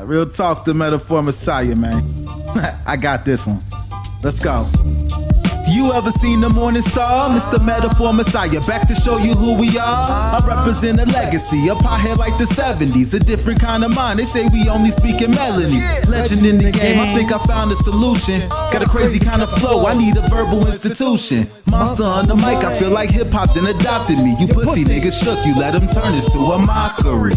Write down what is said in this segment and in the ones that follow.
Real talk, the metaphor messiah, man. I got this one. Let's go. You ever seen the morning star? Mr. Metaphor Messiah, back to show you who we are. I represent a legacy, a pothead like the 70s, a different kind of mind. They say we only speak in melodies. Legend in the game, I think I found a solution. Got a crazy kind of flow, I need a verbal institution. Monster on the mic, I feel like hip-hop then adopted me. You pussy niggas shook, you let them turn this to a mockery.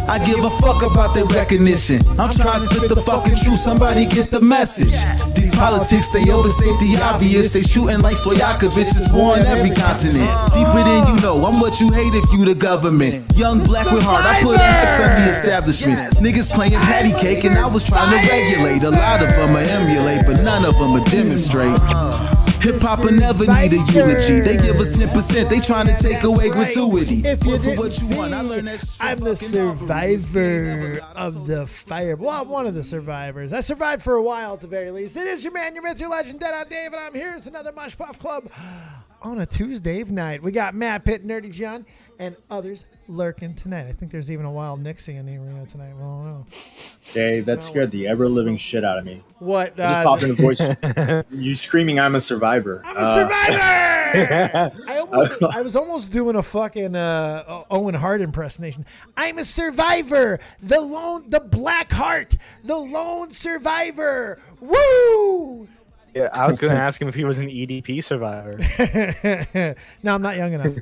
I give a fuck about their recognition. I'm trying to spit the fucking truth, somebody get the message. These politics, they overstate the obvious. They shooting like Stojakovic, it's war on every continent. Deeper than you know, I'm what you hate if you the government. Young black with heart, I put a hex on the establishment. Niggas playing patty cake and I was trying to regulate. A lot of them are emulate, but none of them are demonstrate. Hip-hop will never need a eulogy. They give us 10%, they trying to take away gratuity. If for what you want, I learned that shit. I'm the survivor of the fire. Well, I'm one of the survivors. I survived for a while at the very least. It is your man, your myth, your legend, DEADONDAVE, and I'm here. It's another Mosh Puff Club on a Tuesday night. We got Matt Pitt, Nerdy John, and others lurking tonight. I think there's even a wild Nixie in the arena tonight. Well, I don't know. Dave, that scared the ever-living shit out of me. What? Just popped in the voice. You screaming, "I'm a survivor." I'm a survivor! I was almost doing a fucking Owen Hart impersonation. I'm a survivor. The black heart. The lone survivor. Woo! Yeah, I was going to ask him if he was an EDP survivor. No, I'm not young enough.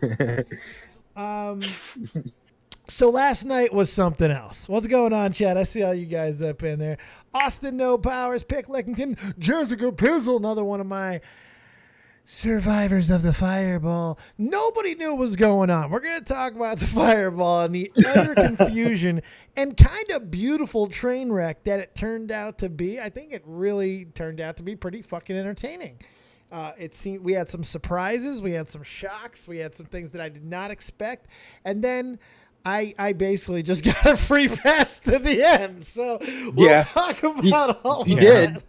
So last night was something else. What's going on, Chad? I see all you guys up in there. Austin No Powers, Pick Lexington, Jessica Pizzle, another one of my survivors of the fireball. Nobody knew what was going on. We're going to talk about the fireball and the utter confusion and kind of beautiful train wreck that it turned out to be. I think it really turned out to be pretty fucking entertaining. It seemed we had some surprises, we had some shocks, we had some things that I did not expect, and then I basically just got a free pass to the end. So we'll talk about all you that. Did.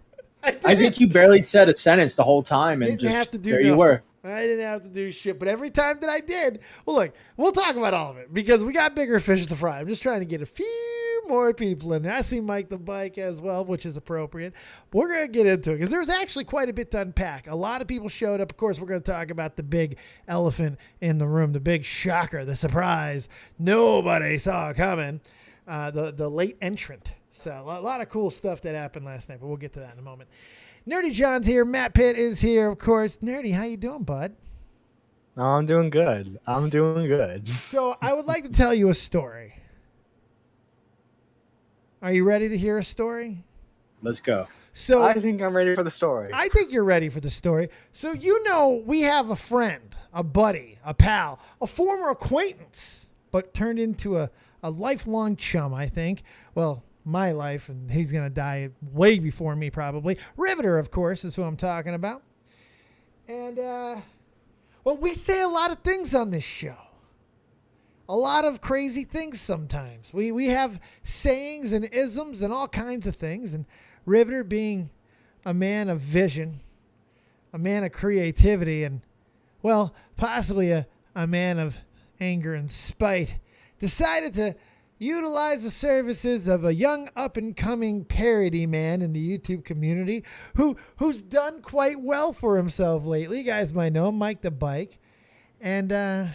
I think you barely said a sentence the whole time, and Didn't have to do there nothing. you were. I didn't have to do shit, but every time that I did, well, look, we'll talk about all of it because we got bigger fish to fry. I'm just trying to get a few more people in there. I see Mike the Bike as well, which is appropriate. But we're going to get into it because there's actually quite a bit to unpack. A lot of people showed up. Of course, we're going to talk about the big elephant in the room, the big shocker, the surprise nobody saw coming, the late entrant. So a lot of cool stuff that happened last night, but we'll get to that in a moment. Nerdy John's here. Matt Pitt is here, of course. Nerdy, how you doing, bud? Oh, I'm doing good. I'm doing good. So I would like to tell you a story. Are you ready to hear a story? Let's go. So I think I'm ready for the story. I think you're ready for the story. So we have a friend, a buddy, a pal, a former acquaintance, but turned into a lifelong chum, I think. Well, my life, and he's going to die way before me probably. Riveter, of course, is who I'm talking about. And, well, we say a lot of things on this show. A lot of crazy things sometimes. We have sayings and isms and all kinds of things. And Riveter, being a man of vision, a man of creativity, and, well, possibly a man of anger and spite, decided to utilize the services of a young up-and-coming parody man in the YouTube community who's done quite well for himself lately. You guys might know him, Mike the Bike. And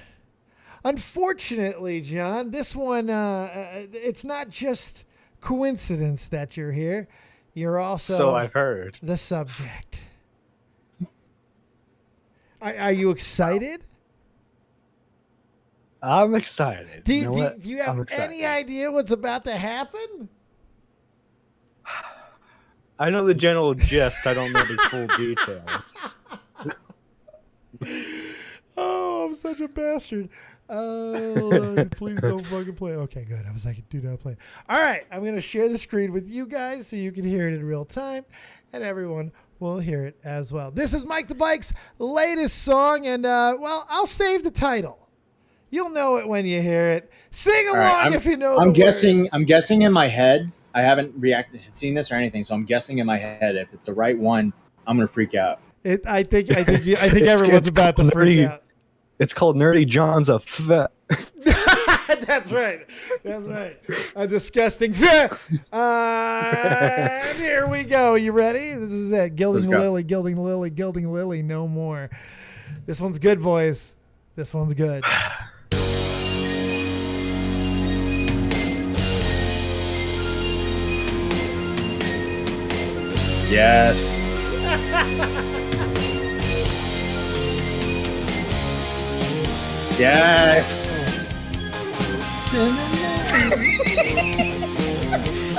unfortunately, John, this one, it's not just coincidence that you're here. You're also so I've heard. The subject. Are you excited? I'm excited. Do you know you have any idea what's about to happen? I know the general gist. I don't know the full details. Oh, I'm such a bastard. Oh, please don't fucking play. Okay, good. I was like, do not play. All right, I'm going to share the screen with you guys so you can hear it in real time, and everyone will hear it as well. This is Mike the Bike's latest song, and, well, I'll save the title. You'll know it when you hear it. Sing along right, if you know I'm the guessing. words. I'm guessing in my head. I haven't seen this or anything, so I'm guessing in my head if it's the right one, I'm gonna freak out. I think everyone's about to freak out. It's called Nerdy John's a That's right. That's right. A disgusting. And here we go. You ready? This is it. Gilding Lily, Gilding Lily, Gilding Lily. No more. This one's good, boys. This one's good. Yes. Yes.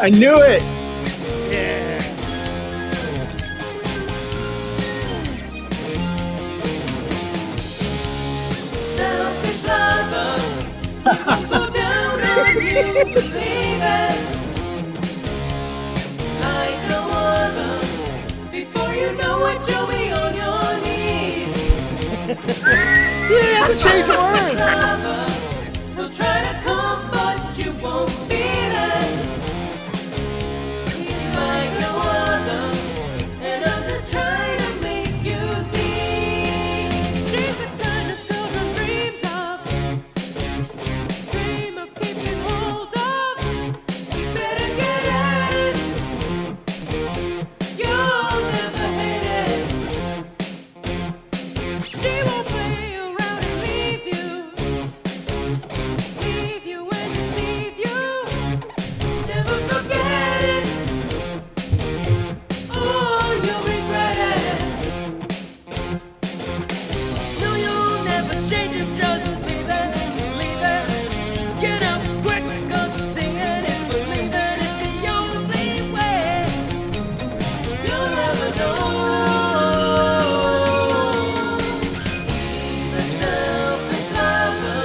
I knew it. Yeah. Selfish lover, you will go down on you, believe it. Like no other, before you know it, you'll be on your knees. Yeah, change words. Lover, he'll try to come, but you won't beat it. He's like no other, and I'm just trying to make you see. She's the kind of girl who dreams of, dream of keeping hold of. You better get at it. You'll never hate it. She won't play around and leave you and deceive you. Never forget it. Oh, you'll regret it. No, you'll never change it. Just leave it, leave it. Get up quick, 'cause singing is believing. It's the only way. You'll never know. The selfish lover,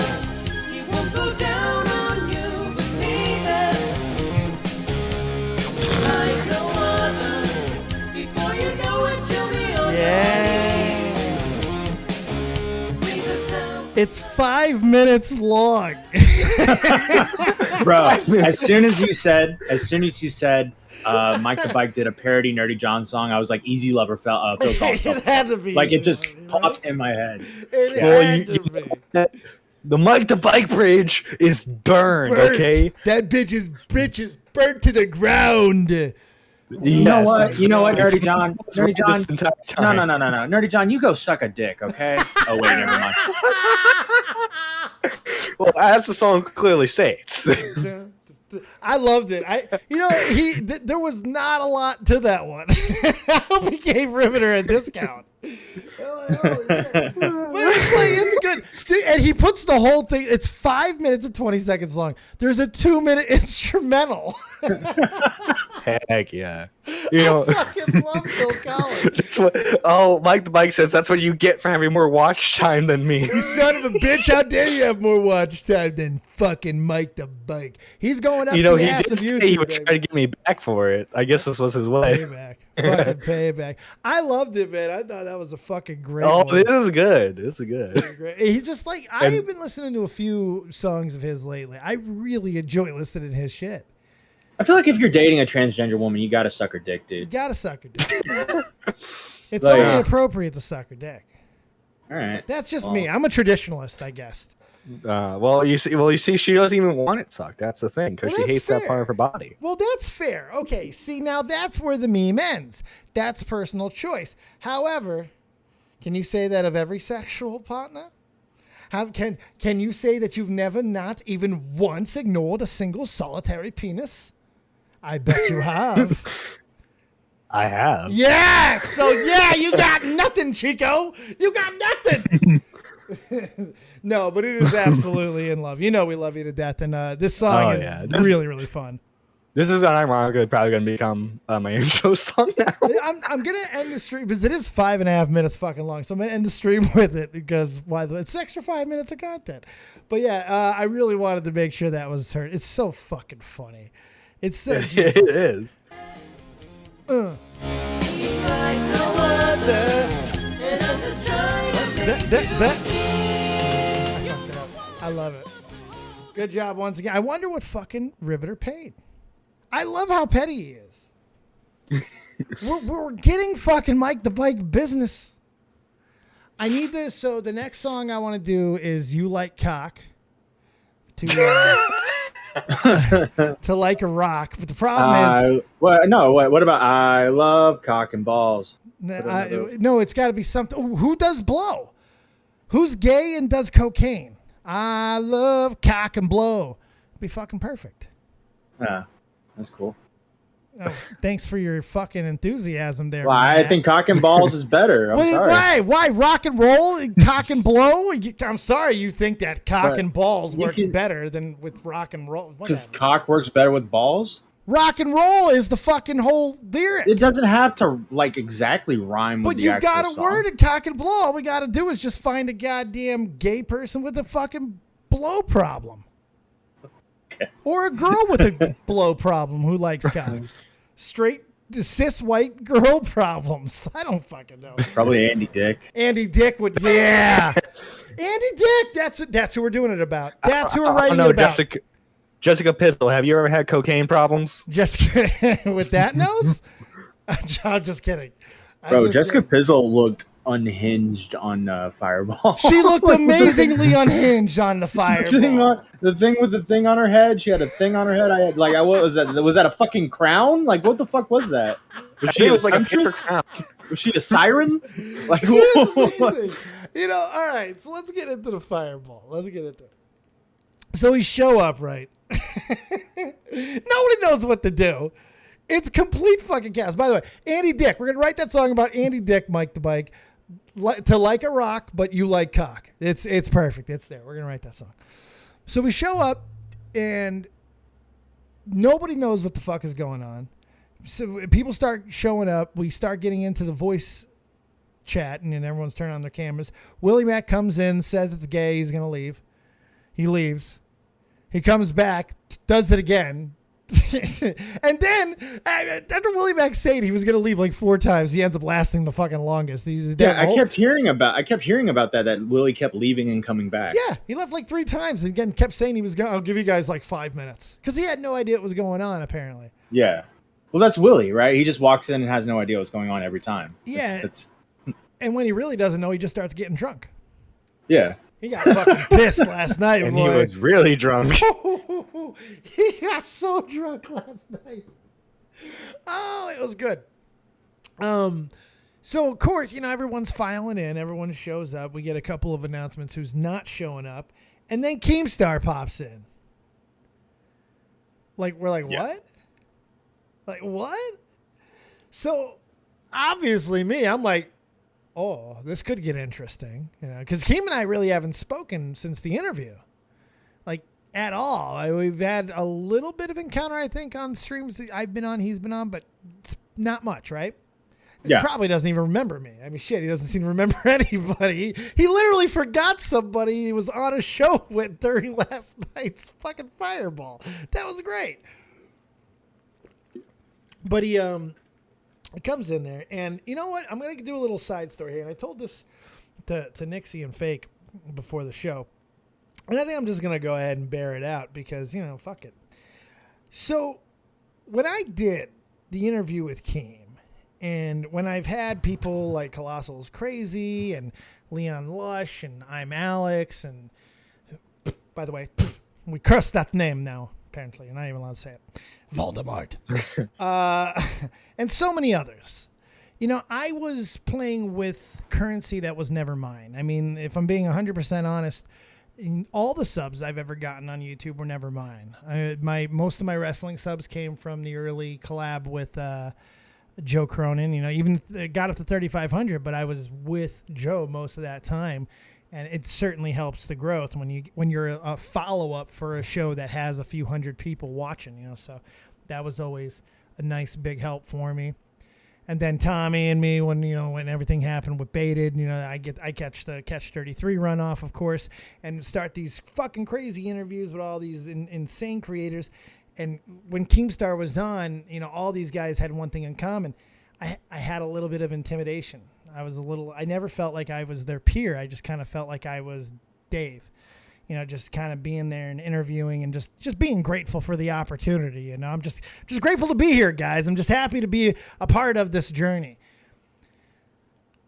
he won't go down on you, believe it. Like no other, before you know it, you'll be on your knees. He's a selfish It's 5 minutes long. Bro, as soon as you said Mike the Bike did a parody Nerdy John song, I was like, easy lover Phil Collins. It had to be. Like it just popped in my head. It Well, had to be. The Mike the Bike bridge is burned, Burnt. okay? That bitch is burnt to the ground. You know what? You know what, Nerdy John? It's Nerdy John. this entire time. No. Nerdy John, you go suck a dick, okay? Oh wait, never mind. Well, as the song clearly states. I loved it. There was not a lot to that one. I hope he gave Riveter a discount. But it's good. Dude, and he puts the whole thing, it's 5 minutes and 20 seconds long. There's a 2-minute instrumental. Heck yeah. You know, I fucking love Phil Collins. that's what. Oh, Mike the Bike says that's what you get for having more watch time than me. You son of a bitch, how dare you have more watch time than fucking Mike the Bike. He's going up You know, the he ass did of say YouTube, he would baby. try to get me back for it. I guess this was his way. Payback. Fucking payback. I loved it, man. I thought that was a fucking great Oh, one. this is good. This is good. Great. He's just like, I've been listening to a few songs of his lately. I really enjoy listening to his shit. I feel like if you're dating a transgender woman, you gotta suck her dick, You dude. gotta suck her dick. It's Like- only appropriate to suck her dick. All right. That's just me. I'm a traditionalist, I guess. Well, you see, she doesn't even want it sucked. That's the thing, because Well, she that's hates fair. that part of her body. Well, that's fair. Okay, see, now that's where the meme ends. That's personal choice. However, can you say that of every sexual partner? Can you say that you've never not even once ignored a single solitary penis? I bet you have. I have. Yes! So, yeah, you got nothing, Chico. You got nothing. No, but it is absolutely in love. You know we love you to death, and this song is really, really fun. This is unironically probably going to become my intro song now. I'm gonna end the stream because it is 5.5 minutes fucking long. So I'm gonna end the stream with it because it's an extra 5 minutes of content. But yeah, I really wanted to make sure that was heard. It's so fucking funny. It's so It is. He's like no other, and I'm just trying to make you see. I love it. Good job once again. I wonder what fucking Riveter paid. I love how petty he is. we're getting fucking Mike the Bike business. I need this. So the next song I want to do is "You Like Cock." to like a rock. But the problem is, what about I love cock and balls? no, it's got to be something. Who does blow? Who's gay and does cocaine? I love cock and blow. It'd be fucking perfect. Yeah, that's cool. Oh, thanks for your fucking enthusiasm there. Well, I Matt. think cock and balls is better. I'm sorry. Why? Why rock and roll and cock and blow? I'm sorry you think that cock But and balls you works can- better than with rock and roll. Because Whatever. cock works better with balls. Rock and roll is the fucking whole lyric. It doesn't have to like exactly rhyme with But the you actual got a song. word in cock and blow. All we got to do is just find a goddamn gay person with a fucking blow problem. Okay. Or a girl with a blow problem who likes cock. Straight cis white girl problems. I don't fucking know. Probably Andy Dick. Andy Dick would, yeah. Andy Dick, that's who we're doing it about. That's who we're I writing don't it know, about. Jessica Pistol. Have you ever had cocaine problems? Just with that nose? I'm just kidding. Bro, Jessica Pizzle looked unhinged on Fireball. She looked amazingly unhinged on the Fireball. the thing with the thing on her head. She had a thing on her head. What was that? Was that a fucking crown? Like, what the fuck was that? Was I think it was like a paper temptress? crown. Was she a siren? Like, She is amazing. You know, all right, so let's get into the Fireball. Let's get into it. So we show up, right? Nobody knows what to do. It's complete fucking chaos. By the way, Andy Dick, we're going to write that song about Andy Dick, Mike the Bike, to like a rock, but you like cock. It's perfect. It's there. We're going to write that song. So we show up, and nobody knows what the fuck is going on. So people start showing up. We start getting into the voice chat, and then everyone's turning on their cameras. Willie Mack comes in, says it's gay. He's going to leave. He leaves. He comes back, does it again. And then after Willie Mack saying he was going to leave like 4 times, he ends up lasting the fucking longest. I kept hearing about that Willie kept leaving and coming back. Yeah, he left like 3 times and again kept saying he was going to, I'll give you guys like 5 minutes. Because he had no idea what was going on, apparently. Yeah. Well, that's Willie, right? He just walks in and has no idea what's going on every time. Yeah. That's And when he really doesn't know, he just starts getting drunk. yeah. He got fucking pissed last night, And boy. he was really drunk. He got so drunk last night. Oh, it was good. So of course, you know, everyone's filing in, everyone shows up. We get a couple of announcements who's not showing up, and then Keemstar pops in. Like we're like, Yeah. what? Like what? So obviously me, I'm like, oh, this could get interesting, you know, because Keem and I really haven't spoken since the interview, like at all. We've had a little bit of encounter, I think, on streams that I've been on, he's been on, but it's not much, right? Yeah. He probably doesn't even remember me. I mean, shit, he doesn't seem to remember anybody. He literally forgot somebody he was on a show with during last night's fucking Fireball. That was great. But he comes in there, and you know what? I'm going to do a little side story here, and I told this to Nixie and Fake before the show, and I think I'm just going to go ahead and bear it out because, you know, fuck it. So when I did the interview with Keem, and when I've had people like Colossal's Crazy and Leon Lush and I'm Alex, and by the way, we cursed that name now, apparently. You're not even allowed to say it. Voldemort. And so many others. You know, I was playing with currency that was never mine. I mean, if I'm being 100% honest, all the subs I've ever gotten on YouTube were never mine. Most of my wrestling subs came from the early collab with Joe Cronin. You know, even it got up to 3,500, but I was with Joe most of that time. And it certainly helps the growth when you're a follow-up for a show that has a few hundred people watching, you know. So that was always a nice big help for me. And then Tommy and me, when everything happened with Baited, you know, I catch the Catch 33 runoff, of course, and start these fucking crazy interviews with all these insane creators. And when Keemstar was on, you know, all these guys had one thing in common. I had a little bit of intimidation. I never felt like I was their peer. I just kind of felt like I was Dave, you know, just kind of being there and interviewing and just being grateful for the opportunity. You know, I'm just grateful to be here, guys. I'm just happy to be a part of this journey.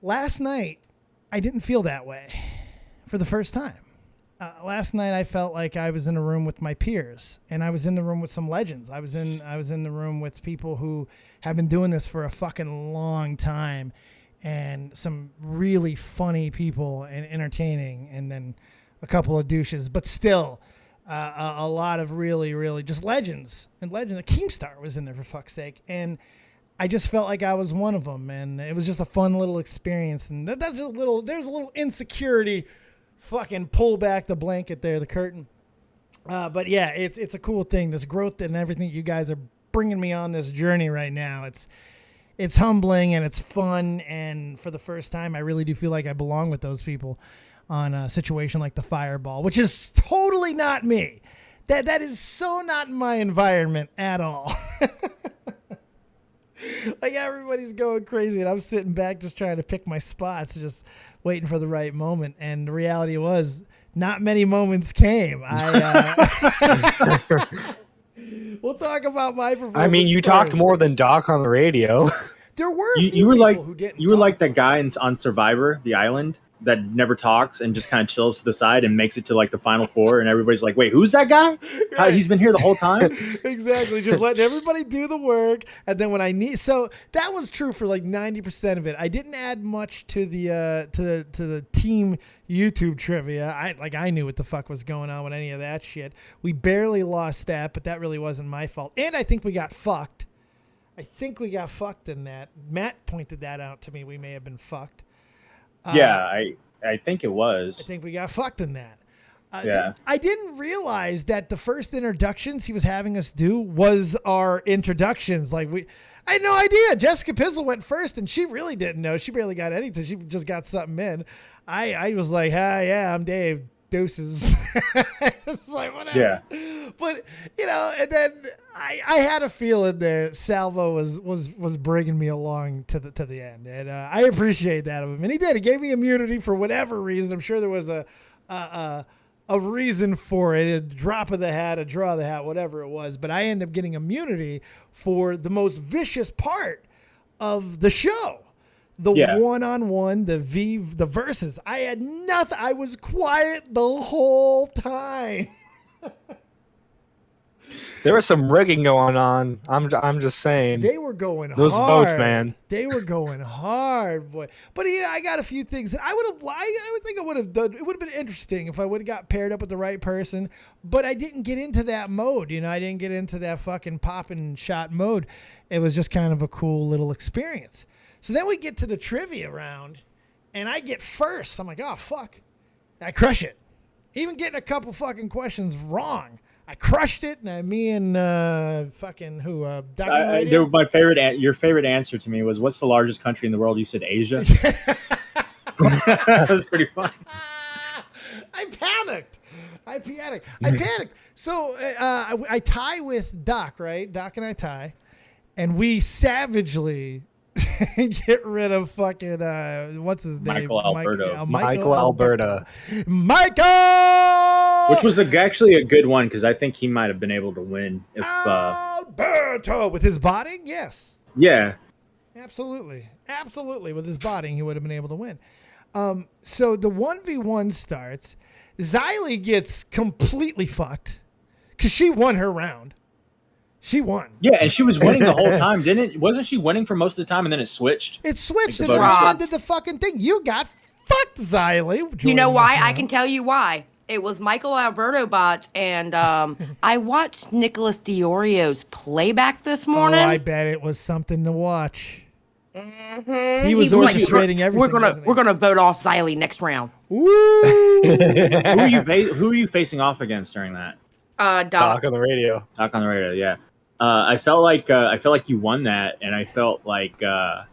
Last night, I didn't feel that way for the first time. last night I felt like I was in a room with my peers, and I was in the room with some legends. I was in the room with people who have been doing this for a fucking long time, and some really funny people and entertaining, and then a couple of douches, but still a lot of really, really just legends. And legends. Keemstar was in there, for fuck's sake, and I just felt like I was one of them, and it was just a fun little experience. And that's a little. There's a little insecurity. Fucking pull back the blanket there, the curtain. But yeah, it's a cool thing. This growth and everything you guys are bringing me on this journey right now. It's humbling and it's fun. And for the first time, I really do feel like I belong with those people on a situation like the Fireball, which is totally not me. That is so not my environment at all. Like everybody's going crazy and I'm sitting back just trying to pick my spots, just waiting for the right moment. And the reality was not many moments came. We'll talk about my performance. I mean, you talked more than Doc on the radio. There were a few You were people like who didn't you were like talk. that guy on Survivor, the island, that never talks and just kind of chills to the side and makes it to like the final four, and everybody's like, "Wait, who's that guy? How, he's been here the whole time." Exactly, just letting everybody do the work, and then when I need, so that was true for like 90% of it. I didn't add much to the team YouTube trivia. I knew what the fuck was going on with any of that shit. We barely lost that, but that really wasn't my fault. And I think we got fucked. I think we got fucked in that. Matt pointed that out to me. We may have been fucked. Yeah, I think it was. I think we got fucked in that. Yeah. I didn't realize that the first introductions he was having us do was our introductions. I had no idea. Jessica Pizzle went first, and she really didn't know. She barely got anything. She just got something in. I was like, yeah, I'm Dave. Deuces. It's like, whatever. Yeah. But, and then I had a feeling there Salvo was bringing me along to the end. And I appreciate that of him. And he did. He gave me immunity for whatever reason. I'm sure there was a reason for it, a drop of the hat, a draw of the hat, whatever it was. But I ended up getting immunity for the most vicious part of the show. The one-on-one, the verses. I had nothing. I was quiet the whole time. There was some rigging going on. I'm just saying. They were going Those hard. votes, man. They were going hard, boy. But yeah, I got a few things that I would think I would have done. It would have been interesting if I would have got paired up with the right person. But I didn't get into that mode. I didn't get into that fucking pop and shot mode. It was just kind of a cool little experience. So then we get to the trivia round, and I get first. I'm like, oh, fuck. I crush it. Even getting a couple fucking questions wrong. I crushed it, and me and fucking who? Doc on the Radio? My favorite, your favorite answer to me was, "What's the largest country in the world?" You said Asia. That was pretty funny. I panicked. So I tie with Doc, right? Doc and I tie, and we savagely get rid of fucking what's his name? Michael Alberto. Michael Alberta. Michael! Which was actually a good one, because I think he might have been able to win. If Alberto with his botting, yes. Yeah. Absolutely. With his botting, he would have been able to win. So the 1v1 starts. Xylee gets completely fucked because she won her round. She won. Yeah, and she was winning the whole time, wasn't she winning for most of the time, and then it switched? It switched, Like and the then voting Rob did the fucking thing. You got fucked, Xylee. You know why? I Jordan. can tell you why. It was Michael Alberto bots, and I watched Nicholas Diorio's playback this morning. Oh, I bet it was something to watch. Mm-hmm. He was orchestrating everything. We're gonna vote off Xylee next round. Woo! Who are you facing off against during that? Doc on the radio. Talk on the radio, yeah. I felt like you won that, and I felt like I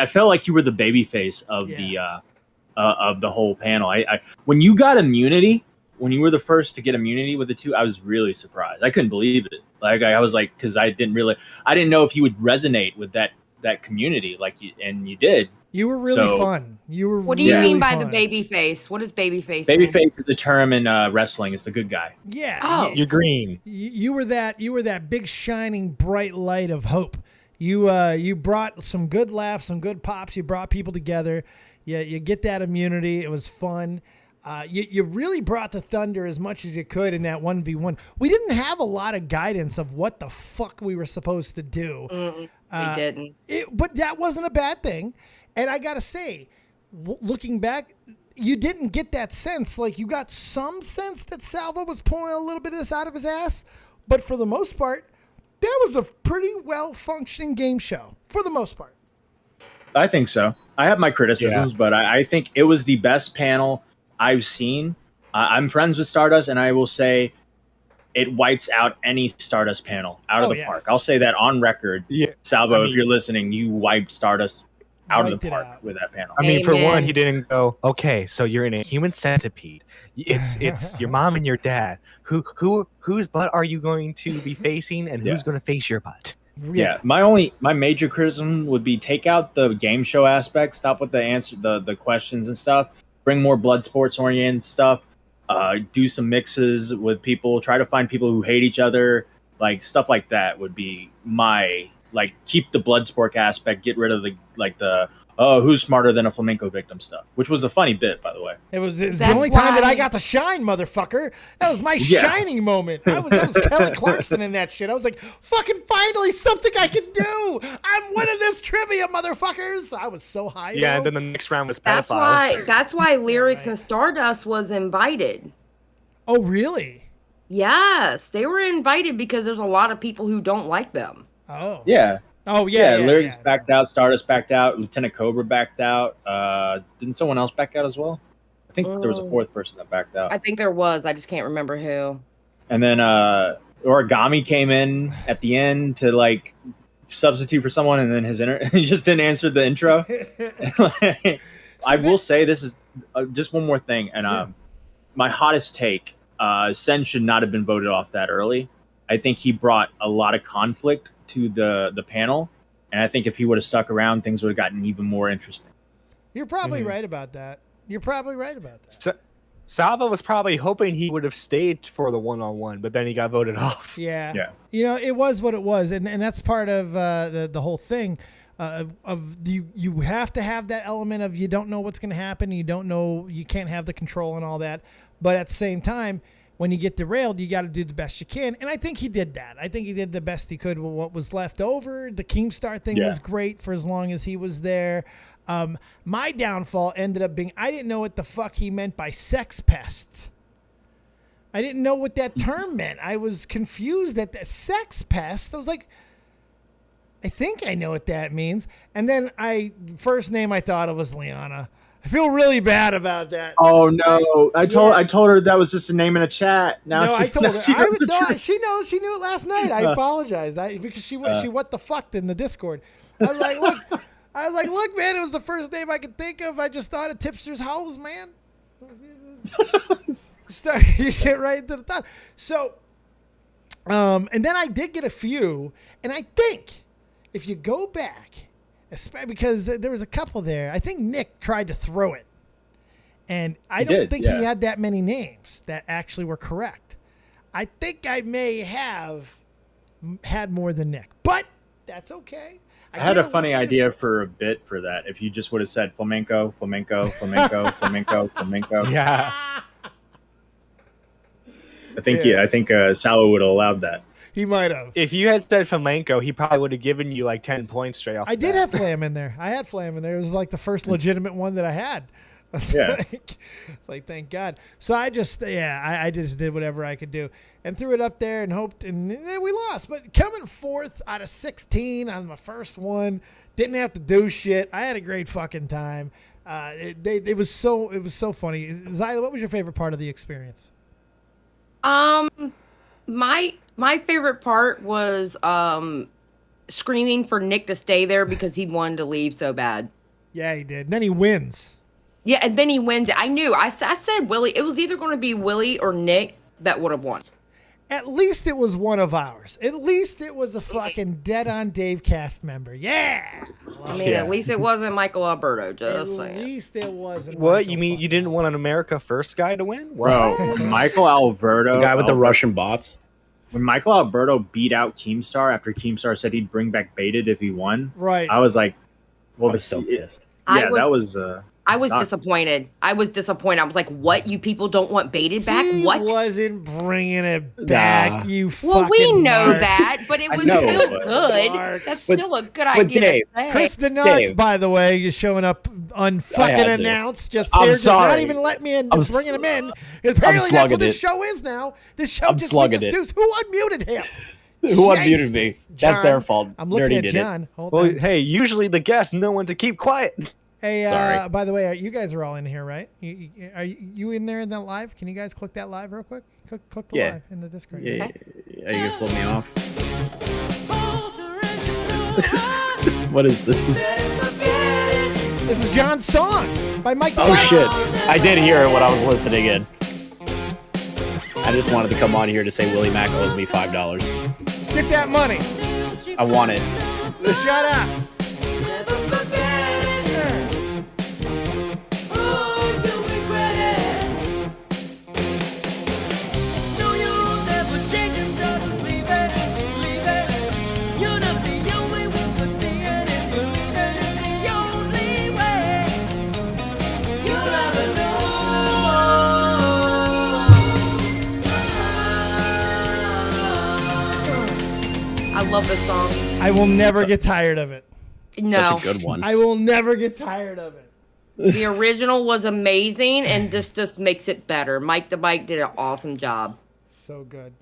felt like you were the baby face of the whole panel. When you got immunity, when you were the first to get immunity with the two, I was really surprised. I couldn't believe it. Like I was like, because I didn't know if you would resonate with that community, and you did. You were really fun. What do you mean by the baby face? What is baby face? Baby face is the term in wrestling. It's the good guy. Yeah. Oh. You're green. You were that big shining bright light of hope. You brought some good laughs, some good pops. You brought people together. You get that immunity. It was fun. You really brought the thunder as much as you could in that 1v1. We didn't have a lot of guidance of what the fuck we were supposed to do. We didn't. But that wasn't a bad thing. And I got to say, looking back, you didn't get that sense. Like, you got some sense that Salvo was pulling a little bit of this out of his ass. But for the most part, that was a pretty well-functioning game show. For the most part. I think so. I have my criticisms, but I think it was the best panel I've seen. I'm friends with Stardust, and I will say it wipes out any Stardust panel out of the park. I'll say that on record. Yeah. Salvo, if you're listening, you wiped Stardust out of the park with that panel. I mean, for one, he didn't go, okay, so you're in a human centipede. It's your mom and your dad. Whose butt are you going to be facing, and who's going to face your butt? Yeah, my major criticism would be take out the game show aspect, stop with the questions and stuff, bring more blood sports oriented stuff, do some mixes with people, try to find people who hate each other, like stuff like that would be my keep the blood sport aspect, get rid of the who's smarter than a flamenco victim stuff, which was a funny bit, by the way. It was the only time that I got to shine, motherfucker. That was my shining moment. That was Kelly Clarkson in that shit. I was like, fucking finally something I can do. I'm winning this trivia, motherfuckers. I was so high. Yeah, and then the next round was pedophiles. That's why Lyrics and Stardust was invited. Oh, really? Yes, they were invited because there's a lot of people who don't like them. Oh. Yeah. Oh, yeah. Lyrics backed out. Stardust backed out. Lieutenant Cobra backed out. Didn't someone else back out as well? I think there was a fourth person that backed out. I think there was. I just can't remember who. And then Origami came in at the end to substitute for someone, and then he just didn't answer the intro. I will say this is just one more thing, and my hottest take: Sen should not have been voted off that early. I think he brought a lot of conflict to the panel, and I think if he would have stuck around, things would have gotten even more interesting. You're probably right about that. Salvo was probably hoping he would have stayed for the one-on-one, but then he got voted off. Yeah. You know, it was what it was, and that's part of the whole thing. You have to have that element of you don't know what's going to happen, you don't know, you can't have the control and all that, but at the same time, when you get derailed, you got to do the best you can. And I think he did that. I think he did the best he could with what was left over. The Keemstar thing was great for as long as he was there. My downfall ended up being I didn't know what the fuck he meant by sex pests. I didn't know what that term meant. I was confused at the sex pest. I was like, I think I know what that means. And then first name I thought of was Liana. I feel really bad about that. Oh no! I told her that was just a name in a chat. Now I told her. She knows. She knew it last night. I apologized because she what the fuck in the Discord. I was like, look, man, it was the first name I could think of. I just thought of Tipster's House, man. You get right into the thought. So, and then I did get a few, and I think if you go back. Because there was a couple there. I think Nick tried to throw it. And I don't think he had that many names that actually were correct. I think I may have had more than Nick. But that's okay. I had a funny idea for a bit for that. If you just would have said flamenco, flamenco, flamenco, flamenco, flamenco. Yeah. I think Salvo would have allowed that. He might have. If you had said flamenco, he probably would have given you 10 points straight off. I did have Flam in there. I had Flam in there. It was the first legitimate one that I had. It's like, thank God. So I just did whatever I could do and threw it up there and hoped, and we lost. But coming fourth out of 16 on my first one, didn't have to do shit. I had a great fucking time. It was so funny. Zyla, what was your favorite part of the experience? My favorite part was screaming for Nick to stay there because he wanted to leave so bad. Yeah, he did. And then he wins. Yeah, and then he wins. I knew. I said Willie. It was either going to be Willie or Nick that would have won. At least it was one of ours. At least it was a fucking Dead on Dave cast member. Yeah. At least it wasn't Michael Alberto. Just saying. At least it wasn't. What? Michael You mean you didn't want an America First guy to win? Bro, Michael Alberto. The guy with the Russian bots. When Michael Alberto beat out Keemstar after Keemstar said he'd bring back Baited if he won, right? I was like, I was so pissed. Yeah, that was. I was Sucked. disappointed. I was like, what? You people don't want baited back? He What? wasn't bringing it back, you Well, we fucking know mark. that, but it I was know, still but- good. Mark. That's But- still a good but idea Dave, to say. Chris the Narc, Dave. by the way, is showing up unfucking had to. announced. Just I'm here, just not sorry. even letting me in, I'm just bringing him in. Apparently, that's slugging what this it. show is now. This show I'm just, slugging we just it. do. Who unmuted him? Who unmuted me? Jesus, That's their John. fault. I'm looking Nerdy at did John. Hold Well, on. hey, usually the guests know when to keep quiet. Hey, Sorry. by the way, you guys are all in here, right? Are you in there in that live? Can you guys click that live real quick? Click the Yeah. live in the Discord. Yeah, are you gonna flip me off? What is this? This is John's song by Mike. Oh shit! I did hear it when I was listening in. I just wanted to come on here to say Willie Mack owes me $5. Get that money. I want it. Shut up. I love this song. I will never get tired of it. No, Such a good one. I will never get tired of it. the original was amazing, and this just makes it better. Mike the Bike did an awesome job. So good.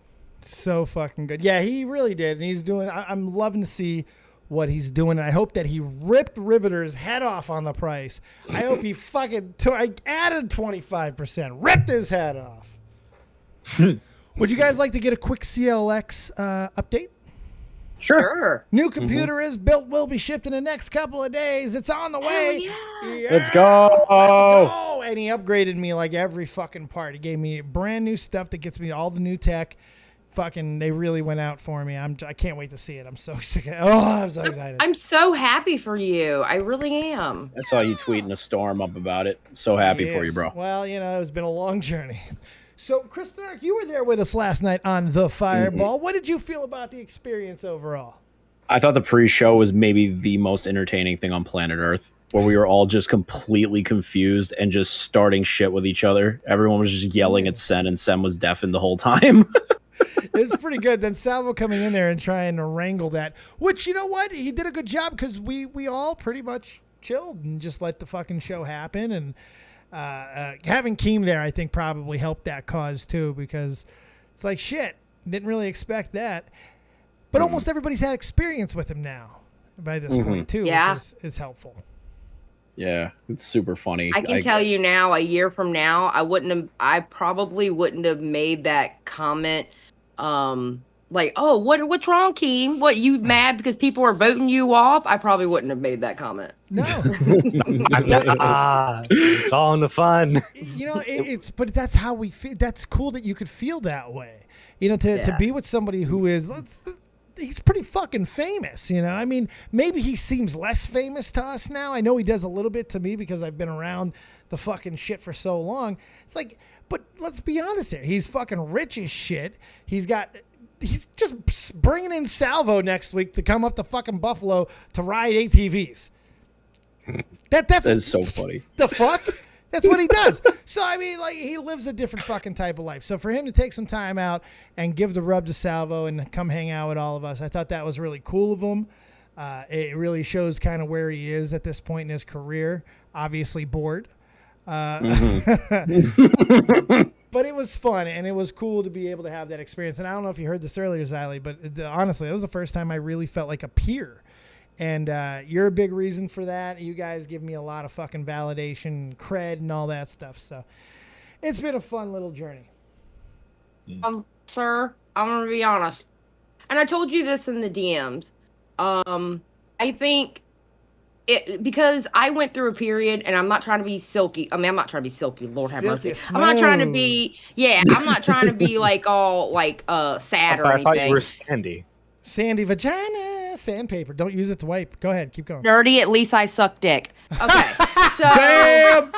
So fucking good. Yeah, he really did. And he's doing, I'm loving to see what he's doing. And I hope that he ripped Riveter's head off on the price. I hope he fucking, I added 25%, ripped his head off. Would you guys like to get a quick CLX update? Sure. New computer is built, will be shipped in the next couple of days. It's on the way. Yeah, Let's go. let's go. And he upgraded me like every fucking part. He gave me brand new stuff that gets me all the new tech. Fucking, they really went out for me. I can't wait to see it. I'm so sick. I'm so excited. I'm so happy for you. I really am. I saw you tweeting a storm up about it. So happy for you, Yes. bro. Well, it's been a long journey. So, Chris Stark, you were there with us last night on The Fireball. What did you feel about the experience overall? I thought the pre-show was maybe the most entertaining thing on planet Earth, where we were all just completely confused and just starting shit with each other. Everyone was just yelling at Sen, and Sen was deafened the whole time. It was pretty good. Then Salvo coming in there and trying to wrangle that, which, you know what? He did a good job because we all pretty much chilled and just let the fucking show happen. And having Keem there, I think, probably helped that cause too, because it's like, shit, didn't really expect that. But almost everybody's had experience with him now by this point too, Yeah. which is helpful. Yeah, it's super funny. I can tell you now, a year from now, I probably wouldn't have made that comment. Like, oh, what's wrong, Keem? What, you mad because people are voting you off? I probably wouldn't have made that comment. No, It's all in the fun. but that's how we feel. That's cool that you could feel that way. To Yeah. be with somebody who is, he's pretty fucking famous. I mean, maybe he seems less famous to us now. I know he does a little bit to me because I've been around the fucking shit for so long. It's like, but let's be honest here. He's fucking rich as shit. He's just bringing in Salvo next week to come up to fucking Buffalo to ride ATVs. That's so funny. The fuck? That's what he does. So, I mean, like, he lives a different fucking type of life. So for him to take some time out and give the rub to Salvo and come hang out with all of us, I thought that was really cool of him. It really shows kind of where he is at this point in his career. Obviously bored. But it was fun, and it was cool to be able to have that experience. And I don't know if you heard this earlier, Xylee, but honestly, it was the first time I really felt like a peer. And you're a big reason for that. You guys give me a lot of fucking validation, cred, and all that stuff. So it's been a fun little journey. Sir, I'm gonna be honest, and I told you this in the DMs. I think because I went through a period, and I'm not trying to be silky. I mean, I'm not trying to be silky. Lord have Silky mercy. I'm not trying to smooth. be. Yeah, I'm not trying to be like all like sad or I thought you anything. were Sandy. Sandy vagina, sandpaper. Don't use it to wipe. Go ahead, keep going. Dirty. At least I suck dick. Okay. So.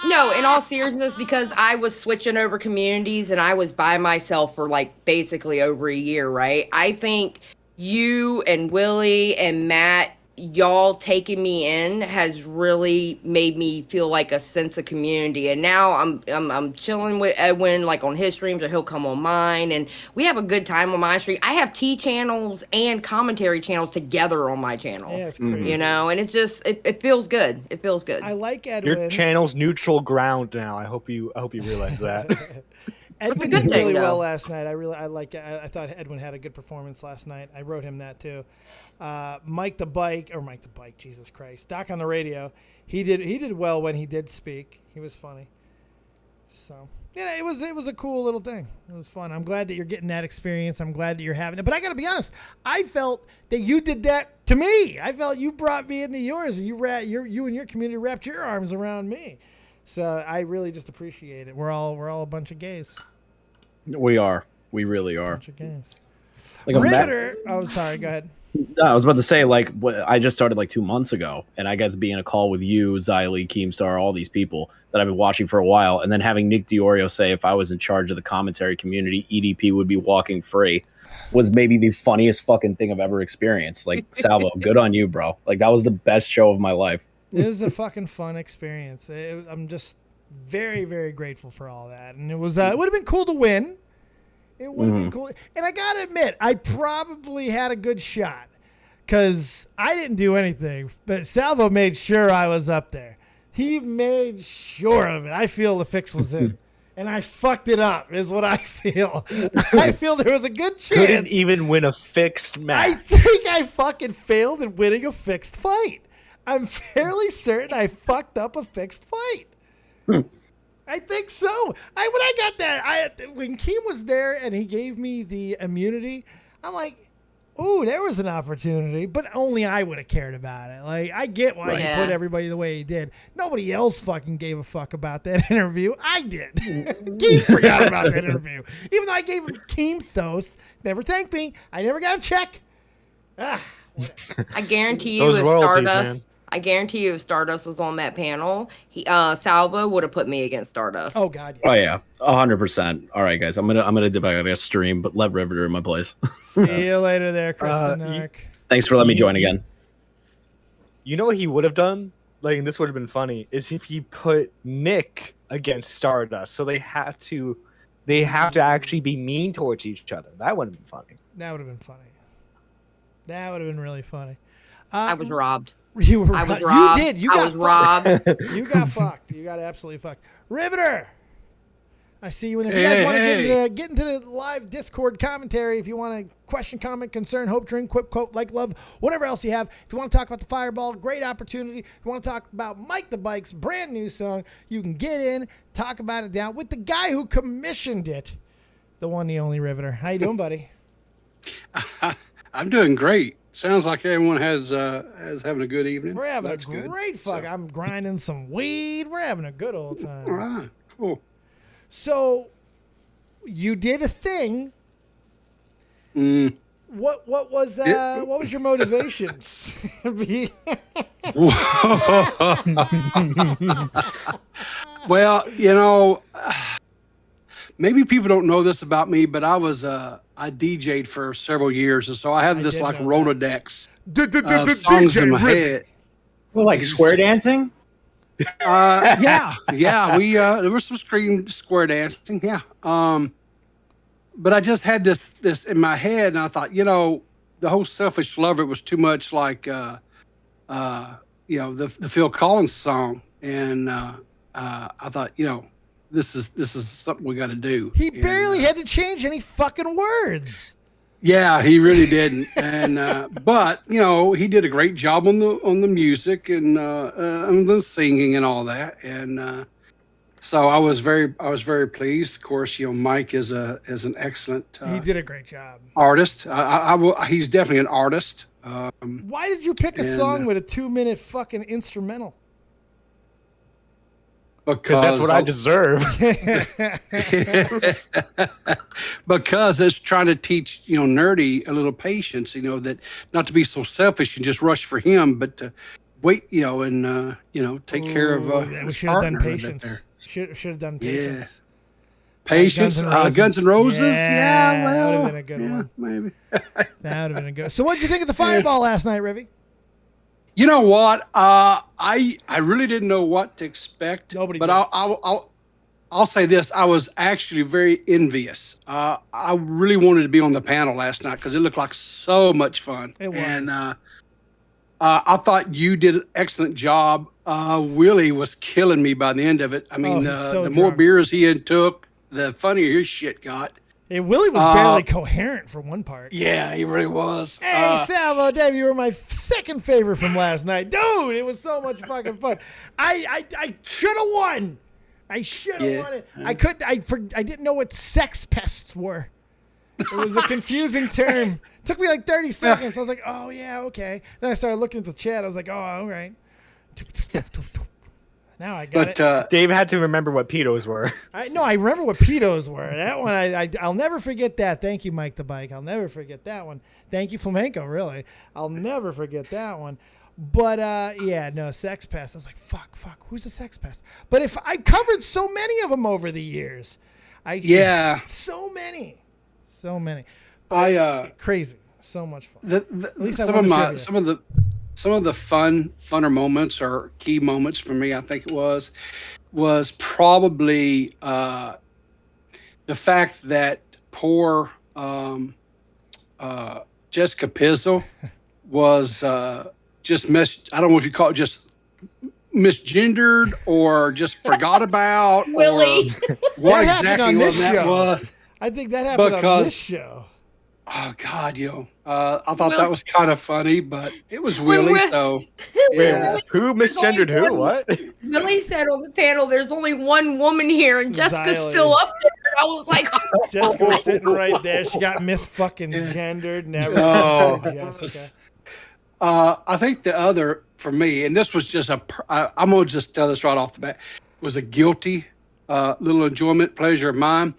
No, in all seriousness, because I was switching over communities and I was by myself for like basically over a year, right? I think you and Willie and Matt y'all taking me in has really made me feel like a sense of community. And now I'm chilling with Edwin like on his streams, or he'll come on mine, and we have a good time on my stream. I have T channels and commentary channels together on my channel. Yeah, it's crazy. You know, and it's just it feels good. It feels good. I like Edwin. Your channel's neutral ground now. I hope you realize that. Edwin good did thing, really well though. last night. I thought Edwin had a good performance last night. I wrote him that too. Mike the Bike, Jesus Christ. Doc on the radio. He did well when he did speak. He was funny. So yeah, it was a cool little thing. It was fun. I'm glad that you're getting that experience. I'm glad that you're having it. But I got to be honest, I felt that you did that to me. I felt you brought me into yours, and you and your community wrapped your arms around me. So I really just appreciate it. We're all a bunch of gays. We are. We really are. Bunch of gays. Like I'm back- Riveter. Oh, sorry. Go ahead. No, I was about to say, like, I just started like 2 months ago, and I got to be in a call with you, Xylee, Keemstar, all these people that I've been watching for a while, and then having Nick Diorio say if I was in charge of the commentary community, EDP would be walking free, was maybe the funniest fucking thing I've ever experienced. Like, Salvo, good on you, bro. Like, that was the best show of my life. It was a fucking fun experience. I'm just very, very grateful for all that, and it would have been cool to win. It would have been cool, and I gotta admit, I probably had a good shot because I didn't do anything, but Salvo made sure I was up there. He made sure of it. I feel the fix was in, and I fucked it up. Is what I feel. I feel there was a good chance. Couldn't even win a fixed I match. think I fucking failed in winning a fixed fight. I'm fairly certain I fucked up a fixed fight. I think so. When I got that, when Keem was there and he gave me the immunity, I'm like, ooh, there was an opportunity, but only I would have cared about it. Like, I get why he Yeah. put everybody the way he did. Nobody else fucking gave a fuck about that interview. I did. Keem forgot about that interview. Even though I gave him Keemthos, never thanked me. I never got a check. Ah, I guarantee you, Those if royalties, Stardust, man. I guarantee you, if Stardust was on that panel, Salvo would have put me against Stardust. oh, God. Yeah. Oh yeah, 100%. All right, guys, I'm gonna dip out. I gotta stream, but let Riveter in my place. See you later there, Kristen Nark. Thanks for letting me join again. You know what he would have done? Like, and this would have been funny, is if he put Nick against Stardust. So they have to actually be mean towards each other. That would have been funny. That would have been funny. That would have been really funny. I was robbed. You were I was ro- robbed. You did. You I got was fucked. robbed. You got fucked. You got absolutely fucked. Riveter. I see you. And if you guys want to get into the live Discord commentary, if you want to question, comment, concern, hope, drink, quip, quote, like, love, whatever else you have. If you want to talk about the Fireball, great opportunity. If you want to talk about Mike the Bike's brand new song, you can get in, talk about it down with the guy who commissioned it, the one, the only Riveter. How you doing, buddy? I'm doing great. Sounds like everyone has having a good evening. We're having That's a good. great fuck. So, I'm grinding some weed. We're having a good old time. all right, cool. So, you did a thing. Mm. What was what was your motivations? Well, maybe people don't know this about me, but I DJ'd for several years, and so I have this did like know Rolodex of songs in my head. Well, like square dancing. Yeah, we there was some square dancing, yeah. But I just had this in my head, and I thought, the whole selfish lover was too much like the Phil Collins song, and I thought, this is something we got to do. He barely had to change any fucking words. Yeah, he really didn't, and but he did a great job on the music and on the singing and all that, and so I was very pleased. Of course, Mike is an excellent He did a great job. artist. He's definitely an artist. Why did you pick a and, song with a 2-minute fucking instrumental? Because that's what I deserve. Because it's trying to teach Nerdy a little patience. That not to be so selfish and just rush for him, but to wait. And take care of we his should have done partner a bit patience. there. Should have done Yeah. patience. Patience. Guns N' Roses. Yeah, Yeah, that would've well, been a good yeah, one. maybe. That would have been a good. So, what did you think of the Fireball last night, Rivy? You know what? I really didn't know what to expect. Nobody But did. I'll say this: I was actually very envious. I really wanted to be on the panel last night because it looked like so much fun. It was. And I thought you did an excellent job. Willie was killing me by the end of it. I mean, he's so the more drunk. beers he took, the funnier his shit got. Hey, Willie was barely coherent for one part. Yeah, he really was. Hey, Salvo, Dave, you were my second favorite from last night. Dude, it was so much fucking fun. I should have won. I should have won it. I didn't know what sex pests were. It was a confusing term. Took me like 30 seconds. I was like, oh, yeah, okay. Then I started looking at the chat. I was like, oh, all right. Now I got it. Dave had to remember what pedos were. I remember what pedos were. That one, I'll never forget that. Thank you, Mike the Bike. I'll never forget that one. Thank you, Flamenco, really. I'll never forget that one. But, sex pest. I was like, fuck, who's a sex pest? But if I covered so many of them over the years. So many. But crazy. So much fun. Some of the funner moments or key moments for me, I think it was probably the fact that poor Jessica Pizzle was just I don't know if you call it just misgendered or just forgot about. Willie. Or what That happened exactly on this that show. was. I think that happened on Because- this show. Oh God, I thought that was kind of funny, but it was Willie. So Wait, yeah. who misgendered who? What? Willie said on the panel, "There's only one woman here, and Jessica's Xylee. still up there." And I was like, Jessica was sitting right there. She got gendered and everything. Oh. Jessica. I think the other for me, and this was just I'm gonna just tell this right off the bat, was a guilty little enjoyment pleasure of mine.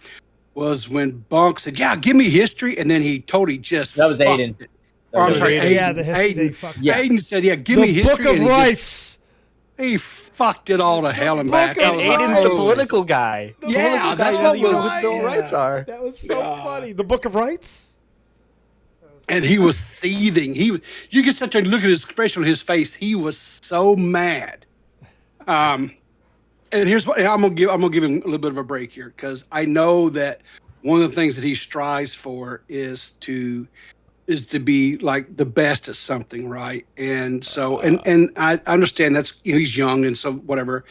Was when Bunk said, "Yeah, give me history," and then he totally just That was fucked Aiden. it. Or, I'm sorry, Aiden. Yeah, the history. they Aiden. fucked Yeah. up. Aiden said, "Yeah, give me The history." Book of and Rights. he fucked it all to hell and Book back. of I And was like, Aiden's the oh. political guy. The Yeah, Book of that's Rights. what doesn't even know was- who Bill Yeah. Rights are. That was so funny. The Book of Rights. And he was seething. You get such a look at his expression on his face. He was so mad. And here's what I'm gonna give him a little bit of a break here because I know that one of the things that he strives for is to be like the best at something, right? And so and I understand that's he's young and so whatever.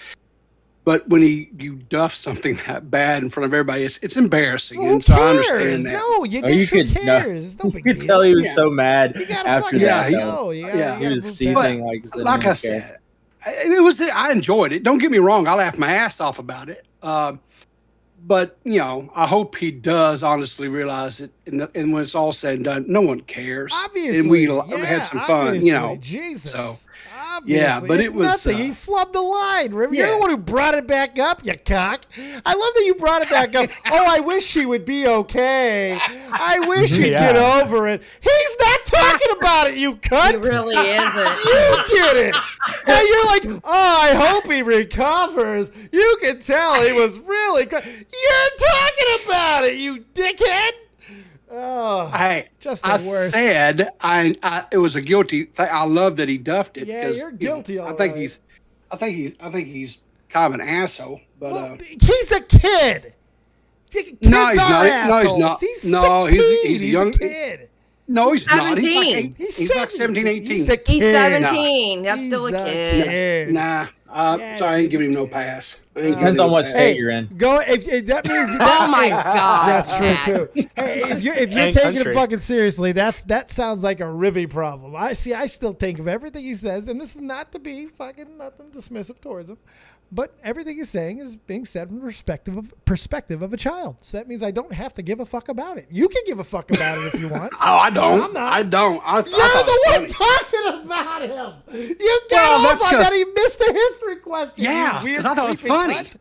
But when you duff something that bad in front of everybody, it's embarrassing, Who and so I cares? understand that. No, you Oh, just you who could- no. cares? It's no You big could deal. tell he was Yeah. so mad You gotta after fucking that. Yeah, go. You gotta, yeah. you He was gotta seething move like he Like I didn't care. said, it was I enjoyed it. Don't get me wrong, I laughed my ass off about it. But I hope he does honestly realize it. And when it's all said and done, no one cares. Obviously, and we yeah, had some fun. obviously, Jesus. So Obviously. yeah, but It's it was, nothing. He flubbed the line. You're yeah. the one who brought it back up, you cock. I love that you brought it back up. Oh, I wish she would be okay. I wish you'd get over it. He's not talking about it, you cunt. "It really isn't." You get it. And you're like, oh, I hope he recovers. You can tell he was really good. You're talking about it, you dickhead. Oh, Hey, just the I worst. said it was a guilty thing. I love that he duffed it. Yeah, 'cause, you're guilty, all I think right. I think he's kind of an asshole. But Well, he's a kid. Kids No, he's are not. No, he's assholes. not. He's No, 16. he's a young- kid. no, he's not. He's like 17. he's like 17, 18. He's a kid. He's 17. That's still He's a kid. Nah, Yes, sorry, I ain't he's giving him a no kid. pass. I ain't giving Depends him on no what pass. state you're in. Go if that means. Oh my God. That's true Matt. too. Hey, if you're And taking country. it fucking seriously, that sounds like a Rivy problem. I still think of everything he says, and this is not to be fucking nothing dismissive towards him, but everything he's saying is being said from the perspective of a child. So that means I don't have to give a fuck about it. You can give a fuck about it if you want. Oh, I don't. I'm not. I don't. I You're thought the it one was talking about him. You Well, got off that's on 'cause- that. He missed the history question. Yeah, you weird 'cause I thought it was creepy funny. cunt.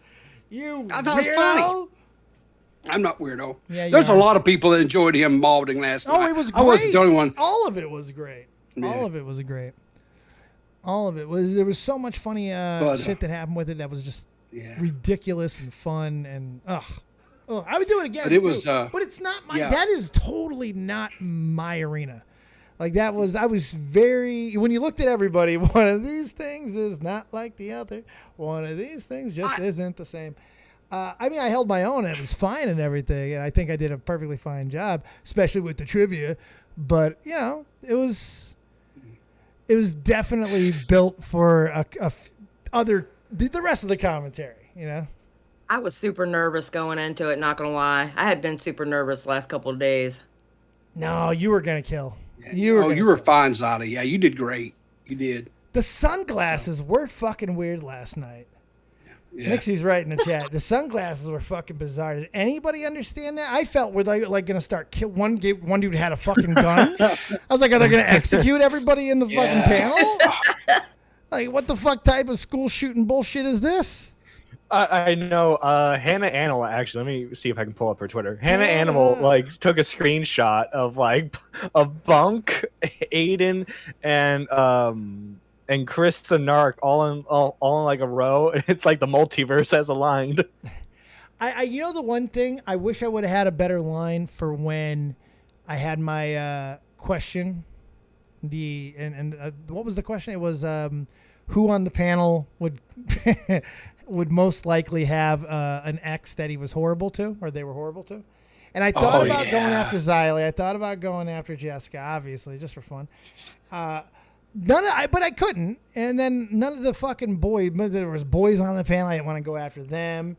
You I thought it was weirdo. funny. I'm not weirdo. Yeah, you There's a are. lot of people that enjoyed him mauling last night. Oh, it was great. I wasn't the only one. All of it was great. Yeah. All of it was great. All of it was. There was so much funny shit that happened with it that was just Yeah. ridiculous and fun and I would do it again. But it too. was, but it's not my. yeah. That is totally not my arena. Like I was very, when you looked at everybody, one of these things is not like the other. One of these things just isn't the same. I mean, I held my own and it was fine and everything. And I think I did a perfectly fine job, especially with the trivia. But, you know, it was definitely built for the rest of the commentary, you know? I was super nervous going into it, not gonna lie. I had been super nervous the last couple of days. No, you were going to kill. You were fine, Zada. Yeah, you did great. You did. The sunglasses were fucking weird last night. Yeah. Nixie's right in the chat. The sunglasses were fucking bizarre. Did anybody understand that? I felt we're like gonna start kill one dude had a fucking gun. I was like, are they gonna execute everybody in the fucking panel? Like, what the fuck type of school shooting bullshit is this? I know. Hannah Animal, actually, let me see if I can pull up her Twitter. Hannah Animal took a screenshot of of Bunk, Aiden, and Chris the Narc all in like a row. It's like the multiverse has aligned. I you know the one thing I wish I would have had a better line for when I had my question. What was the question? It was who on the panel would would most likely have an ex that he was horrible to, or they were horrible to. And I thought about going after Xylee. I thought about going after Jessica, obviously, just for fun. But I couldn't. And then none of the fucking boys, there was boys on the panel. I didn't want to go after them.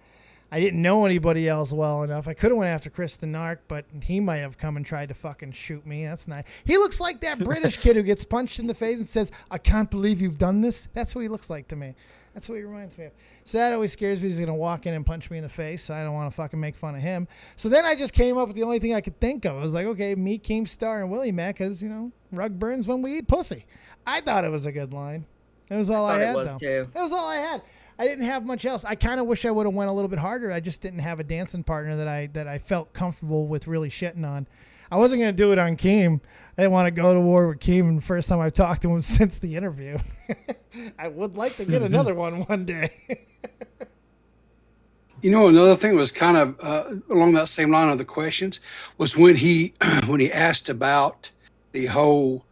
I didn't know anybody else well enough. I could have went after Chris the Narc, but he might have come and tried to fucking shoot me. That's nice. He looks like that British kid who gets punched in the face and says, "I can't believe you've done this." That's what he looks like to me. That's what he reminds me of. So that always scares me. He's going to walk in and punch me in the face. I don't want to fucking make fun of him. So then I just came up with the only thing I could think of. I was like, okay, me, Keemstar, and Willie Mac, because, you know, rug burns when we eat pussy. I thought it was a good line. It was all I had, though. It was all I had. I didn't have much else. I kind of wish I would have went a little bit harder. I just didn't have a dancing partner that I felt comfortable with really shitting on. I wasn't going to do it on Keem. I didn't want to go to war with Keem the first time I've talked to him since the interview. I would like to get another one day. You know, another thing was kind of along that same line of the questions was when he asked about the whole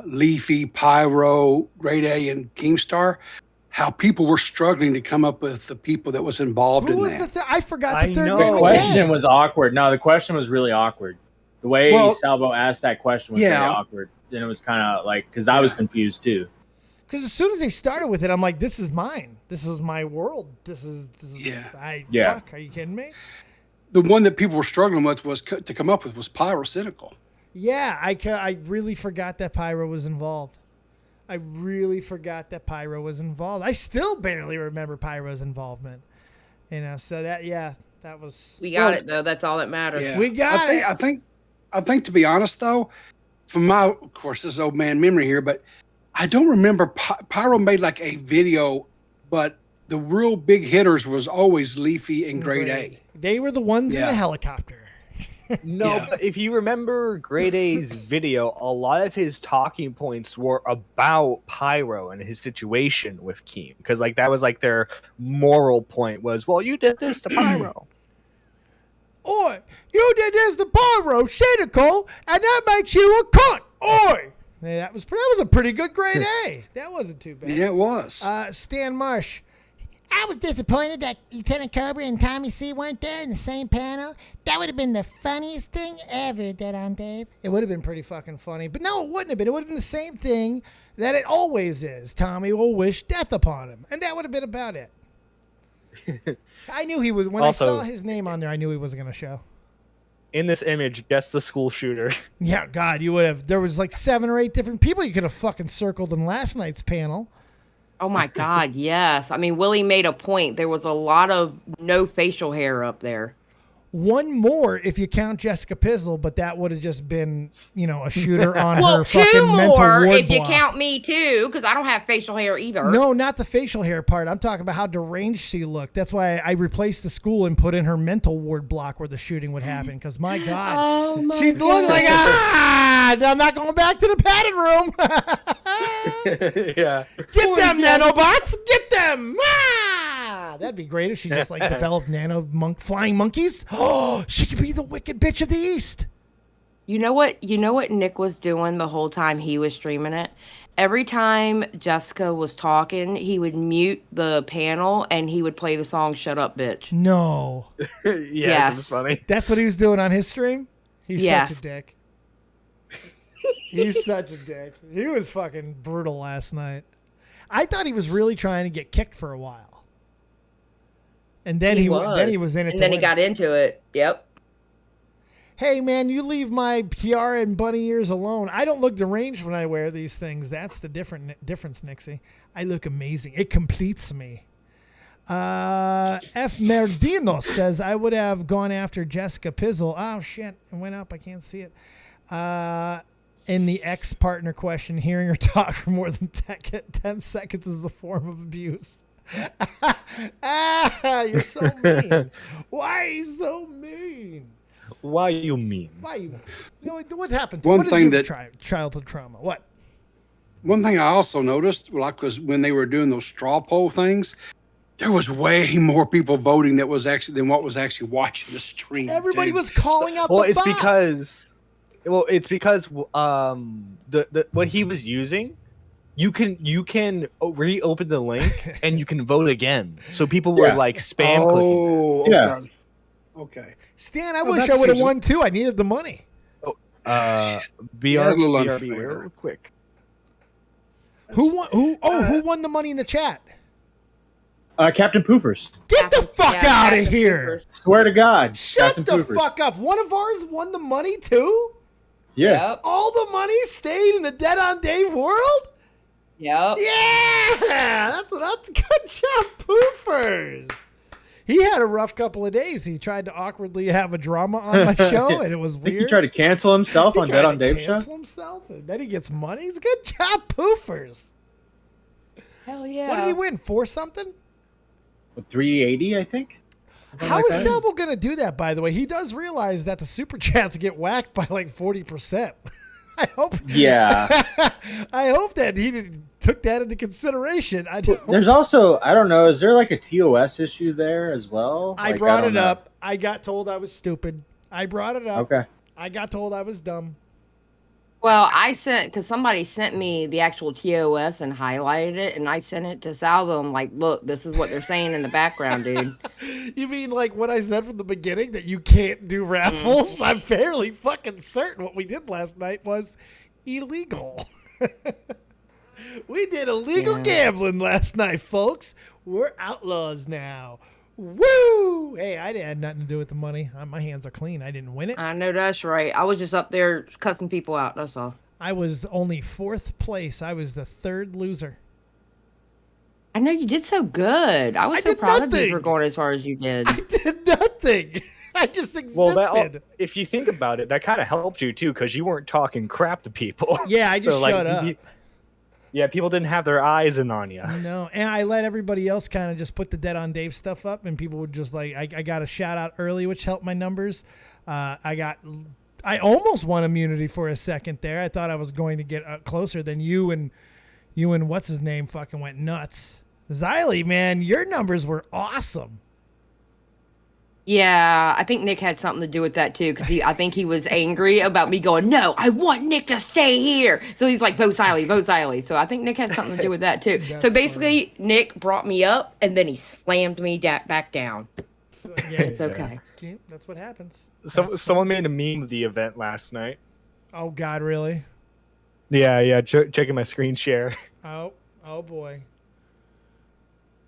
Leafy, Pyro, Grade A, and Keemstar, how people were struggling to come up with the people that was involved in that. I forgot the third name. The question was awkward. No, the question was really awkward. The way Salvo asked that question was very awkward. Then it was kind of like, because I was confused too. Because as soon as they started with it, I'm like, this is mine. This is my world. This is fuck, are you kidding me? The one that people were struggling with to come up with was Pyrocynical. Yeah, I really forgot that Pyro was involved. I still barely remember Pyro's involvement. You know, so that was. We got it though. That's all that matters. Yeah. We got it. I think to be honest though, from my, of course, this is old man memory here, but I don't remember Pyro made like a video, but the real big hitters was always Leafy and Grade A. They were the ones in the helicopter. No, but if you remember Grade A's video, a lot of his talking points were about Pyro and his situation with Keem. Because like that was like their moral point was, well, you did this to Pyro. Oi, you did this to Pyro, cynical, and that makes you a cunt. Oi. Yeah, that was a pretty good Grade A. That wasn't too bad. Yeah, it was. Stan Marsh. I was disappointed that Lieutenant Cobra and Tommy C weren't there in the same panel. That would have been the funniest thing ever, Dave. It would have been pretty fucking funny. But no, it wouldn't have been. It would have been the same thing that it always is. Tommy will wish death upon him. And that would have been about it. I knew he was. When Also, I saw his name on there, I knew he wasn't going to show. In this image, guess the school shooter. Yeah, God, you would have. There was like 7 or 8 different people you could have fucking circled in last night's panel. Oh my God, yes. I mean, Willie made a point. There was a lot of no facial hair up there. One more if you count Jessica Pizzle, but that would have just been, you know, a shooter on well, her fucking 2 mental more ward if you block. count me too, because I don't have facial hair either. No, not the facial hair part. I'm talking about how deranged she looked. That's why I replaced the school and put in her mental ward block where the shooting would happen. Because my God, she looked like I'm not going back to the padded room. Yeah. Get them nanobots. Get them. That'd be great if she just like developed flying monkeys. Oh, she could be the wicked bitch of the East. You know what? You know what Nick was doing the whole time he was streaming it? Every time Jessica was talking, he would mute the panel and he would play the song "Shut Up, Bitch." No. Yes, it Yes. was funny. That's what he was doing on his stream? He's Yes. such a dick. He's such a dick. He was fucking brutal last night. I thought he was really trying to get kicked for a while. And then he was in it. And then he got into it. Yep. Hey man, you leave my tiara and bunny ears alone. I don't look deranged when I wear these things. That's the difference, Nixie. I look amazing. It completes me. F. Merdino says I would have gone after Jessica Pizzle. Oh shit, it went up. I can't see it. In the ex-partner question, hearing her talk for more than 10 seconds is a form of abuse. You're so mean. Why are you so mean? Why you mean? Why you know what happened? One What is thing your that- childhood trauma? What? One thing I also noticed, like, was when they were doing those straw poll things, there was way more people voting than what was actually watching the stream. Everybody dude. was calling out Well, the it's bots. because the what he was using, you can reopen the link and you can vote again. So people were Yeah. like spam clicking. Oh, Yeah. okay. Okay. Stan, I Well, wish that I would have seems- won too. I needed the money. Yeah, it's a little unfair. real quick. Who won? Who won the money in the chat? Captain Poopers. Get the fuck Yeah, out of Captain here! Poopers. Swear to God. Shut Captain the Poopers. fuck up! One of ours won the money too. Yeah. Yep. All the money stayed in the Dead on Dave world. Yep. Yeah, that's good job, Poofers. He had a rough couple of days. He tried to awkwardly have a drama on my show, and it was I think weird. he tried to cancel himself He on tried Dead to on Dave show. cancel himself, and then he gets money. It's a good job, Poofers. Hell yeah. What did he win? 4 something? With 380, I think. Something How like is that. Salvo going to do that, by the way? He does realize that the super chats get whacked by like 40%. I hope. Yeah. I hope that took that into consideration. There's also, I don't know, is there like a TOS issue there as well? I Like, brought don't it know. up. I got told I was stupid. I brought it up. Okay. I got told I was dumb. Well, I sent, because somebody sent me the actual TOS and highlighted it, and I sent it to Salvo. I'm like, look, this is what they're saying in the background, dude. You mean like what I said from the beginning that you can't do raffles? I'm fairly fucking certain what we did last night was illegal. We did illegal gambling last night, folks. We're outlaws now. Woo! Hey, I had nothing to do with the money. My hands are clean. I didn't win it. I know that's right. I was just up there cussing people out. That's all. I was only 4th place. I was the 3rd loser. I know you did so good. I was I so did proud of nothing. you for going as far as you did. I did nothing. I just existed. Well, if you think about it, that kind of helped you too, because you weren't talking crap to people. Yeah, I just So, like, shut up. Yeah, people didn't have their eyes in on you. No, and I let everybody else kind of just put the Dead on Dave stuff up, and people would just like, I got a shout out early, which helped my numbers. I almost won immunity for a second there. I thought I was going to get closer than you and what's his name fucking went nuts. Xylee, man, your numbers were awesome. Yeah, I think Nick had something to do with that too, because I think he was angry about me going, no, I want Nick to stay here. So he's like, vote Xylee, vote Xylee. So I think Nick had something to do with that too. So basically, Nick brought me up, and then he slammed me back down. So, yeah, It's okay. yeah, that's what happens. Someone made a meme of the event last night. Oh God, really? Yeah, checking my screen share. Oh boy.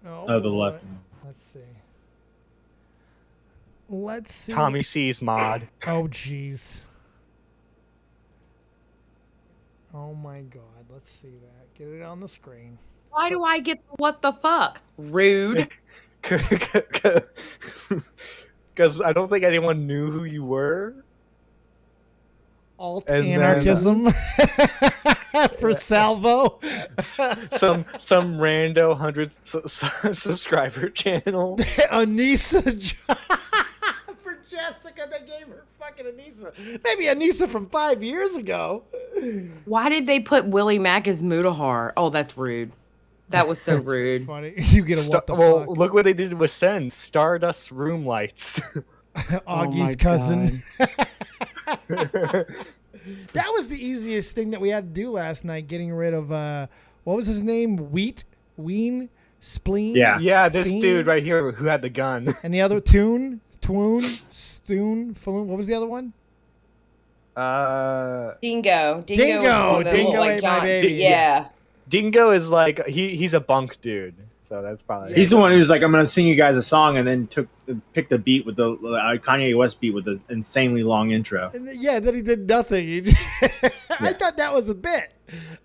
Oh, the boy. left. Let's see. Tommy C's mod. Oh, jeez. Oh, my God. Let's see that. Get it on the screen. Why do I get the what the fuck? Rude. Because I don't think anyone knew who you were. Alt And then- anarchism for Salvo. Some rando 100 subscriber channel. Anissa. For Jessica, they gave her fucking Anissa. Maybe Anissa from 5 years ago. Why did they put Willie Mack as Mutahar? Oh, that's rude. That was so rude. Funny. You get a what the Well, fuck. look what they did with Sen. Stardust room lights. Augie's cousin. That was the easiest thing that we had to do last night, getting rid of, what was his name? Ween? Spleen? Yeah. Yeah, this Fiend? dude right here who had the gun. And the other, Toon, Stoon, Floon, what was the other one? Dingo. Dingo. is the Dingo little, ate my giant- baby. Yeah. Dingo is like he's a bunk dude, so that's probably He's the one who's like, I'm gonna sing you guys a song, and then picked the beat with the Kanye West beat with the insanely long intro. And then he did nothing. I thought that was a bit.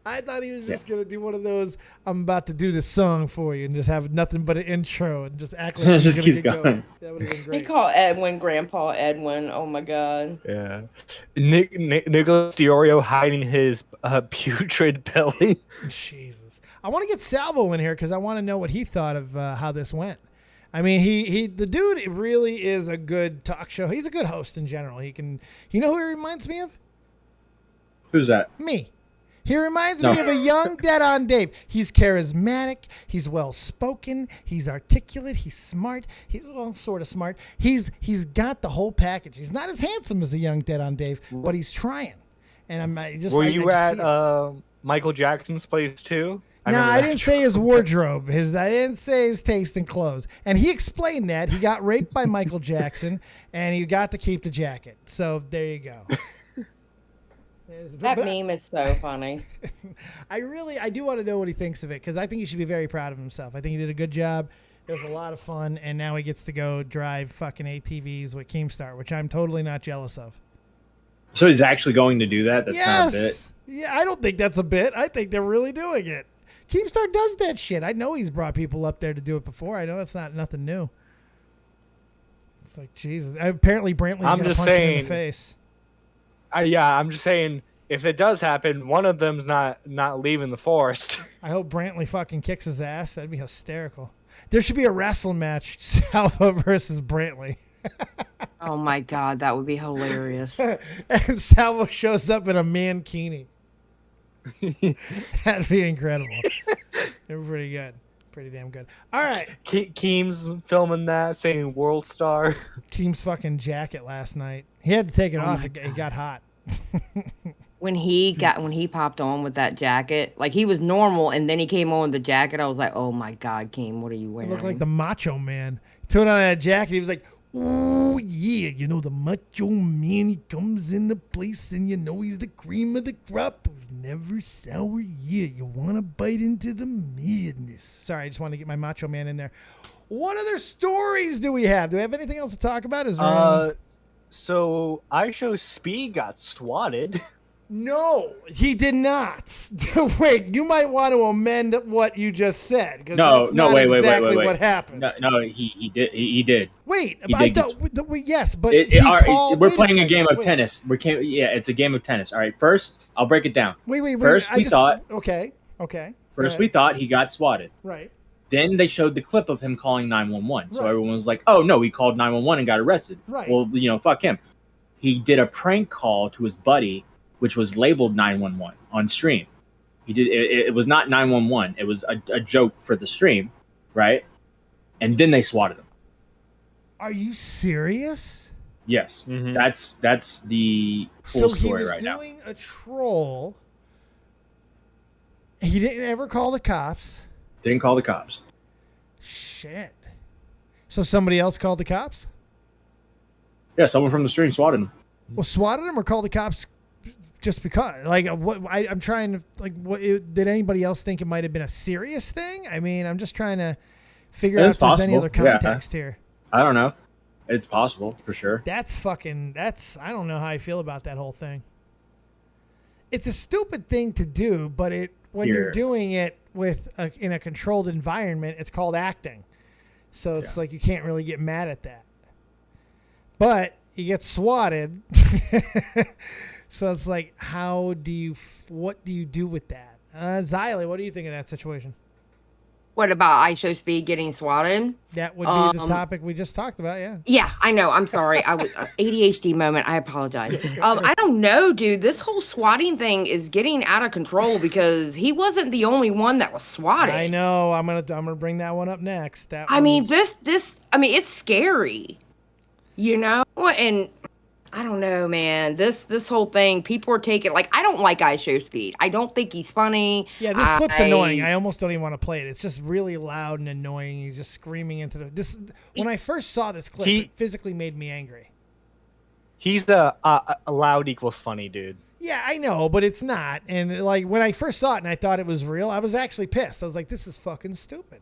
I thought he was just going to do one of those, I'm about to do this song for you, and just have nothing but an intro and just act like he's Just gonna keeps get going. That would have been He great. called Edwin Grandpa Edwin. Oh my god. yeah. Nicholas Diorio hiding his putrid belly. Jesus. I want to get Salvo in here because I want to know what he thought of how this went. I mean, the dude really is a good talk show. He's a good host in general. You know who he reminds me of? Who's that? Me. He reminds me of a young Dead on Dave. He's charismatic. He's well spoken. He's articulate. He's smart. He's sort of smart. He's got the whole package. He's not as handsome as a young Dead on Dave, but he's trying. And I'm just. Were I you just at see it. Michael Jackson's place too? No, remember I that didn't say his wardrobe. I didn't say his taste in clothes. And he explained that he got raped by Michael Jackson, and he got to keep the jacket. So there you go. That meme is so funny. I do want to know what he thinks of it because I think he should be very proud of himself. I think he did a good job. It was a lot of fun, and now he gets to go drive fucking ATVs with Keemstar, which I'm totally not jealous of. So he's actually going to do that? That's not a bit. Yes. Yeah, I don't think that's a bit. I think they're really doing it. Keemstar does that shit. I know he's brought people up there to do it before. I know that's not nothing new. It's like Jesus. Apparently, Brantley's I'm gonna just punch him in saying. the face. I'm just saying, if it does happen, one of them's not leaving the forest. I hope Brantley fucking kicks his ass. That'd be hysterical. There should be a wrestling match: Salvo versus Brantley. Oh my god, that would be hilarious. And Salvo shows up in a mankini. That'd be incredible. They're pretty good. Pretty damn good. All right. Keem's filming that, saying "World Star." Keem's fucking jacket last night. He had to take it off. It got hot. When he popped on with that jacket, like he was normal, and then he came on with the jacket. I was like, "Oh my god, Keem, what are you He wearing?" looked like the Macho Man. He put on that jacket. He was like, "Oh yeah, the Macho Man. He comes in the place, and he's the cream of the crop. Never sour. Yeah, you want to bite into the madness." Sorry, I just wanted to get my Macho Man in there. What other stories do we have? Do we have anything else to talk about? Is there any... So I show Speed got swatted. No, he did not. Wait, you might want to amend what you just said. Wait. What happened? No, he did. He did. Wait, He I did thought yes, but we're playing a game of tennis. It's a game of tennis. All right. First, I'll break it down. Wait. First, we thought. Okay. First, we thought he got swatted. Right. Then they showed the clip of him calling 911. So Right. everyone was like, "Oh no, he called 911 and got arrested." Right. Well, fuck him. He did a prank call to his buddy, which was labeled 911 on stream. He did. It was not 911. It was a joke for the stream, right? And then they swatted him. Are you serious? Yes, Mhm. that's the full story right now. So he was doing a troll. He didn't ever call the cops. Didn't call the cops. Shit. So somebody else called the cops? Yeah, someone from the stream swatted him. Well, swatted him or called the cops just because? Like, I'm trying to, like, did anybody else think it might have been a serious thing? I mean, I'm just trying to figure out if there's any other context here. I don't know. It's possible, for sure. I don't know how I feel about that whole thing. It's a stupid thing to do, but when you're doing it in a controlled environment, it's called acting. So it's like you can't really get mad at that. But you get swatted. So it's like, what do you do with that? Xylee, what do you think of that situation? What about I Show Speed getting swatted? That would be the topic we just talked about, yeah. Yeah, I know. I'm sorry. I was ADHD moment. I apologize. I don't know, dude. This whole swatting thing is getting out of control because he wasn't the only one that was swatted. I know. I'm gonna bring that one up next. It's scary, and I don't know, man. This whole thing, people are taking like I don't like I Show Speed. I don't think he's funny. Yeah, this clip's annoying. I almost don't even want to play it. It's just really loud and annoying. He's just screaming into the When I first saw this clip, it physically made me angry. He's a loud equals funny dude. Yeah, I know, but it's not. And like when I first saw it and I thought it was real, I was actually pissed. I was like, this is fucking stupid.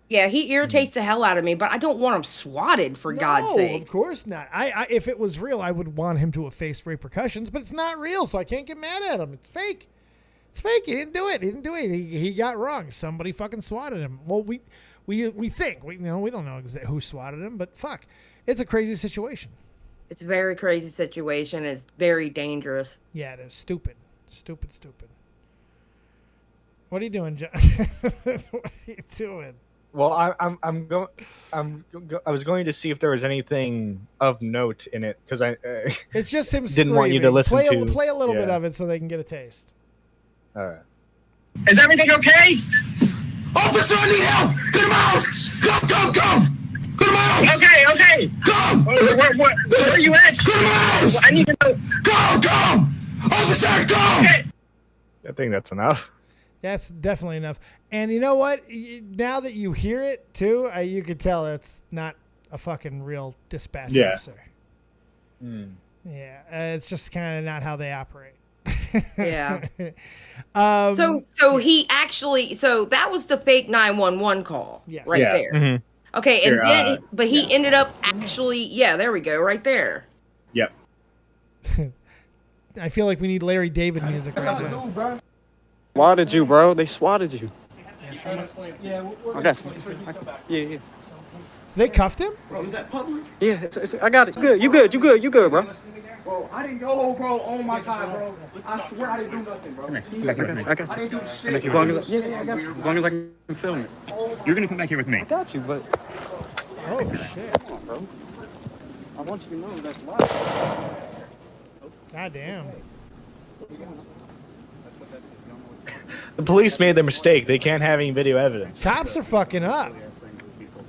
Yeah, he irritates the hell out of me, but I don't want him swatted for God's sake. No, of course not. I if it was real, I would want him to have faced repercussions, but it's not real, so I can't get mad at him. It's fake. It's fake. He didn't do it. He got wrong. Somebody fucking swatted him. Well, we think we don't know who swatted him, but fuck, it's a crazy situation. It's a very crazy situation. It's very dangerous. Yeah, it is stupid. Stupid. What are you doing, John? What are you doing? Well, I was going to see if there was anything of note in it because I it's just him. Didn't want you to listen to play a little bit of it so they can get a taste. All right. Is everything okay? Officer, I need help! Go to my house! Go! Go to my house! Okay. Go! Where are you at? Go to my house! I need to know. Go! Officer, go! Okay. I think that's enough. That's definitely enough. And you know what? Now that you hear it, too, you could tell it's not a fucking real dispatch officer. Yeah, it's just kind of not how they operate. Yeah. So he actually, so that was the fake 911 call right there. Mm-hmm. Okay, and then, but he ended up actually, there we go, right there. Yep. I feel like we need Larry David music right now. Swatted you, bro. They swatted you. Yeah. Okay. Yeah. So they cuffed him? Bro, is that public? Yeah, I got it. You good, bro. Bro, I didn't go, bro, on my time, bro. I swear I didn't do nothing, bro. I got I you. didn't do shit. As long as I can film it. You're gonna come back here with me. I got you, but Oh, shit. come on, bro. I want you to know that's live. God damn. The police made their mistake. They can't have any video evidence. Cops are fucking up.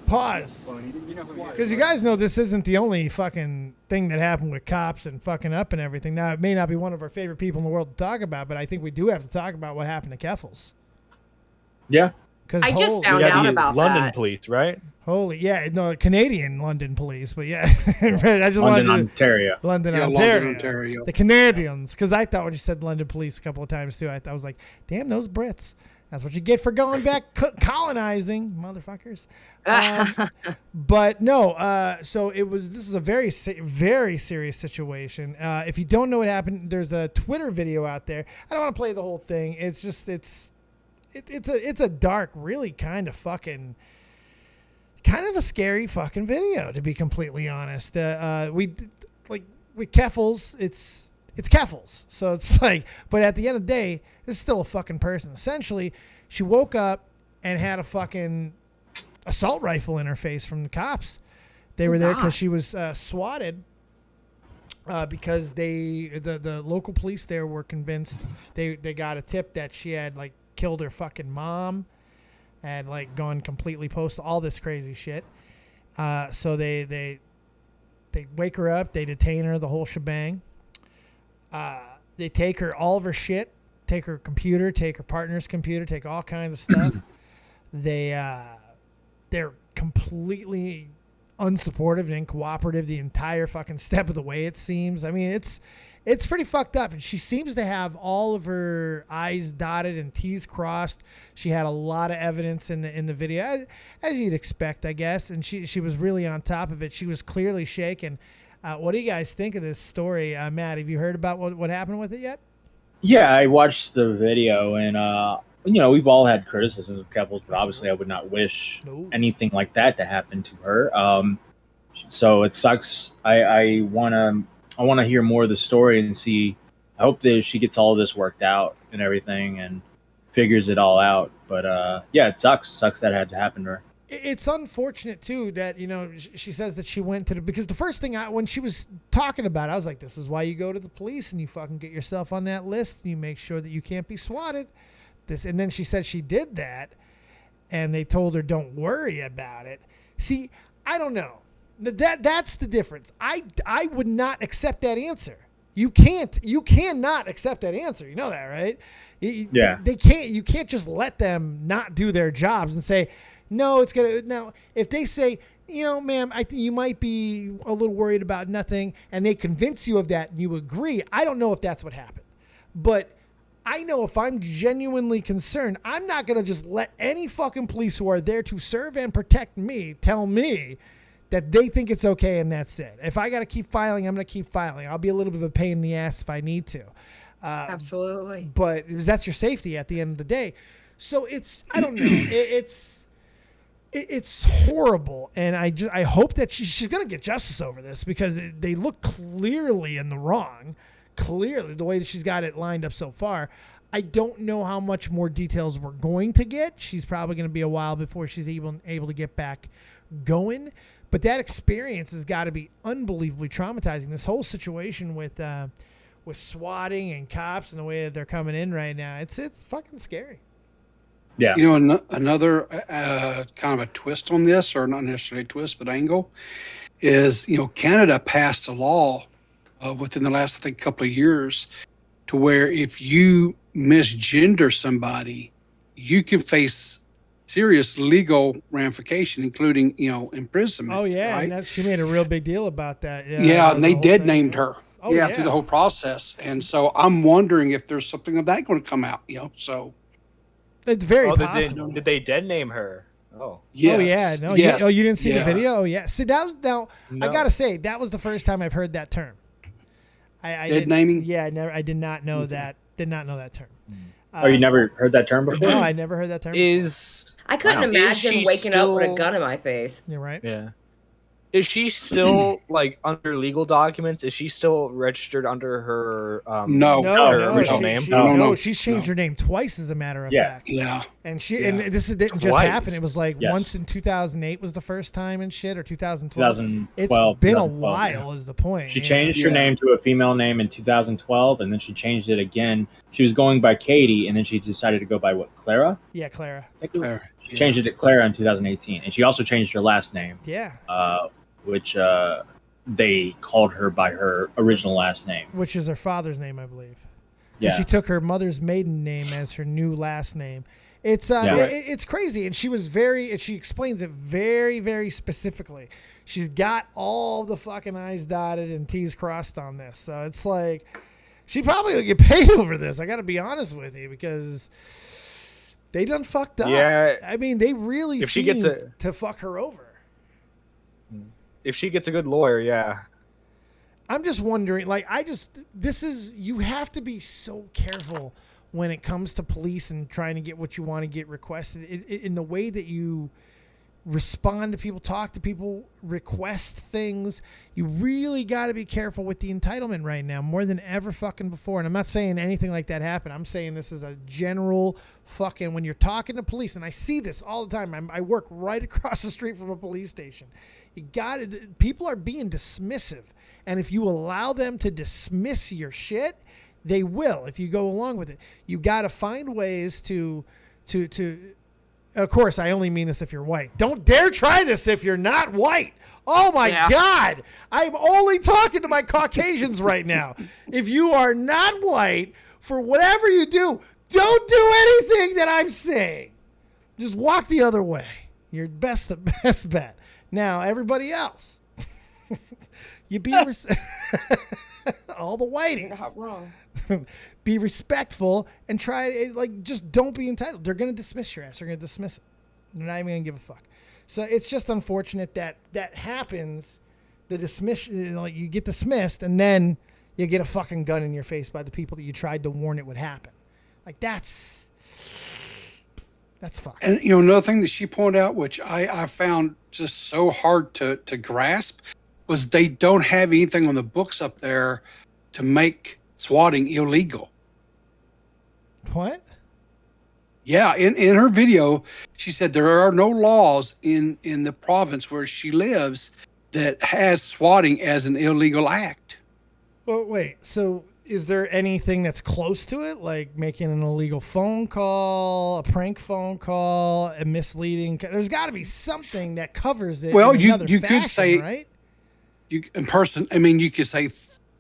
Pause. Because you guys know this isn't the only fucking thing that happened with cops and fucking up and everything. Now, it may not be one of our favorite people in the world to talk about, but I think we do have to talk about what happened to Keffels. Yeah. I just found out about London that. police, right? Canadian London police, but yeah. Right, I just London, wanted to, Ontario. London, Ontario. The Canadians, because I thought when you said London police a couple of times too, I was like, damn, those Brits. That's what you get for going back colonizing, motherfuckers. But no, so this is a very, very serious situation. If you don't know what happened, there's a Twitter video out there. I don't want to play the whole thing. It's just, it's a dark, really kind of a scary fucking video, to be completely honest. With Keffels, it's Keffels. So it's like, but at the end of the day, this is still a fucking person. Essentially, she woke up and had a fucking assault rifle in her face from the cops. They were there because she was swatted because the local police there were convinced they got a tip that she had like killed her fucking mom, had like gone completely postal, all this crazy shit. So they wake her up, they detain her, the whole shebang. They take all of her shit, take her computer, take her partner's computer, take all kinds of stuff. They're completely unsupportive and uncooperative the entire fucking step of the way, it seems. I mean, it's pretty fucked up. And she seems to have all of her I's dotted and T's crossed. She had a lot of evidence in the video, as you'd expect, I guess. And she was really on top of it. She was clearly shaken. What do you guys think of this story? Matt, have you heard about what happened with it yet? Yeah, I watched the video, and we've all had criticisms of Keffels, but obviously I would not wish anything like that to happen to her. So it sucks. I wanna hear more of the story and see. I hope that she gets all of this worked out and everything and figures it all out. But yeah, it sucks. Sucks that had to happen to her. It's unfortunate too that she says that she went to because the first thing when she was talking about it, I was like, this is why you go to the police and you fucking get yourself on that list and you make sure that you can't be swatted. And then she said she did that and they told her don't worry about it. See, I don't know. That's the difference. I would not accept that answer. You cannot accept that answer. You know that, right? Yeah. They can't. You can't just let them not do their jobs and say, no, it's gonna. Now, if they say, ma'am, I think you might be a little worried about nothing, and they convince you of that, and you agree. I don't know if that's what happened, but I know if I'm genuinely concerned, I'm not gonna just let any fucking police who are there to serve and protect me tell me that they think it's okay and that's it. If I got to keep filing, I'm going to keep filing. I'll be a little bit of a pain in the ass if I need to. Absolutely. But that's your safety at the end of the day. So I don't know. It's horrible. And I hope that she's going to get justice over this because they look clearly in the wrong. Clearly, the way that she's got it lined up so far. I don't know how much more details we're going to get. She's probably going to be a while before she's able to get back going. But that experience has got to be unbelievably traumatizing. This whole situation with swatting and cops and the way that they're coming in right now, it's fucking scary. Yeah. Another kind of a twist on this, or not necessarily a twist, but angle, is Canada passed a law within the last, I think, couple of years to where if you misgender somebody, you can face serious legal ramification, including imprisonment. Oh yeah, right? and she made a real big deal about that. Yeah, and they dead named her. Oh, through the whole process, and so I'm wondering if there's something of that going to come out. So it's very possible. Did they dead name her? Oh. Yes. Oh yeah. No. Yes. You didn't see the video? Oh yeah. See that now. No. I gotta say that was the first time I've heard that term. Dead naming? Yeah, I did not know that. Did not know that term. You never heard that term before? No, I never heard that term. I couldn't imagine waking up with a gun in my face. You're right. Yeah. Is she still under legal documents? Is she still registered under her original name? No, she's changed her name twice, as a matter of fact. Yeah. And and this didn't just happen. It was once in 2008 was the first time and shit, or 2012. 2012. It's been a while, is the point. She changed her name to a female name in 2012, and then she changed it again. She was going by Katie, and then she decided to go by Clara? Yeah, Clara. She changed it to Clara in 2018, and she also changed her last name. Yeah. Which they called her by her original last name. Which is her father's name, I believe. Yeah. She took her mother's maiden name as her new last name. It's it's crazy, and she explains it very, very specifically. She's got all the fucking I's dotted and T's crossed on this. So it's like she probably will get paid over this. I got to be honest with you, because they done fucked up. Yeah. I mean, they really seem to fuck her over. If she gets a good lawyer, yeah. I'm just wondering, you have to be so careful when it comes to police and trying to get what you want to get requested in the way that you respond to people, talk to people, request things. You really got to be careful with the entitlement right now, more than ever fucking before. And I'm not saying anything like that happened. I'm saying this is a general fucking, when you're talking to police, and I see this all the time. I work right across the street from a police station. People are being dismissive. And if you allow them to dismiss your shit, they will, if you go along with it. You got to find ways to of course, I only mean this if you're white. Don't dare try this if you're not white. Oh my God. I'm only talking to my Caucasians right now. If you are not white, for whatever you do, don't do anything that I'm saying. Just walk the other way. Your best bet. Now, everybody else, you be all the whitings. Not wrong. Be respectful and try, just don't be entitled. They're going to dismiss your ass. They're going to dismiss it. They're not even going to give a fuck. So it's just unfortunate that happens. The dismiss, you get dismissed, and then you get a fucking gun in your face by the people that you tried to warn it would happen. That's fucked. And another thing that she pointed out, which I found just so hard to grasp, was they don't have anything on the books up there to make swatting illegal. What? Yeah, in her video, she said there are no laws in the province where she lives that has swatting as an illegal act. Well, wait. So is there anything that's close to it, like making an illegal phone call, a prank phone call, a misleading? There's got to be something that covers it. Well, in you another could fashion, say, right? you in person. I mean, you could say.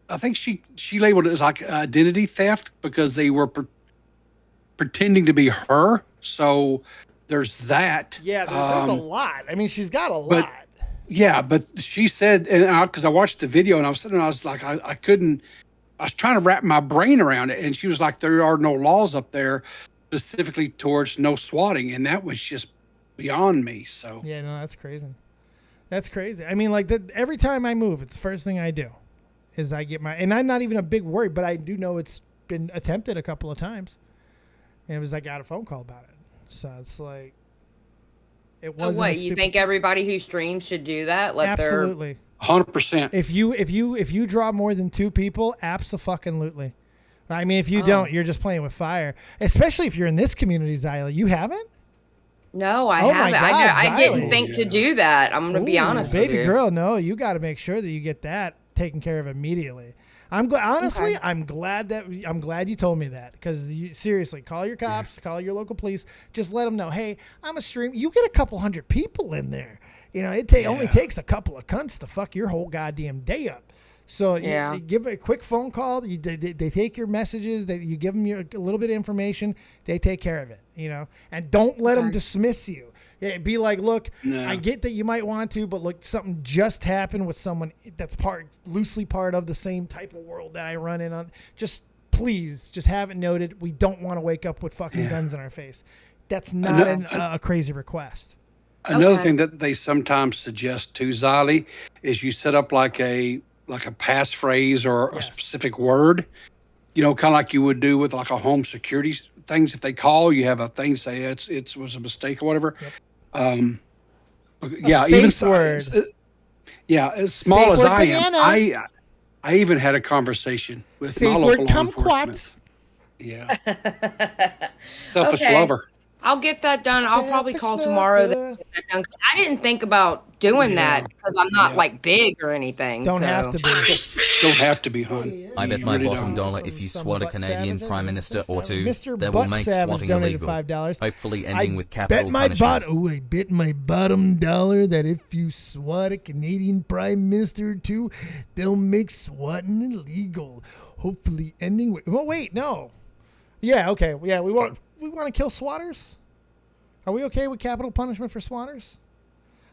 I think she labeled it as like identity theft because they were pretending to be her. So there's that. Yeah, there's a lot. I mean, she's got a but- lot. Yeah, but she said, and because I watched the video and I was sitting, I was like, I couldn't. I was trying to wrap my brain around it, and she was like, there are no laws up there specifically towards no swatting, and that was just beyond me. So Yeah, no, that's crazy. That's crazy. I mean, like every time I move, it's the first thing I do is I get my, and I'm not even a big worry, but I do know it's been attempted a couple of times. And it was like I got a phone call about it. So it's like, it So wasn't. what, you think everybody who streams should do that? Let Absolutely. 100%. If you draw more than 2 people, abso-fucking-lutely. I mean, if you don't, you're just playing with fire. Especially if you're in this community, Zyla. You haven't? No, I Oh my haven't. God, I didn't Xylee. think to do that. I'm gonna be Ooh, honest baby with you. girl. No, you got to make sure that you get that taken care of immediately. I'm glad. Honestly, Okay. I'm glad you told me that because seriously, call your cops, call your local police. Just let them know, hey, I'm a stream. You get a couple hundred people in there. You know, it only takes a couple of cunts to fuck your whole goddamn day up. So you give a quick phone call. They take your messages. You give them a little bit of information. They take care of it. You know, and don't let them dismiss you. Yeah, be like, look, I get that you might want to, but look, something just happened with someone that's loosely part of the same type of world that I run in on. Just please, just have it noted. We don't want to wake up with fucking guns in our face. That's not a crazy request. Another thing that they sometimes suggest to Zylie is you set up like a passphrase or a specific word, you know, kind of like you would do with like a home security things. If they call, you have a thing say it was a mistake or whatever. Even word. as small Safe as word I am, banana. I even had a conversation with Safe my word local law kumquat. enforcement. Yeah, selfish Okay. lover. I'll get that done. I'll probably call tomorrow to get that done. 'Cause I didn't think about doing that because I'm not like big or anything. Don't so. have to be. Don't have to be, hon. I bet You my really bottom don't. dollar if you swat a Canadian Prime Minister or two, Mr. that will Butt make Savage swatting donated illegal. $5. Hopefully ending I with capital bet my punishment. I bet my bottom dollar that if you swat a Canadian Prime Minister or two, they'll make swatting illegal. Hopefully ending with. Well, wait, no. Yeah, okay. Yeah, we want to kill swatters. Are we okay with capital punishment for swatters?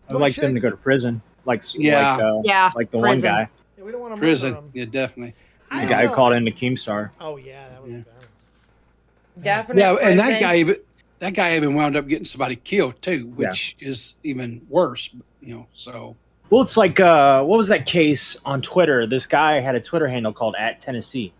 I'd like them to go to prison, like like the one prison. guy, Yeah, we don't want to Prison. murder them. Yeah, definitely. the guy who called into Keemstar. Oh yeah, that was bad. Definitely. Yeah, and that prison. guy even wound up getting somebody killed too, which is even worse. You know, so Well, it's like what was that case on Twitter? This guy had a Twitter handle called @Tennessee,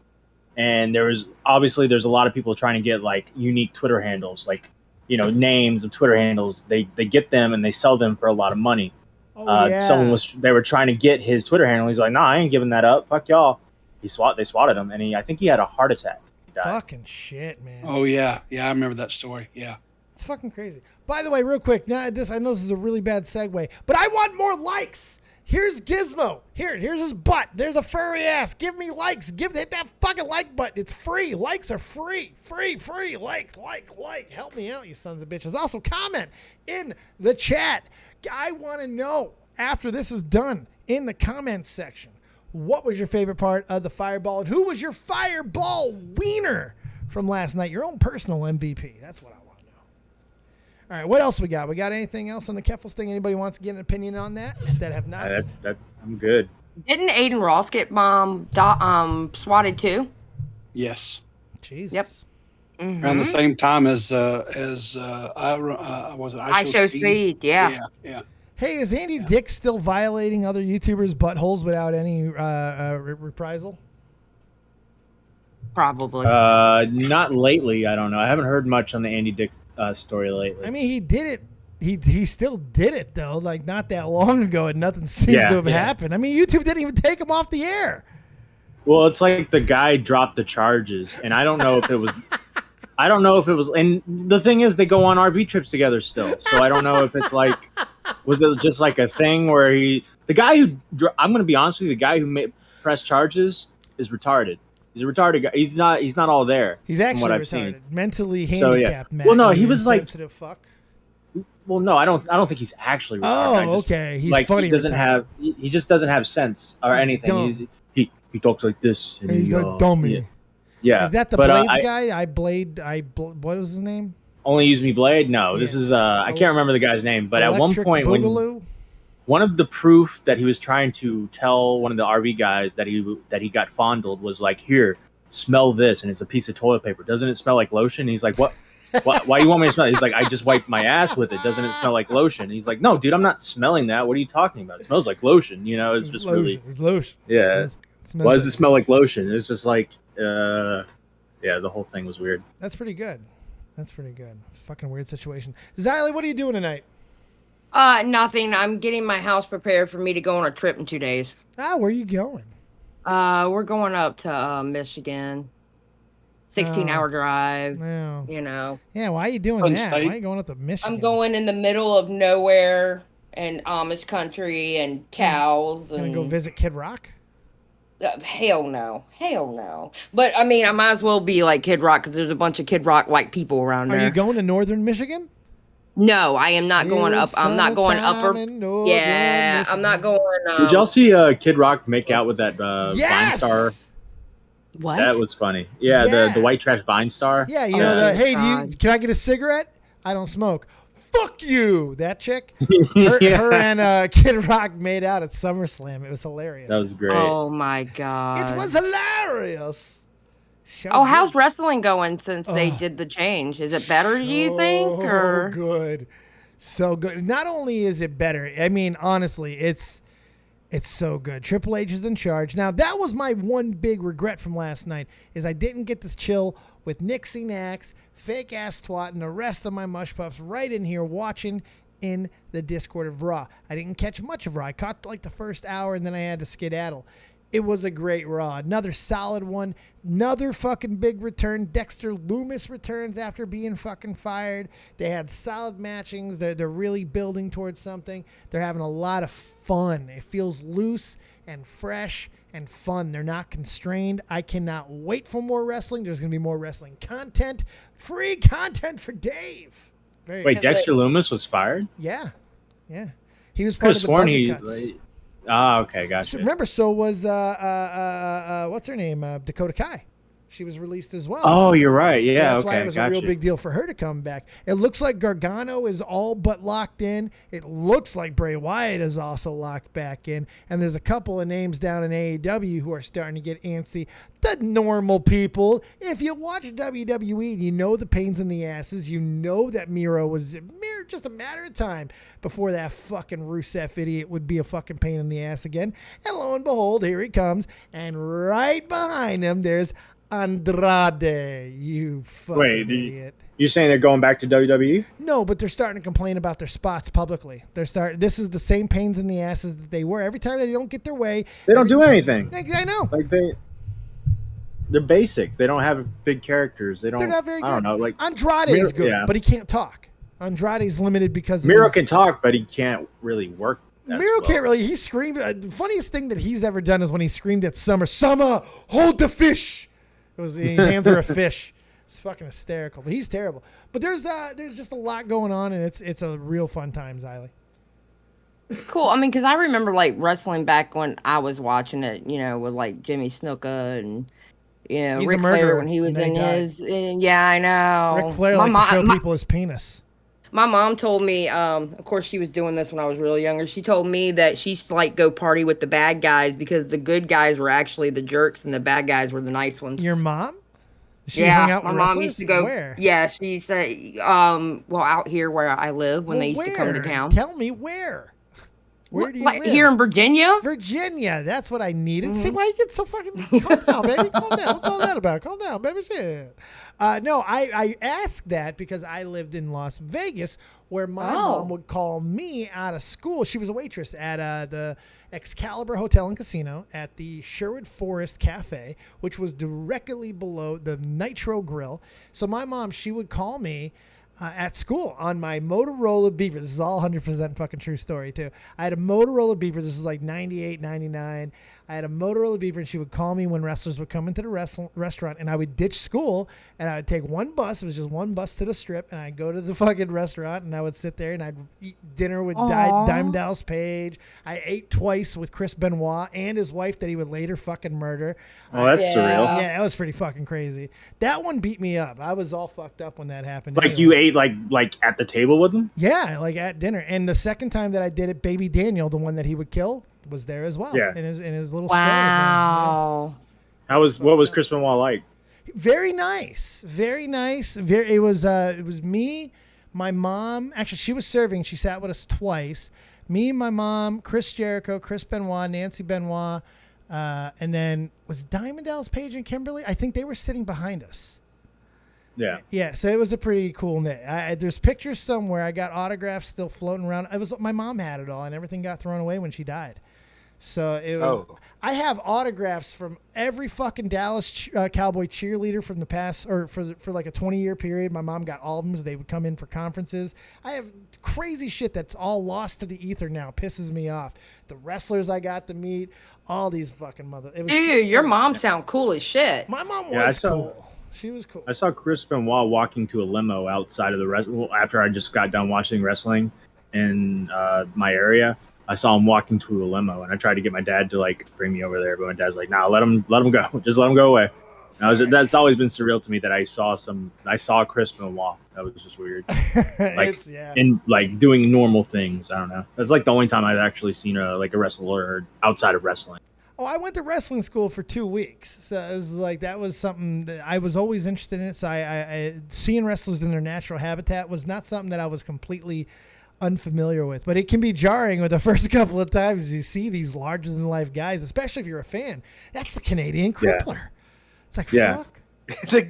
and there's a lot of people trying to get like unique Twitter handles, like names of Twitter handles. They get them and they sell them for a lot of money. They were trying to get his Twitter handle. He's like, nah, I ain't giving that up. Fuck y'all. They swatted him, and I think he had a heart attack. He died. Fucking shit, man. oh yeah, I remember that story. Yeah. It's fucking crazy. By the way, real quick, I know this is a really bad segue, but I want more likes. Here's Gizmo. Here's his butt. There's a furry ass. Give me likes. Hit that fucking like button. It's free. Likes are free. Free. Like. Help me out, you sons of bitches. Also, comment in the chat. I want to know, after this is done, in the comments section, what was your favorite part of the Fireball, and who was your Fireball wiener from last night? Your own personal MVP. That's what I want to know. All right, what else we got? We got anything else on the Keffels thing? Anybody wants to get an opinion on that have not? I'm good. Didn't Aiden Ross get swatted too? Yes. Jesus. Yep. Around the same time as I Show Speed. Yeah. Hey, is Andy Dick still violating other YouTubers' buttholes without any reprisal? Probably. Not lately. I don't know. I haven't heard much on the Andy Dick story lately. I mean, he did it. He still did it though, like not that long ago, and nothing seems to have happened. I mean, YouTube didn't even take him off the air. Well, it's like the guy dropped the charges, and I don't know if it was. And the thing is, they go on RV trips together still, so I don't know if it's like, was it just like a thing where I'm going to be honest with you, the guy who pressed charges is retarded. He's a retarded guy. He's not all there. He's from actually what I've retarded, seen. mentally So, yeah. handicapped. Matt, Well, no, you he was like. insensitive fuck. Well, no, I don't think he's actually retarded. Oh, okay. He's like funny he doesn't retarded. have. He just doesn't have sense or anything. dumb. He talks like this. And He's a dummy. Yeah. Is that the but, Blades guy? What was his name? Only Use Me Blade? No, Yeah. this is I can't remember the guy's name, but at one Electric point Boogaloo? when one of the proof that he was trying to tell one of the RV guys that he got fondled was like, here, smell this, and it's a piece of toilet paper. Doesn't it smell like lotion? And he's like, what? Why you want me to smell it? He's like, I just wiped my ass with it. Doesn't it smell like lotion? And he's like, no, dude, I'm not smelling that. What are you talking about? It smells like lotion. You know, it's just lotion. really. It's lotion. Yeah. Smells Why does like it smell like lotion? It's just like, yeah, the whole thing was weird. That's pretty good. Fucking weird situation. Xylee, what are you doing tonight? Nothing. I'm getting my house prepared for me to go on a trip in 2 days. Where are you going? We're going up to Michigan. 16-hour drive. No. You know. Yeah, why are you doing Fun that? state. Why are you going up to Michigan? I'm going in the middle of nowhere and Amish country and cows Gonna and go visit Kid Rock? hell no. But I mean, I might as well be like Kid Rock because there's a bunch of Kid Rock like people around Are there. you going to northern Michigan? No, I am not going up. I'm not going upper. Yeah, I'm not going. Did y'all see Kid Rock make out with that Vine star? What? That was funny. Yeah, Yeah. the white trash Vine star. Yeah, you know the hey, God. can I get a cigarette? I don't smoke. Fuck you, that chick. Her and Kid Rock made out at SummerSlam. It was hilarious. That was great. Oh my god. It was hilarious. Oh, how's wrestling going since they did the change? Is it better, do you think? Or Good. So good. Not only is it better, I mean, honestly, it's so good. Triple H is in charge. Now, that was my one big regret from last night, is I didn't get to chill with Nixie Nax, Fake Ass Twat, and the rest of my mush puffs right in here watching in the Discord of Raw. I didn't catch much of Raw. I caught like the first hour, and then I had to skedaddle. It was a great Raw. Another solid one. Another fucking big return. Dexter Loomis returns after being fucking fired. They had solid matchings. They're really building towards something. They're having a lot of fun. It feels loose and fresh and fun. They're not constrained. I cannot wait for more wrestling. There's going to be more wrestling content. Free content for Dave. Very Wait, excited. Dexter Loomis was fired? Yeah. He was Could part have of the sworn budget he. cuts. Okay, gotcha. Remember, so was what's her name? Dakota Kai. She was released as well. Oh, you're right. Yeah, So that's okay, why it was a gotcha. real big deal for her to come back. It looks like Gargano is all but locked in. It looks like Bray Wyatt is also locked back in. And there's a couple of names down in AEW who are starting to get antsy. The normal people. If you watch WWE, you know the pains in the asses. You know that Miro was just a matter of time before that fucking Rusev idiot would be a fucking pain in the ass again. And lo and behold, here he comes. And right behind him, there's Andrade, you fucking idiot. You saying they're going back to WWE? No, but they're starting to complain about their spots publicly. This is the same pains in the asses that they were. Every time they don't get their way. They don't do anything. I know. Like they're basic. They don't have big characters. They're not very good. I don't know. Like Andrade is good, yeah. but he can't talk. Andrade's limited because Miro can talk, but he can't really work. Miro can't really. He screamed. The funniest thing that he's ever done is when he screamed at Summer, hold the fish. His hands are a fish. It's fucking hysterical. But he's terrible. But there's just a lot going on, and it's a real fun time, Xylee. cool. I mean, because I remember like wrestling back when I was watching it, you know, with like Jimmy Snuka and He's Ric a Flair murderer, when he was and then in he died. his. Yeah, I know. Ric Flair liked to show people his penis. My mom told me, of course she was doing this when I was really younger. She told me that she used to like go party with the bad guys because the good guys were actually the jerks and the bad guys were the nice ones. Your mom? She hung out my with mom wrestlers? used to go. Where? Yeah, she used to. Well, out here where I live when they used to come to Where? town. Tell me where. Where do you Like, live? here in Virginia? Virginia. That's what I needed. See Mm-hmm. why you get so fucking. Calm down, baby. Calm down. What's all that about? Calm down, baby. Shit. No, I asked that because I lived in Las Vegas, where my mom would call me out of school. She was a waitress at the Excalibur Hotel and Casino at the Sherwood Forest Cafe, which was directly below the Nitro Grill. So my mom, she would call me at school on my Motorola Beaver. This is all 100% fucking true story, too. I had a Motorola Beaver. This was like 98, 99. I had a Motorola beeper, and she would call me when wrestlers would come into the restaurant, and I would ditch school, and I would take one bus. It was just one bus to the Strip, and I'd go to the fucking restaurant, and I would sit there, and I'd eat dinner with Diamond Dallas Page. I ate twice with Chris Benoit and his wife that he would later fucking murder. Oh, that's surreal. Yeah, that was pretty fucking crazy. That one beat me up. I was all fucked up when that happened. Like you ate like at the table with him? Yeah, like at dinner. And the second time that I did it, Baby Daniel, the one that he would kill, was there as well. Yeah. In his little Wow. What was Chris Benoit like? Very nice. Very nice. It was me, my mom. Actually, she was serving. She sat with us twice. Me, my mom, Chris Jericho, Chris Benoit, Nancy Benoit, and then was Diamond Dallas Page and Kimberly? I think they were sitting behind us. Yeah. Yeah, so it was a pretty cool night. There's pictures somewhere. I got autographs still floating around. It was my mom had it all, and everything got thrown away when she died. So it was. Oh. I have autographs from every fucking Dallas Cowboy cheerleader from the past, or for like a 20-year period. My mom got all of them. They would come in for conferences. I have crazy shit that's all lost to the ether now. Pisses me off. The wrestlers I got to meet, all these fucking Dude, your mom sound cool as shit. My mom was Yeah, I saw- cool. She was cool. I saw Chris Benoit walking to a limo outside of the after I just got done watching wrestling in my area. I saw him walking to a limo, and I tried to get my dad to like bring me over there, but my dad's like, "Nah, let him go. Just let him go away." And that's always been surreal to me that I saw Chris Benoit. That was just weird. Like in like doing normal things. I don't know. That's like the only time I've actually seen a wrestler outside of wrestling. Oh, I went to wrestling school for 2 weeks. So it was like, that was something that I was always interested in. So I seeing wrestlers in their natural habitat was not something that I was completely unfamiliar with. But it can be jarring with the first couple of times you see these larger than life guys, especially if you're a fan. That's the Canadian Crippler. Yeah. It's like, fuck.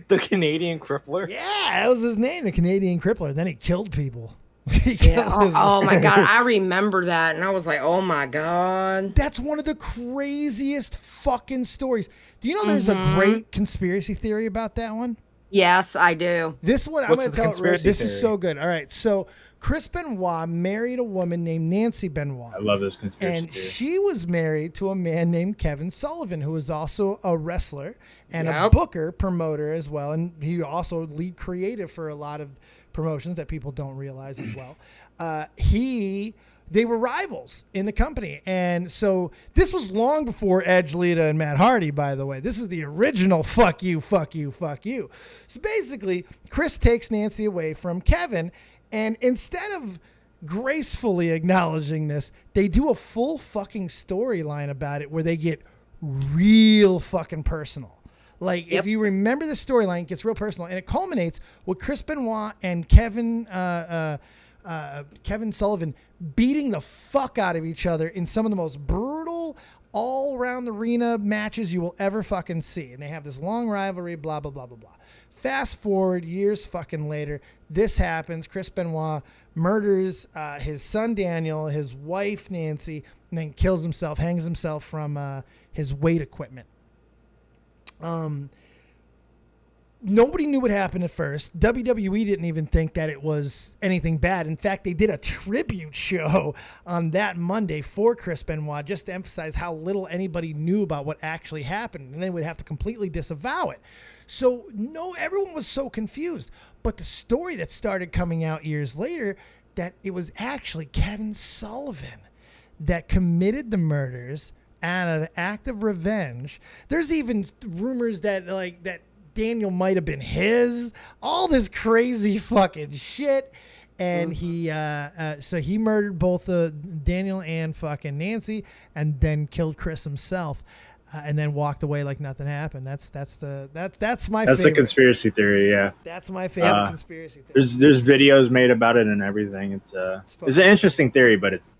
the Canadian Crippler? Yeah, that was his name, the Canadian Crippler. Then he killed people. Yeah. Oh my God. I remember that. And I was like, oh my God. That's one of the craziest fucking stories. Do you know there's a great conspiracy theory about that one? Yes, I do. This one, I'm going to tell it right. This is so good. All right. So Chris Benoit married a woman named Nancy Benoit. I love this conspiracy And theory. she was married to a man named Kevin Sullivan, who was also a wrestler and a booker, promoter as well. And he also lead creative for a lot of promotions that people don't realize as well. They were rivals in the company. And so this was long before Edge, Lita, and Matt Hardy, by the way. This is the original fuck you, fuck you, fuck you. So basically, Chris takes Nancy away from Kevin, and instead of gracefully acknowledging this, they do a full fucking storyline about it where they get real fucking personal. Like, if you remember the storyline, it gets real personal, and it culminates with Chris Benoit and Kevin Sullivan beating the fuck out of each other in some of the most brutal all-around arena matches you will ever fucking see. And they have this long rivalry, blah, blah, blah, blah, blah. Fast forward years fucking later, this happens. Chris Benoit murders his son Daniel, his wife Nancy, and then kills himself, hangs himself from his weight equipment. Nobody knew what happened at first. WWE didn't even think that it was anything bad. In fact, they did a tribute show on that Monday for Chris Benoit just to emphasize how little anybody knew about what actually happened, and they would have to completely disavow it. So everyone was so confused. But the story that started coming out years later, that it was actually Kevin Sullivan that committed the murders out of an act of revenge. There's even rumors that that Daniel might have been his. All this crazy fucking shit. And so he murdered both Daniel and fucking Nancy, and then killed Chris himself, and then walked away like nothing happened. That's my favorite. That's a conspiracy theory, yeah. That's my favorite conspiracy theory. There's videos made about it and everything. It's an interesting theory, but it's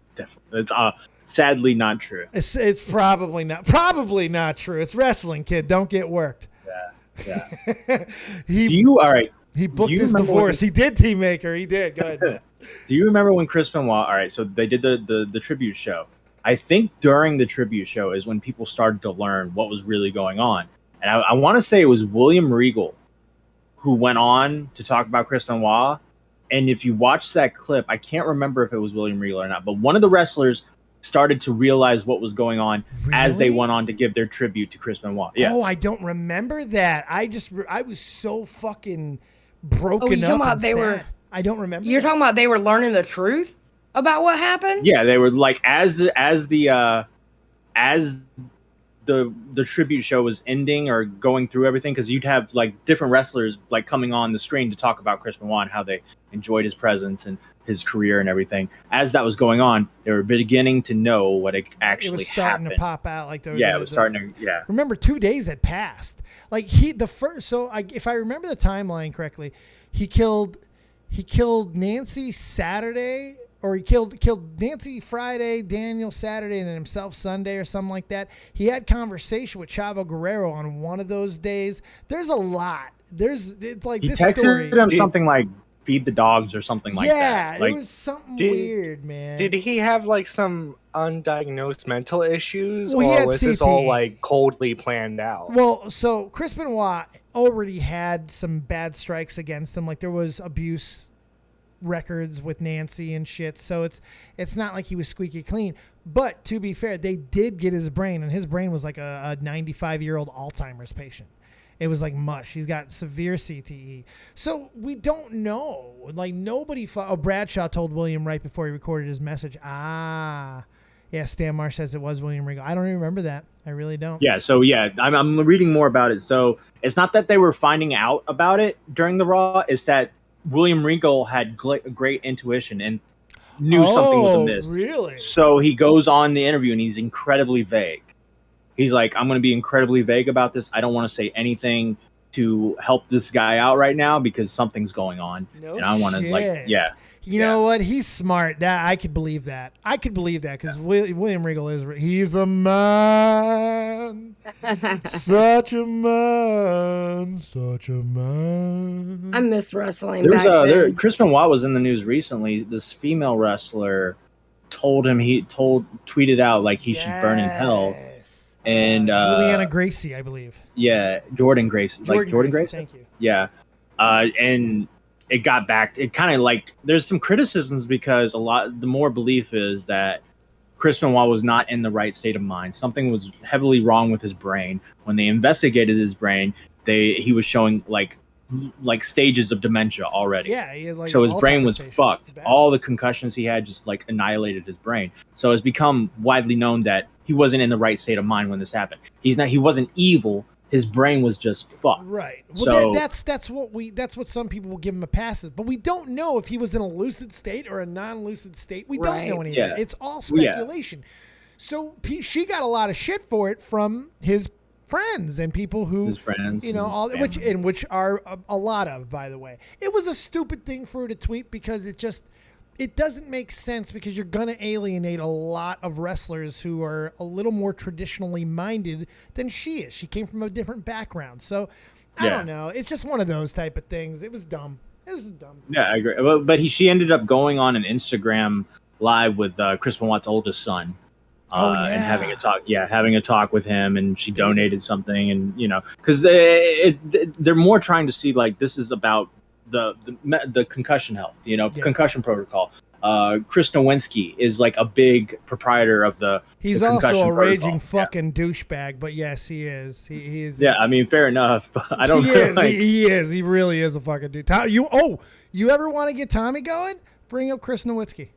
sadly not true. It's probably not true. It's wrestling, kid. Don't get worked. Yeah. All right. He booked his divorce. He did Team Maker. He did. Go ahead. Do you remember when Chris Benoit? All right, so they did the tribute show. I think during the tribute show is when people started to learn what was really going on, and I want to say it was William Regal who went on to talk about Chris Benoit. And if you watch that clip, I can't remember if it was William Regal or not, but one of the wrestlers started to realize what was going on as they Really? went on to give their tribute to Chris Benoit. Yeah. Oh, I don't remember that. I was so fucking broken Oh, you talking up. about and they were- sad. I don't remember. You're that. talking about they were learning the truth about what happened? Yeah, they were like as the tribute show was ending or going through everything, because you'd have like different wrestlers like coming on the screen to talk about Chris Benoit and how they enjoyed his presence and his career and everything. As that was going on, they were beginning to know what actually It was starting happened. to pop out like the Yeah, it was starting to. Yeah, Remember, 2 days had passed. Like if I remember the timeline correctly, he killed Nancy Saturday, or he killed Nancy Friday, Daniel Saturday, and then himself Sunday or something like that. He had conversation with Chavo Guerrero on one of those days. There's a lot. It's like he this texted story. him something like "feed the dogs" or something like that. Yeah, Like, it was something weird, man. Did he have like some undiagnosed mental issues, Well, he or had was this all CTE. like coldly planned out? Well, so Chris Benoit already had some bad strikes against him. Like there was abuse records with Nancy and shit. So it's not like he was squeaky clean. But to be fair, they did get his brain, and his brain was like a 95-year-old Alzheimer's patient. It was like mush. He's got severe CTE. So we don't know. Like nobody. Bradshaw told William right before he recorded his message. Yeah, Stan Marsh says it was William Regal. I don't even remember that. I really don't. yeah, so yeah, I'm reading more about it. So it's not that they were finding out about it during the Raw. It's that William Regal had great intuition and knew something was amiss. Really? So he goes on the interview and he's incredibly vague. He's like, I'm going to be incredibly vague about this. I don't want to say anything to help this guy out right now because something's going on. No and I want to shit. You Yeah. know what? He's smart. That I could believe that. I could believe that because William Regal he's a man, such a man, such a man. I miss wrestling. There's back then. Chris Benoit was in the news recently. This female wrestler tweeted out like he should burn in hell. And Juliana Gracie, I believe. Yeah, Jordan Gracie. Jordan Gracie? Thank you. Yeah. And it got back. It kind of like there's some criticisms because the more belief is that Chris Benoit was not in the right state of mind. Something was heavily wrong with his brain. When they investigated his brain, he was showing like stages of dementia already. Yeah, he had, like, so his brain Alzheimer's was stage. fucked. Bad. All the concussions he had just like annihilated his brain. So it's become widely known that he wasn't in the right state of mind when this happened. He wasn't evil. His brain was just fucked. Right. Well, So that's what some people will give him a pass at. But we don't know if he was in a lucid state or a non-lucid state. We don't know any of that. It's all speculation. So she got a lot of shit for it from his friends and people who, his friends, you know, all which are a lot of, by the way. It was a stupid thing for her to tweet because it doesn't make sense because you're going to alienate a lot of wrestlers who are a little more traditionally minded than she is. She came from a different background. So I don't know. It's just one of those type of things. It was dumb. Yeah, I agree. But she ended up going on an Instagram live with Chris Benoit's oldest son. And having a talk with him, and she donated something, and you know, because they're more trying to see like this is about the concussion health, you know, concussion protocol. Chris Nowinski is like a big proprietor of He's the also concussion a raging protocol. fucking douchebag, but yes, he is. He is. Yeah, I mean, fair enough, but I don't. He know, is. like, He is. He really is a fucking dude. You ever want to get Tommy going? Bring up Chris Nowinski.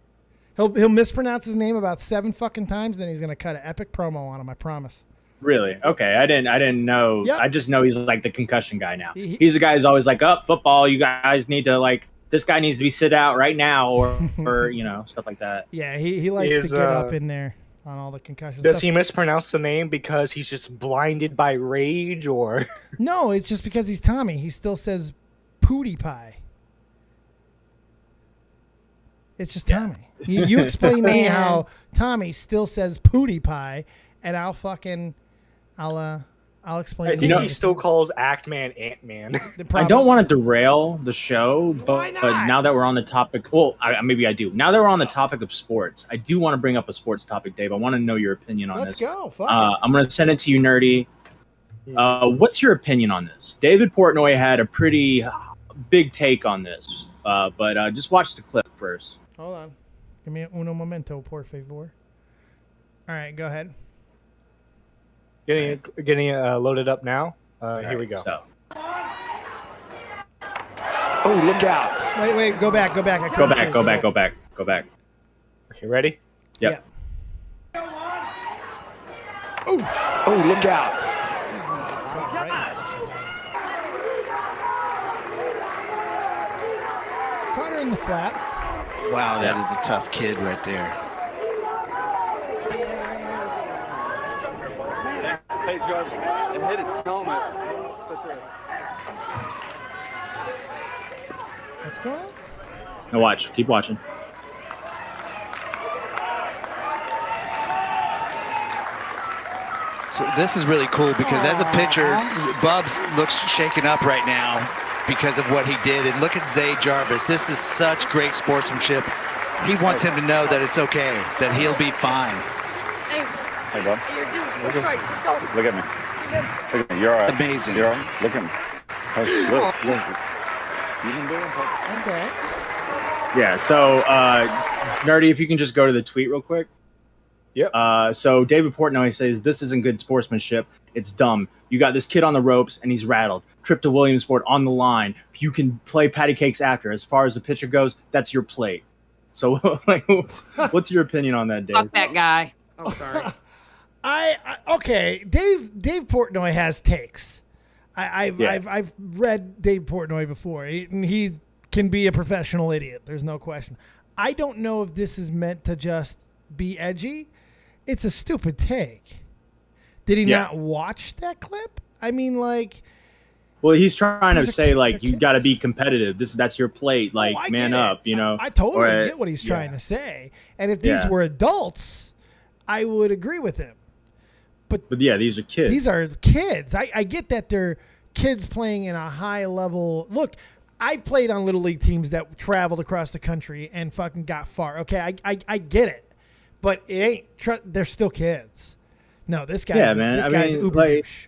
He'll mispronounce his name about 7 fucking times, then he's gonna cut an epic promo on him. I promise. Really? Okay, I didn't know. Yep. I just know he's like the concussion guy now. He's the guy who's always like, football. You guys need to like. This guy needs to be sit out right now, or you know, stuff like that. Yeah, he likes to get up in there on all the concussions. Does he mispronounce the name because he's just blinded by rage, or? No, it's just because he's Tommy. He still says Pootie Pie. It's just Tommy. You explain to me how Tommy still says Pootie Pie, and I'll explain. I think he still calls Act-Man Ant-Man. I don't want to derail the show, but now that we're on the topic, maybe I do. Now that we're on the topic of sports, I do want to bring up a sports topic, Dave. I want to know your opinion on Let's this. go. Fuck I'm going to send it to you, Nerdy. What's your opinion on this? David Portnoy had a pretty big take on this, but just watch the clip first. Hold on. Give me uno momento, por favor. All right, go ahead. Getting loaded up now. Here we go. So. Oh, look out! Wait, go back. Go back. Okay, ready? Yep. Oh, look out! Caught her in the flat. Wow, that is a tough kid right there. Hey, Jarvis, and hit his helmet. What's going on? Now watch. Keep watching. So this is really cool because as a pitcher, Bubs looks shaken up right now because of what he did. And look at Zay Jarvis. This is such great sportsmanship. He wants him to know that it's okay, that he'll be fine. Hey, bub. Look at me. Look at me. You're all right. Amazing. You're all right. Look at me. Hey, look. You didn't do it? Okay. Yeah, so, Nerdy, if you can just go to the tweet real quick. Yep. So David Portnoy says, this isn't good sportsmanship. It's dumb. You got this kid on the ropes, and he's rattled. Trip to Williamsport on the line. You can play patty cakes after. As far as the pitcher goes, that's your plate. So, like, what's your opinion on that, Dave? Fuck that guy. Oh, sorry. Okay. Dave Portnoy has takes. I've read Dave Portnoy before, and he can be a professional idiot. There's no question. I don't know if this is meant to just be edgy. It's a stupid take. Did he not watch that clip? I mean, like. Well, he's trying to say, like, you got to be competitive. That's your plate. Like, man up, you know. I totally get what he's trying to say. And if these were adults, I would agree with him. But yeah, these are kids. These are kids. I get that they're kids playing in a high level. Look, I played on little league teams that traveled across the country and fucking got far. Okay, I get it, but it ain't. They're still kids. No, this guy. Yeah, man. This guy's uber douche.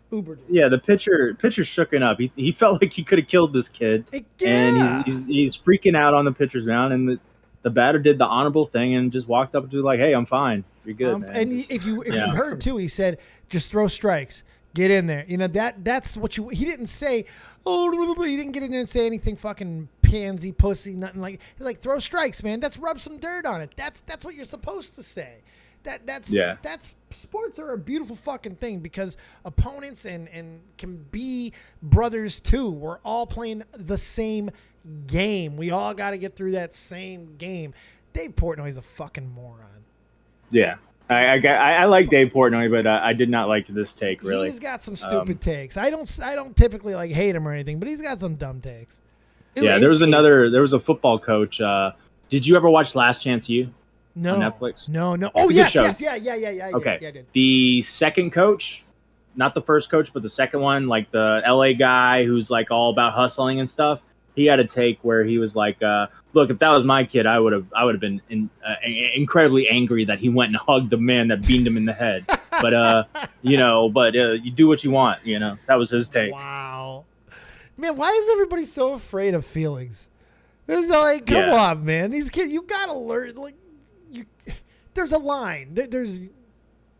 Yeah, the pitcher's shooken up. He felt like he could have killed this kid, and he's freaking out on the pitcher's mound. And the batter did the honorable thing and just walked up to like, "Hey, I'm fine. You're good, man." And if you heard too, he said, "Just throw strikes. Get in there." You know that's what you. He didn't say, "Oh," he didn't get in there and say anything fucking pansy, pussy, nothing like. He's like, "Throw strikes, man. That's rub some dirt on it. That's what you're supposed to say." That's sports are a beautiful fucking thing because opponents and can be brothers too. We're all playing the same game. We all got to get through that same game. Dave Portnoy's a fucking moron. Yeah. I like Dave Portnoy, but I did not like this take. Really, he's got some stupid takes. I don't typically like hate him or anything, but he's got some dumb takes. Yeah, there was a football coach. Did you ever watch Last Chance U? No. On Netflix? No. It's Oh a good yes, show. yeah. Okay. I did. The second coach, not the first coach, but the second one, like the LA guy who's like all about hustling and stuff. He had a take where he was like, "Look, if that was my kid, I would have been incredibly angry that he went and hugged the man that beamed him in the head." But you do what you want. You know, that was his take. Wow, man, why is everybody so afraid of feelings? There's like, come on, man, these kids, you gotta learn. Like, there's a line. There's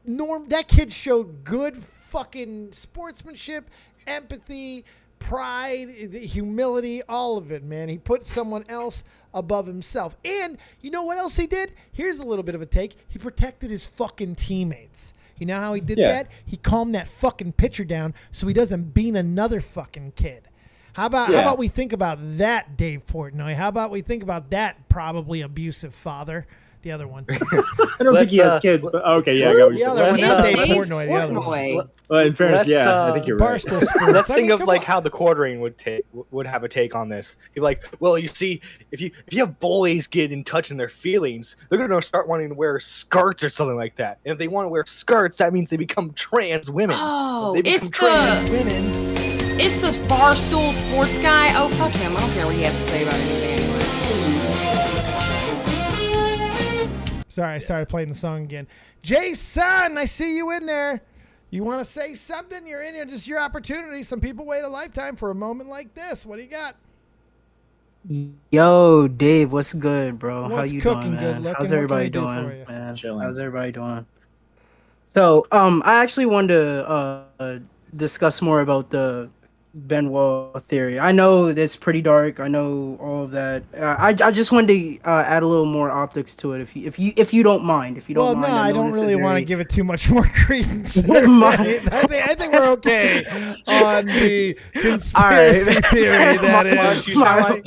that kid showed good fucking sportsmanship, empathy, pride, humility, all of it, man. He put someone else above himself. And you know what else he did? Here's a little bit of a take. He protected his fucking teammates. You know how he did that? He calmed that fucking pitcher down so he doesn't beat another fucking kid. How about we think about that, Dave Portnoy? How about we think about that probably abusive father? The other one. I don't think he has kids, but okay, yeah, I got what you're saying. Not Dave Portnoy, the other one. Well, in fairness, I think you're right. Let's think of like how the quartering would have a take on this. He'd be like, well, you see, if you have boys get in touch in their feelings, they're gonna start wanting to wear skirts or something like that. And if they want to wear skirts, that means they become trans women. Oh, they become trans women. It's the Barstool sports guy. Oh, fuck him. I don't care what he has to say about anything anyway. Sorry, I started playing the song again. Jason, I see you in there. You want to say something? You're in here. Just your opportunity. Some people wait a lifetime for a moment like this. What do you got? Yo, Dave, what's good, bro? How What's you cooking, doing, man? good looking? How's What everybody can I do for doing, you? man? Chilling. How's everybody doing? So, I actually wanted to discuss more about the Benoit theory. I know that's pretty dark. I know all of that. I just wanted to add a little more optics to it, if you don't mind. If you don't mind. No, I know don't this is really want to very- give it too much more credence. I think we're okay on the conspiracy theory. That is. You sound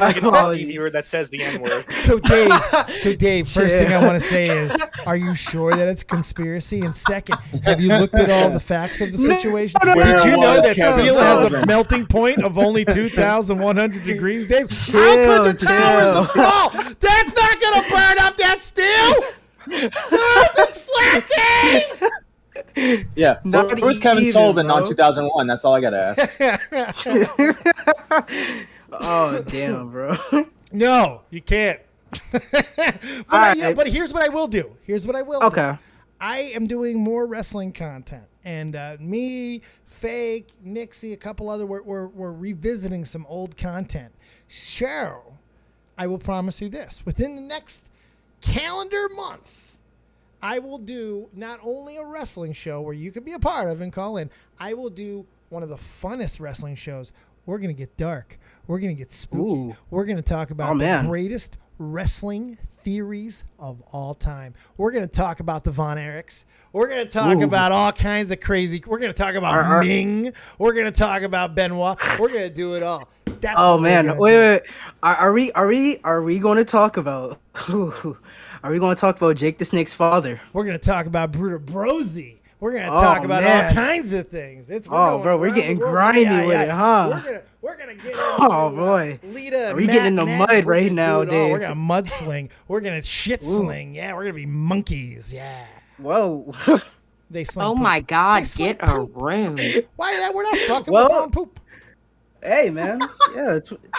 like an Aussie viewer that says the N word. So Dave, first thing I want to say is, are you sure that it's conspiracy? And second, have you looked at all the facts of the situation? Did you know that steel has a melting point of only 2,100 degrees, Dave? How could the towers fall? That's not going to burn up that steel. It's flat. Yeah. Not Where's Kevin even, Sullivan on bro. 2001? That's all I gotta ask. Oh damn, bro. No, you can't. But here's what I will do. Okay. I am doing more wrestling content, and me, Fake, Nixie, a couple other, we're revisiting some old content. So, I will promise you this: within the next calendar month, I will do not only a wrestling show where you can be a part of and call in. I will do one of the funnest wrestling shows. We're gonna get dark. We're gonna get spooky. Ooh. We're gonna talk about the man. greatest wrestling theories of all time. We're going to talk about the Von Erichs. We're going to talk about all kinds of crazy. We're going to talk about Ming. We're going to talk about Benoit. We're going to do it all. That's Oh man, wait. Are we going to talk about? Are we going to talk about Jake the Snake's father? We're going to talk about Bruder Brosy. We're going to talk about all kinds of things. We're getting grimy with it, huh? We're gonna get into, Oh boy, Lita, are we Matt, getting in the Matt, mud we're right gonna now, do it all. Dave? We're gonna mudsling. We're gonna shit sling. Yeah, we're gonna be monkeys. Yeah. Whoa. They sling. Oh poop. my God, They sling get a poop. room. Why? We're not fucking Well- with on poop. Hey man,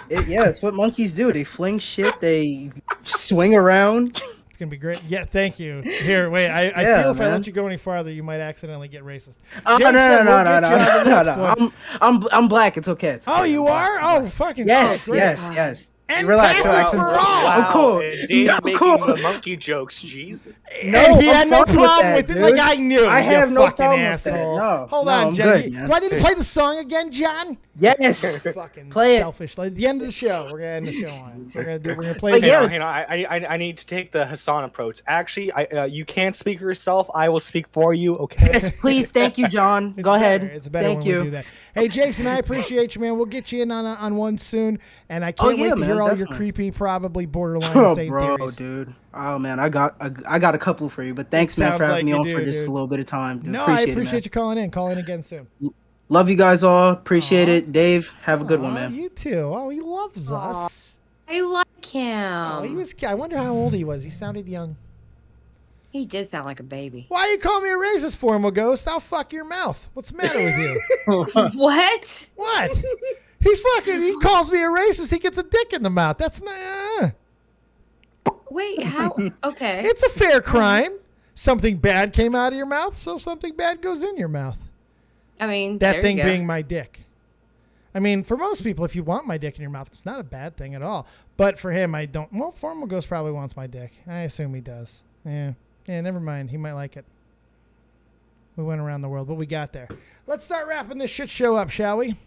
it's what monkeys do. They fling shit. They swing around. It's gonna be great. Yeah, thank you. Here, wait. I Yeah, feel if I man. let you go any farther, you might accidentally get racist. No, Jason, we'll get you on the next no. one. I'm black. It's okay. It's okay. Oh, you are? Oh, fucking Yes, oh, great. yes. And Relax, passes relax. for all. I'm cool. And Dave I'm making cool. the monkey jokes. Jeez. And he I'm had no fine with problem that, with it. dude. Like I knew. I have you no fucking problem with that. asshole. No, Hold no, on, I'm Jenny. good, man. Do I need to play the song again, John? Yes. Fucking Play it. selfish. Like, at the end of the show, we're gonna end the show on. We're gonna play But it. yeah. Hang on. I need to take the Hassan approach. Actually, you can't speak for yourself. I will speak for you. Okay. Yes, please. Thank you, John. It's Go ahead. better. It's better Thank when you. we do that. Hey, Jason, I appreciate you, man. We'll get you in on one soon, and I can't wait to man, hear all your definitely. creepy, probably borderline Oh, insane bro, theories. dude. Oh man, I got a couple for you, but thanks, man, Sounds for having like me you on do, for just dude. a little bit of time. Dude. No, appreciate I appreciate it, you calling in. Call in again soon. man. Love you guys all. Appreciate it. Dave, have a good one, Aw, man. You too. Oh, he loves us. I like him. Oh, he was. I wonder how old he was. He sounded young. He did sound like a baby. Why you call me a racist, formal ghost? I'll fuck your mouth. What's the matter with you? What? What? He calls me a racist. He gets a dick in the mouth. That's not. Wait, how? Okay. It's a fair crime. Something bad came out of your mouth, so something bad goes in your mouth. I mean, That there thing you go. being my dick. I mean, for most people, if you want my dick in your mouth, it's not a bad thing at all. But for him, I don't. Well, Formal Ghost probably wants my dick. I assume he does. Yeah. Yeah, never mind. He might like it. We went around the world, but we got there. Let's start wrapping this shit show up, shall we?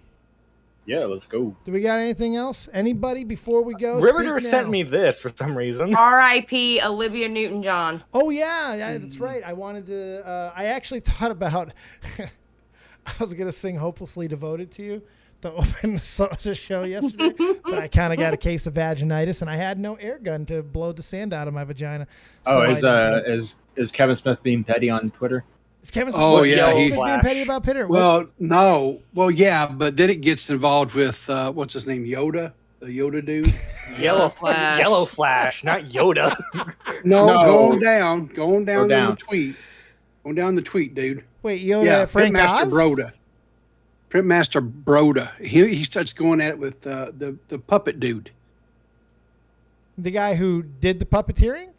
Yeah, let's go. Do we got anything else? Anybody before we go? Riveter Speak sent now. me this for some reason. R.I.P. Olivia Newton-John. Oh, yeah, that's right. I wanted to. I actually thought about. I was going to sing Hopelessly Devoted to You to open the show yesterday, but I kind of got a case of vaginitis, and I had no air gun to blow the sand out of my vagina. Oh, So is Kevin Smith being petty on Twitter? Is Kevin Oh, Smith yeah, being he- petty about Pitter? Well, no. Well, yeah, but then it gets involved with what's his name, Yoda, the Yoda dude. Yellow Flash. Yellow Flash, not Yoda. No, No. going down down. in the tweet, going down the tweet, dude. Wait, Yoda, Yeah, Frank Printmaster Oz? Broda. Printmaster Broda. He starts going at it with the puppet dude. The guy who did the puppeteering?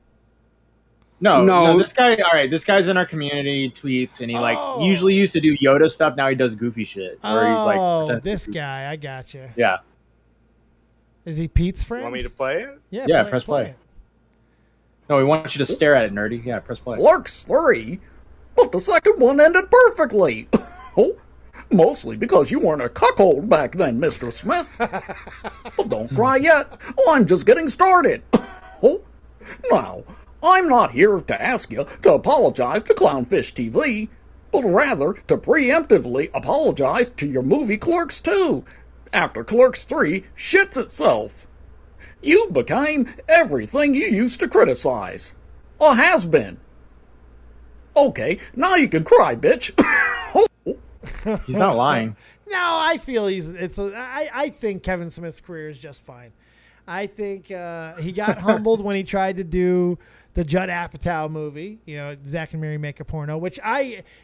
No, this guy. All right, this guy's in our community. He tweets and he Oh. usually used to do Yoda stuff. Now he does goofy shit. Where he's like, Oh, pretends to this be goofy. guy. I got you. Yeah, Is he Pete's friend? Want me to play it? Yeah, press play. it. no, we want you to stare at it, nerdy. Yeah, press play. Clark Slurry. But the second one ended perfectly. Oh, mostly because you weren't a cuckold back then, Mr. Smith. But don't cry yet. I'm just getting started. Oh, now, I'm not here to ask you to apologize to Clownfish TV, but rather to preemptively apologize to your movie Clerks 2 after Clerks 3 shits itself. You became everything you used to criticize. A has-been. Okay, now you can cry, bitch. He's not lying. No, I feel I think Kevin Smith's career is just fine. I think he got humbled when he tried to do the Judd Apatow movie, Zack and Mary Make a Porno, which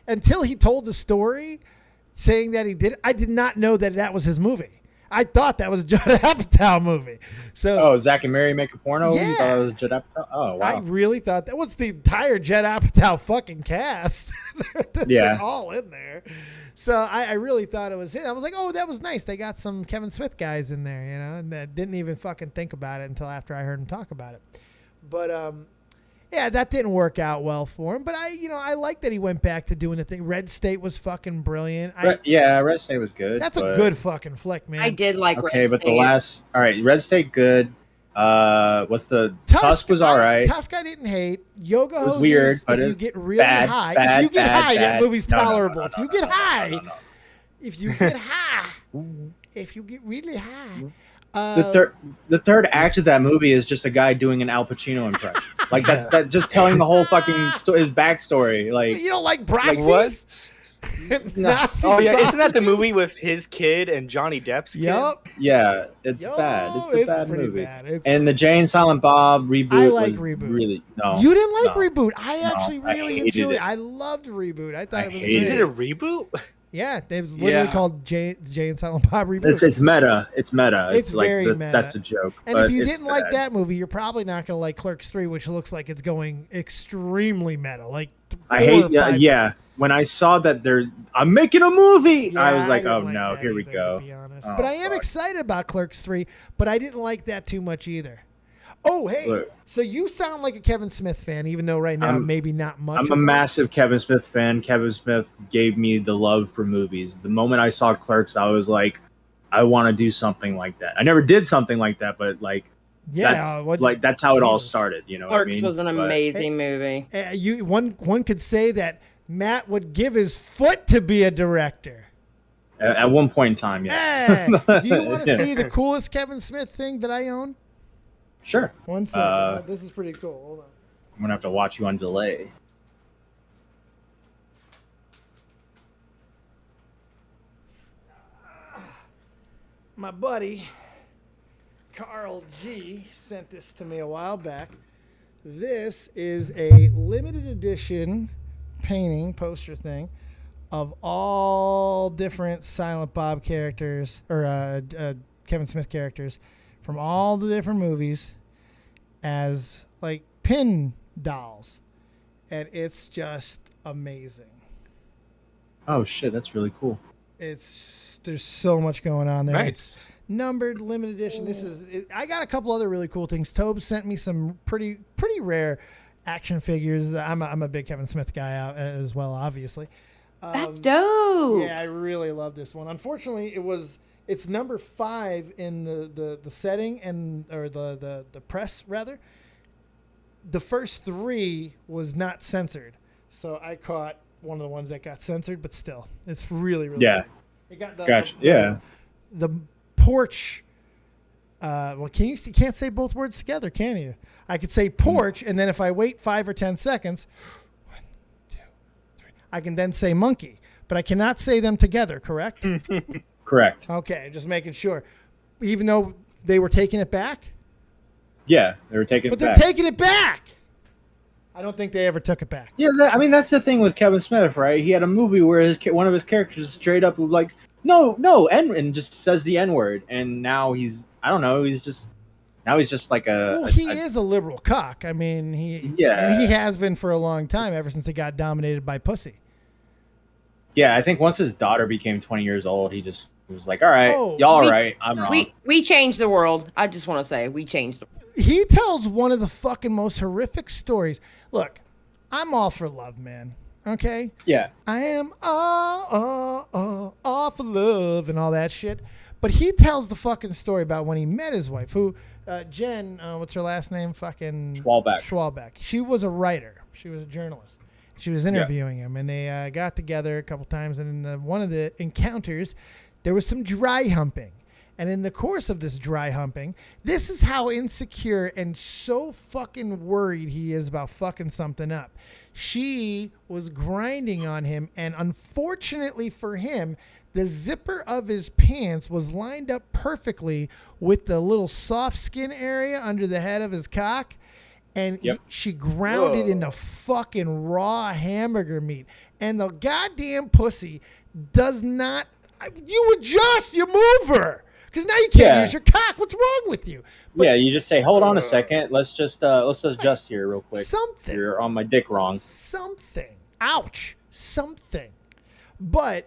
until he told the story saying that he did, I did not know that was his movie. I thought that was a Judd Apatow movie. So, Zack and Mary Make a Porno? Yeah. You thought it was Judd Apatow? Oh, wow. I really thought that was the entire Judd Apatow fucking cast. They're all in there. So I really thought it was him. I was like, oh, that was nice. They got some Kevin Smith guys in there, and I didn't even fucking think about it until after I heard him talk about it. But yeah, that didn't work out well for him. But I like that he went back to doing the thing. Red State was fucking brilliant. Red State was good. That's a good fucking flick, man. I did like Red State. Okay, but all right, Red State good. What's the Tusk was all right. Tusk I didn't hate. Yoga It was Hosers, weird, but if you get really high, if you get high, that movie's tolerable. If you get high, if you get high, if you get really high. The third act of that movie is just a guy doing an Al Pacino impression. Like that's just telling the whole fucking his backstory. Like you don't like Braxis? What? Nazi Oh yeah, isn't that the sausages? movie with his kid and Johnny Depp's kid? Yep. Yeah, it's bad. It's a bad pretty movie. bad. And the Jay and Silent Bob reboot I like was Reboot. really no. You didn't like no. Reboot. I actually I really hated enjoyed it. it. I loved Reboot. I thought it was hated great. They did a reboot? Yeah, it was literally called Jay and Silent Bob Reboot. It's meta. It's meta. It's like very meta. that's a joke. And but if you it's didn't like bad. that movie, you're probably not going to like Clerks 3, which looks like it's going extremely meta. Like I hate. Yeah. When I saw that I'm making a movie, I was like, oh no, here we go. To be honest. Oh, but I am fuck. excited about Clerks 3, but I didn't like that too much either. Oh, hey, Look. so you sound like a Kevin Smith fan, even though right now maybe not much. I'm a massive Kevin Smith fan. Kevin Smith gave me the love for movies. The moment I saw Clerks, I was like, I want to do something like that. I never did something like that, but like, that's how it all started. You know, Clerks what I mean? was an amazing movie. One could say that Matt would give his foot to be a director. At one point in time, yes. Hey, do you want to see the coolest Kevin Smith thing that I own? Sure. One second. This is pretty cool. Hold on. I'm gonna have to watch you on delay. My buddy Carl G sent this to me a while back. This is a limited edition painting poster thing of all different Silent Bob characters or Kevin Smith characters from all the different movies as like pin dolls, and it's just amazing. Oh shit, that's really cool. There's so much going on there. Nice. It's numbered, limited edition. I got a couple other really cool things. Tobe sent me some pretty rare action figures. I'm a big Kevin Smith guy as well, obviously. That's dope. Yeah, I really love this one. Unfortunately, it's number 5 in the setting or the press rather. The first 3 was not censored, so I caught one of the ones that got censored. But still, it's really cool. It got the porch. Well, you can't say both words together, can you? I could say porch, and then if I wait 5 or 10 seconds, 1, 2, 3, I can then say monkey, but I cannot say them together. Correct? Correct. Okay, just making sure. Even though they were taking it back. Yeah, they were taking But it back. they're taking it back. I don't think they ever took it back. Yeah, I mean that's the thing with Kevin Smith, right? He had a movie where one of his characters straight up was like, no, and just says the N-word, and now he's just like he is a liberal cock. I mean, and he has been for a long time, ever since he got dominated by pussy. Yeah, I think once his daughter became 20 years old, he just was like, all right, y'all are right, I'm wrong. We changed the world. I just want to say we changed the world. He tells one of the fucking most horrific stories. Look, I'm all for love, man. Okay. Yeah. I am all for love and all that shit. But he tells the fucking story about when he met his wife, who Jen, what's her last name? Fucking Schwalbeck. She was a writer. She was a journalist. She was interviewing him, and they got together a couple times. And in one of the encounters, there was some dry humping. And in the course of this dry humping, this is how insecure and so fucking worried he is about fucking something up. She was grinding on him, and unfortunately for him, the zipper of his pants was lined up perfectly with the little soft skin area under the head of his cock. And she ground it into fucking raw hamburger meat. And the goddamn pussy does not... You adjust, you move her. Because now you can't use your cock. What's wrong with you? But, you just say, hold on a second. Let's just adjust here real quick. Something. You're on my dick wrong. Something. Ouch. Something. But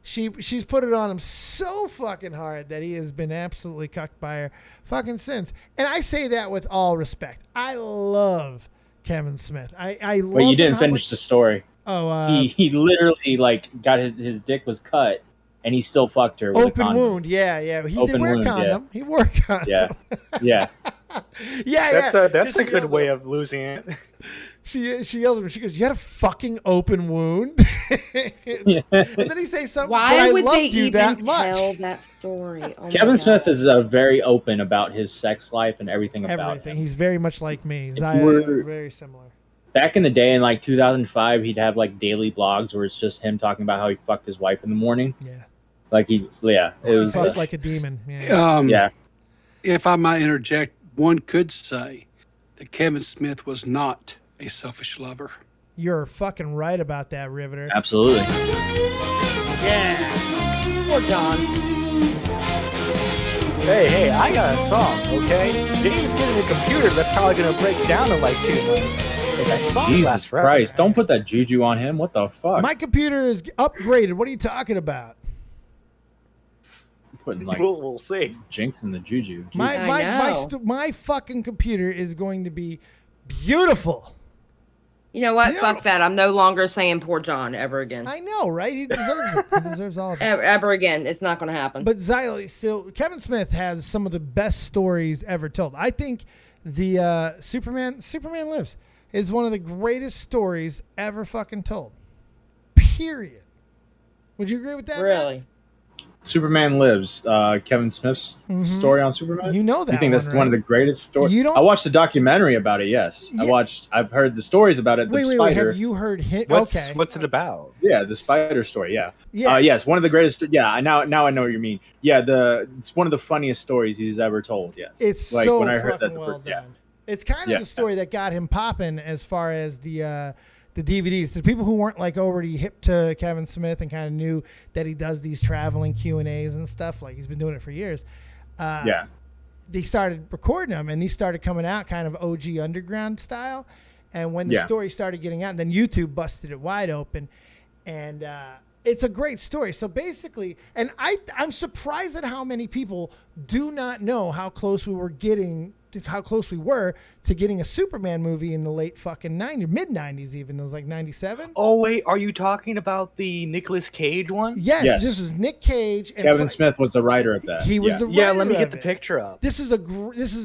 she's put it on him so fucking hard that he has been absolutely cucked by her fucking since. And I say that with all respect. I love Kevin Smith. I love Well, you didn't finish the story. Oh, he literally got his dick was cut. And he still fucked her with open a condom. wound, yeah. He Open did wear a wound, condom. He wore a condom. Yeah. That's a good way of losing it. She yelled at him. She goes, "You had a fucking open wound." And then he says something. Why would they you even that much. tell that story? Oh my Kevin God. Smith is very open about his sex life and everything about him. He's very much like me. We're Very similar. Back in the day, in like 2005, he'd have like daily blogs where it's just him talking about how he fucked his wife in the morning. Yeah. Like it was like a demon. Yeah. If I might interject, one could say that Kevin Smith was not a selfish lover. You're fucking right about that, Riveter. Absolutely. Yeah. Poor John. Hey, I got a song, okay? Dave's getting a computer that's probably going to break down in like 2 months. Hey, that song Jesus lasts forever. Christ. Don't put that juju on him. What the fuck? My computer is upgraded. What are you talking about? Putting like we'll see. Jinx in the juju. My fucking computer is going to be beautiful. You know what? Fuck that. I'm no longer saying poor John ever again. I know, right? He deserves it. He deserves all of it. Ever again. It's not going to happen. But Xylee, Kevin Smith has some of the best stories ever told. I think the Superman Lives is one of the greatest stories ever fucking told. Period. Would you agree with that? Really? Matt? Superman Lives, Kevin Smith's story on Superman. You know that. You think that's one of the greatest stories? You don't... I watched the documentary about it. Yes, Yeah. I've heard the stories about it. Wait, have you heard him? Okay. What's it about? Yeah, the spider story. Yeah. Yeah. Yes, one of the greatest. Yeah. Now I know what you mean. Yeah. It's one of the funniest stories he's ever told. Yes. It's like so when I heard fucking that. well done. It's kind of the story that got him popping as far as the DVDs. The people who weren't like already hip to Kevin Smith and kind of knew that he does these traveling Q&As and stuff, like he's been doing it for years. They started recording them, and these started coming out kind of OG underground style. And when the story started getting out, then YouTube busted it wide open, and it's a great story. So basically, and I'm surprised at how many people do not know how close we were to getting a Superman movie in the late fucking 90s, mid 90s even. It was like 97. Oh wait, are you talking about the Nicolas Cage one? Yes. This is Nick Cage. And Kevin Smith was the writer of that. He was the writer. Yeah, let me get of the it. picture up. This is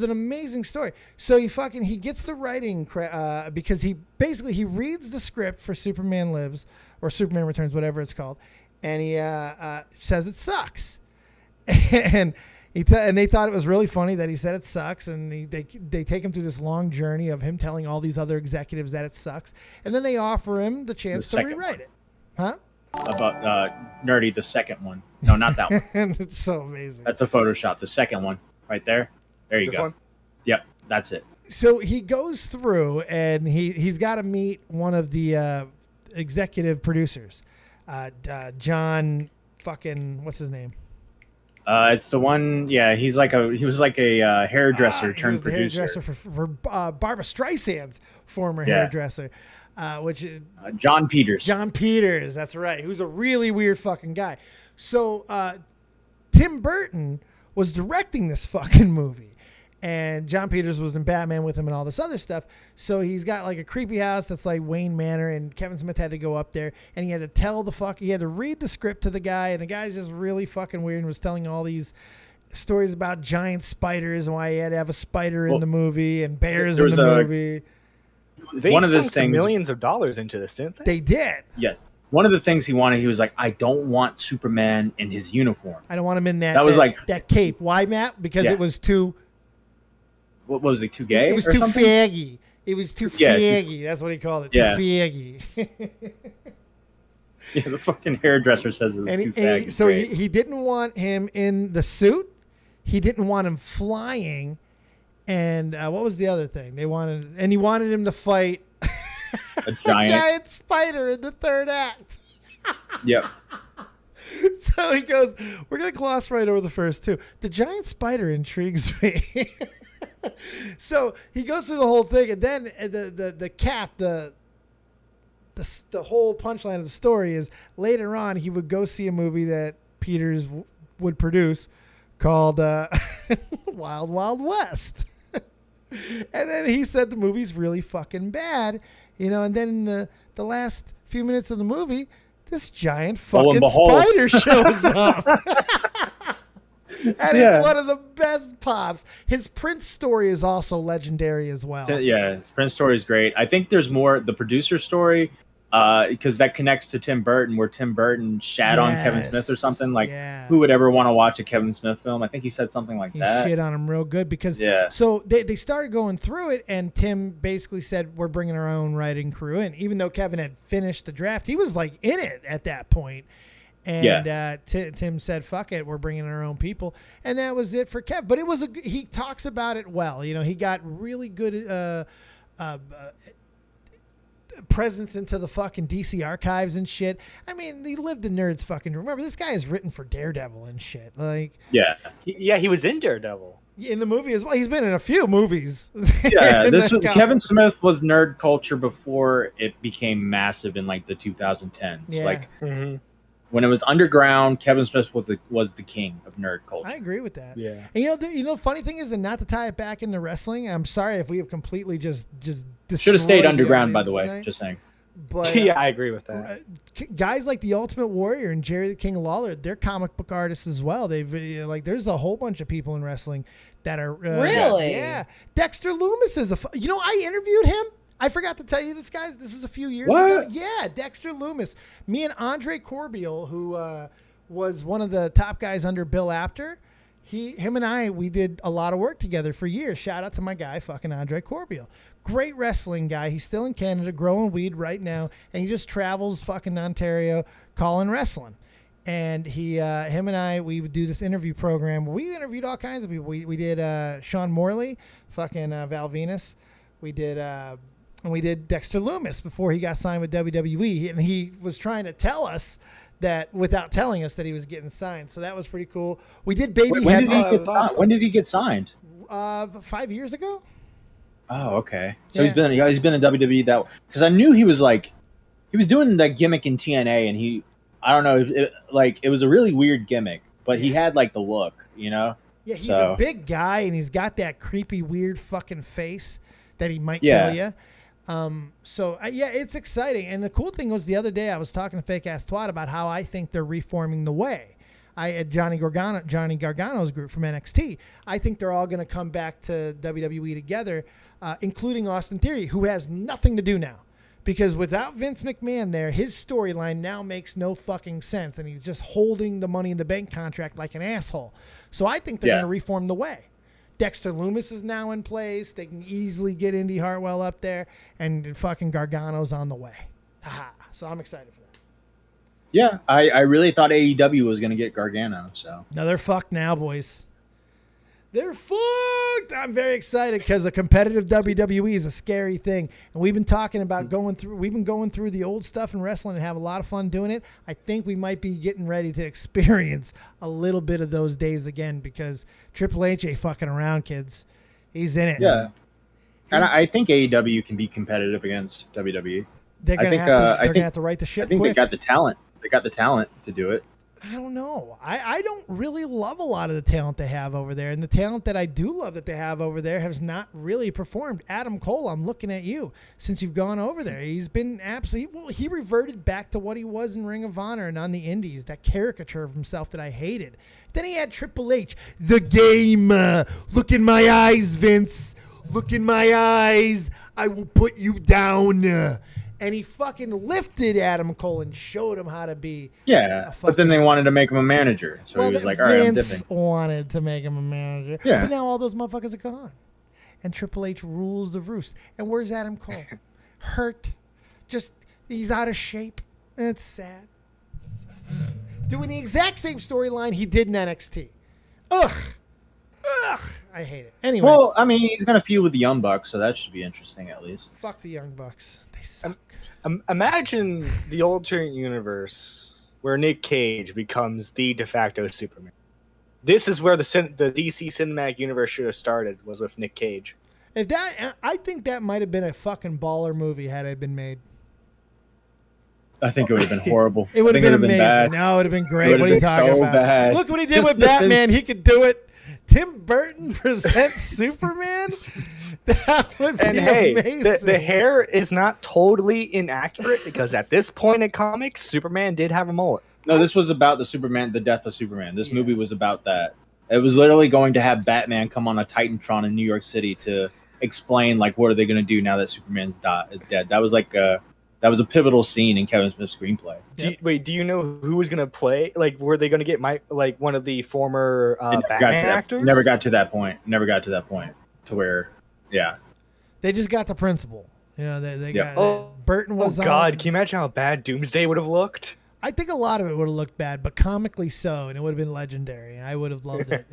an amazing story. So he gets the writing because he reads the script for Superman Lives or Superman Returns, whatever it's called, and he says it sucks, and they thought it was really funny that he said it sucks, and they take him through this long journey of him telling all these other executives that it sucks, and then they offer him the chance to rewrite it. Huh? About Nerdy, the second one. No, not that one. It's so amazing. That's a Photoshop. The second one, right there. There you This go. one? Yep, that's it. So he goes through and he's got to meet one of the executive producers, John fucking what's his name? It's the one. Yeah, he was like a hairdresser turned producer. Hairdresser for Barbara Streisand's former hairdresser, which is John Peters. John Peters, that's right. Who's a really weird fucking guy. So Tim Burton was directing this fucking movie, And John Peters was in Batman with him and all this other stuff. So he's got like a creepy house that's like Wayne Manor, and Kevin Smith had to go up there and he had to he had to read the script to the guy, and the guy's just really fucking weird and was telling all these stories about giant spiders and why he had to have a spider in the movie and bears in the movie. They one of those sunk things, millions of dollars into this, didn't they? They did. Yes. One of the things he wanted, he was like, I don't want Superman in his uniform. I don't want him in that. That was like that cape. Why, Matt? Because it was too. What was it? Too gay? It was too faggy. It was too faggy. That's what he called it. Too faggy. Yeah, the fucking hairdresser says it was too faggy. So he didn't want him in the suit. He didn't want him flying. And what was the other thing? He wanted him to fight a giant spider in the third act. Yep. So he goes, we're going to gloss right over the first two. The giant spider intrigues me. So he goes through the whole thing, and then the whole punchline of the story is later on he would go see a movie that Peters would produce called Wild Wild West. And then he said the movie's really fucking bad, and then in the last few minutes of the movie, this giant fucking spider shows up. And it's one of the best pops. His Prince story is also legendary as well. Yeah, his Prince story is great. I think there's more the producer story, because that connects to Tim Burton, where Tim Burton shat on Kevin Smith or something. Like, who would ever want to watch a Kevin Smith film? I think he said something like that. He shit on him real good because. So they started going through it, and Tim basically said, "We're bringing our own writing crew in." Even though Kevin had finished the draft, he was like in it at that point. And Tim said, "Fuck it, we're bringing our own people," and that was it for Kev. But it was he talks about it well. He got really good presence into the fucking DC archives and shit. I mean, he lived the nerds fucking. Remember, this guy is written for Daredevil and shit. Like, he was in Daredevil in the movie as well. He's been in a few movies. Yeah, Kevin Smith was nerd culture before it became massive in like the 2010s. Yeah. Like. Mm-hmm. When it was underground, Kevin Smith was the king of nerd culture. I agree with that. Yeah. And the funny thing is, and not to tie it back into wrestling, I'm sorry if we have completely just should have stayed underground, by the way. Tonight. Just saying. But I agree with that. Guys like the Ultimate Warrior and Jerry the King Lawler, they're comic book artists as well. They've there's a whole bunch of people in wrestling that are really. Yeah. Dexter Loomis is I interviewed him. I forgot to tell you this, guys. This was a few years ago. Yeah, Dexter Loomis. Me and Andre Corbeil, who was one of the top guys under Bill Apter, him and I, we did a lot of work together for years. Shout out to my guy, fucking Andre Corbeil. Great wrestling guy. He's still in Canada, growing weed right now, and he just travels fucking Ontario calling wrestling. And him and I, we would do this interview program. We interviewed all kinds of people. We did Sean Morley, fucking Val Venus. We did Dexter Loomis before he got signed with WWE, and he was trying to tell us that without telling us that he was getting signed. So that was pretty cool. We did Baby When Heavy. when did he get signed? 5 years ago. Oh, okay. So he's been in WWE because I knew he was doing that gimmick in TNA, and I don't know, it was a really weird gimmick, but he had like the look, Yeah, he's a big guy, and he's got that creepy, weird fucking face that he might kill you. It's exciting. And the cool thing was the other day I was talking to Fake Ass Twat about how I think they're reforming the way. Johnny Gargano's group from NXT. I think they're all going to come back to WWE together, including Austin Theory, who has nothing to do now. Because without Vince McMahon there, his storyline now makes no fucking sense. And he's just holding the Money in the Bank contract like an asshole. So I think they're going to reform the way. Dexter Loomis is now in place. They can easily get Indy Hartwell up there, and fucking Gargano's on the way. So I'm excited for that. Yeah, I really thought AEW was going to get Gargano. So no, they're fucked now, boys. They're fucked. I'm very excited because a competitive WWE is a scary thing, and we've been talking about going through the old stuff in wrestling and have a lot of fun doing it. I think we might be getting ready to experience a little bit of those days again because Triple H ain't fucking around, kids. He's in it. Yeah, and I think AEW can be competitive against WWE. They're gonna have to right the ship. I think quick. they got the talent. They got the talent to do it. I don't know. I don't really love a lot of the talent they have over there. And the talent that I do love that they have over there has not really performed. Adam Cole, I'm looking at you since you've gone over there. He's been absolutely, well, he reverted back to what he was in Ring of Honor and on the Indies, that caricature of himself that I hated. Then he had Triple H, the game. Look in my eyes, Vince. Look in my eyes. I will put you down. And he fucking lifted Adam Cole and showed him how to be. Yeah, but then they wanted to make him a manager, so he was like, "All right, I'm Vince dipping." wanted to make him a manager. Yeah. But now all those motherfuckers are gone. And Triple H rules the roost. And where's Adam Cole? Hurt. Just, he's out of shape. And it's sad. Doing the exact same storyline he did in NXT. Ugh. I hate it. Anyway. Well, I mean, he's gonna feud with the Young Bucks, so that should be interesting at least. Fuck the Young Bucks. They suck. Imagine the alternate universe where Nick Cage becomes the de facto Superman. This is where the DC cinematic universe should have started, was with Nick Cage. If that, I think that might have been a fucking baller movie had it been made. I think it would have been horrible. It would have been amazing. Bad. No, it would have been great. What are you talking so about? bad. Look what he did with Batman. He could do it. Tim Burton presents Superman? That would be amazing. The hair is not totally inaccurate because at this point in comics, Superman did have a mullet. No, this was about the death of Superman. This movie was about that. It was literally going to have Batman come on a Titantron in New York City to explain, like, what are they going to do now that Superman's dead. That was like that was a pivotal scene in Kevin Smith's screenplay. Do you know who was going to play? Like, were they going to get one of the former Batman actors? Never got to that point. To where, yeah. They just got the principle. You know, they Yeah. got Burton was Oh God, on. can you imagine how bad Doomsday would have looked? I think a lot of it would have looked bad, but comically so, and it would have been legendary. I would have loved it.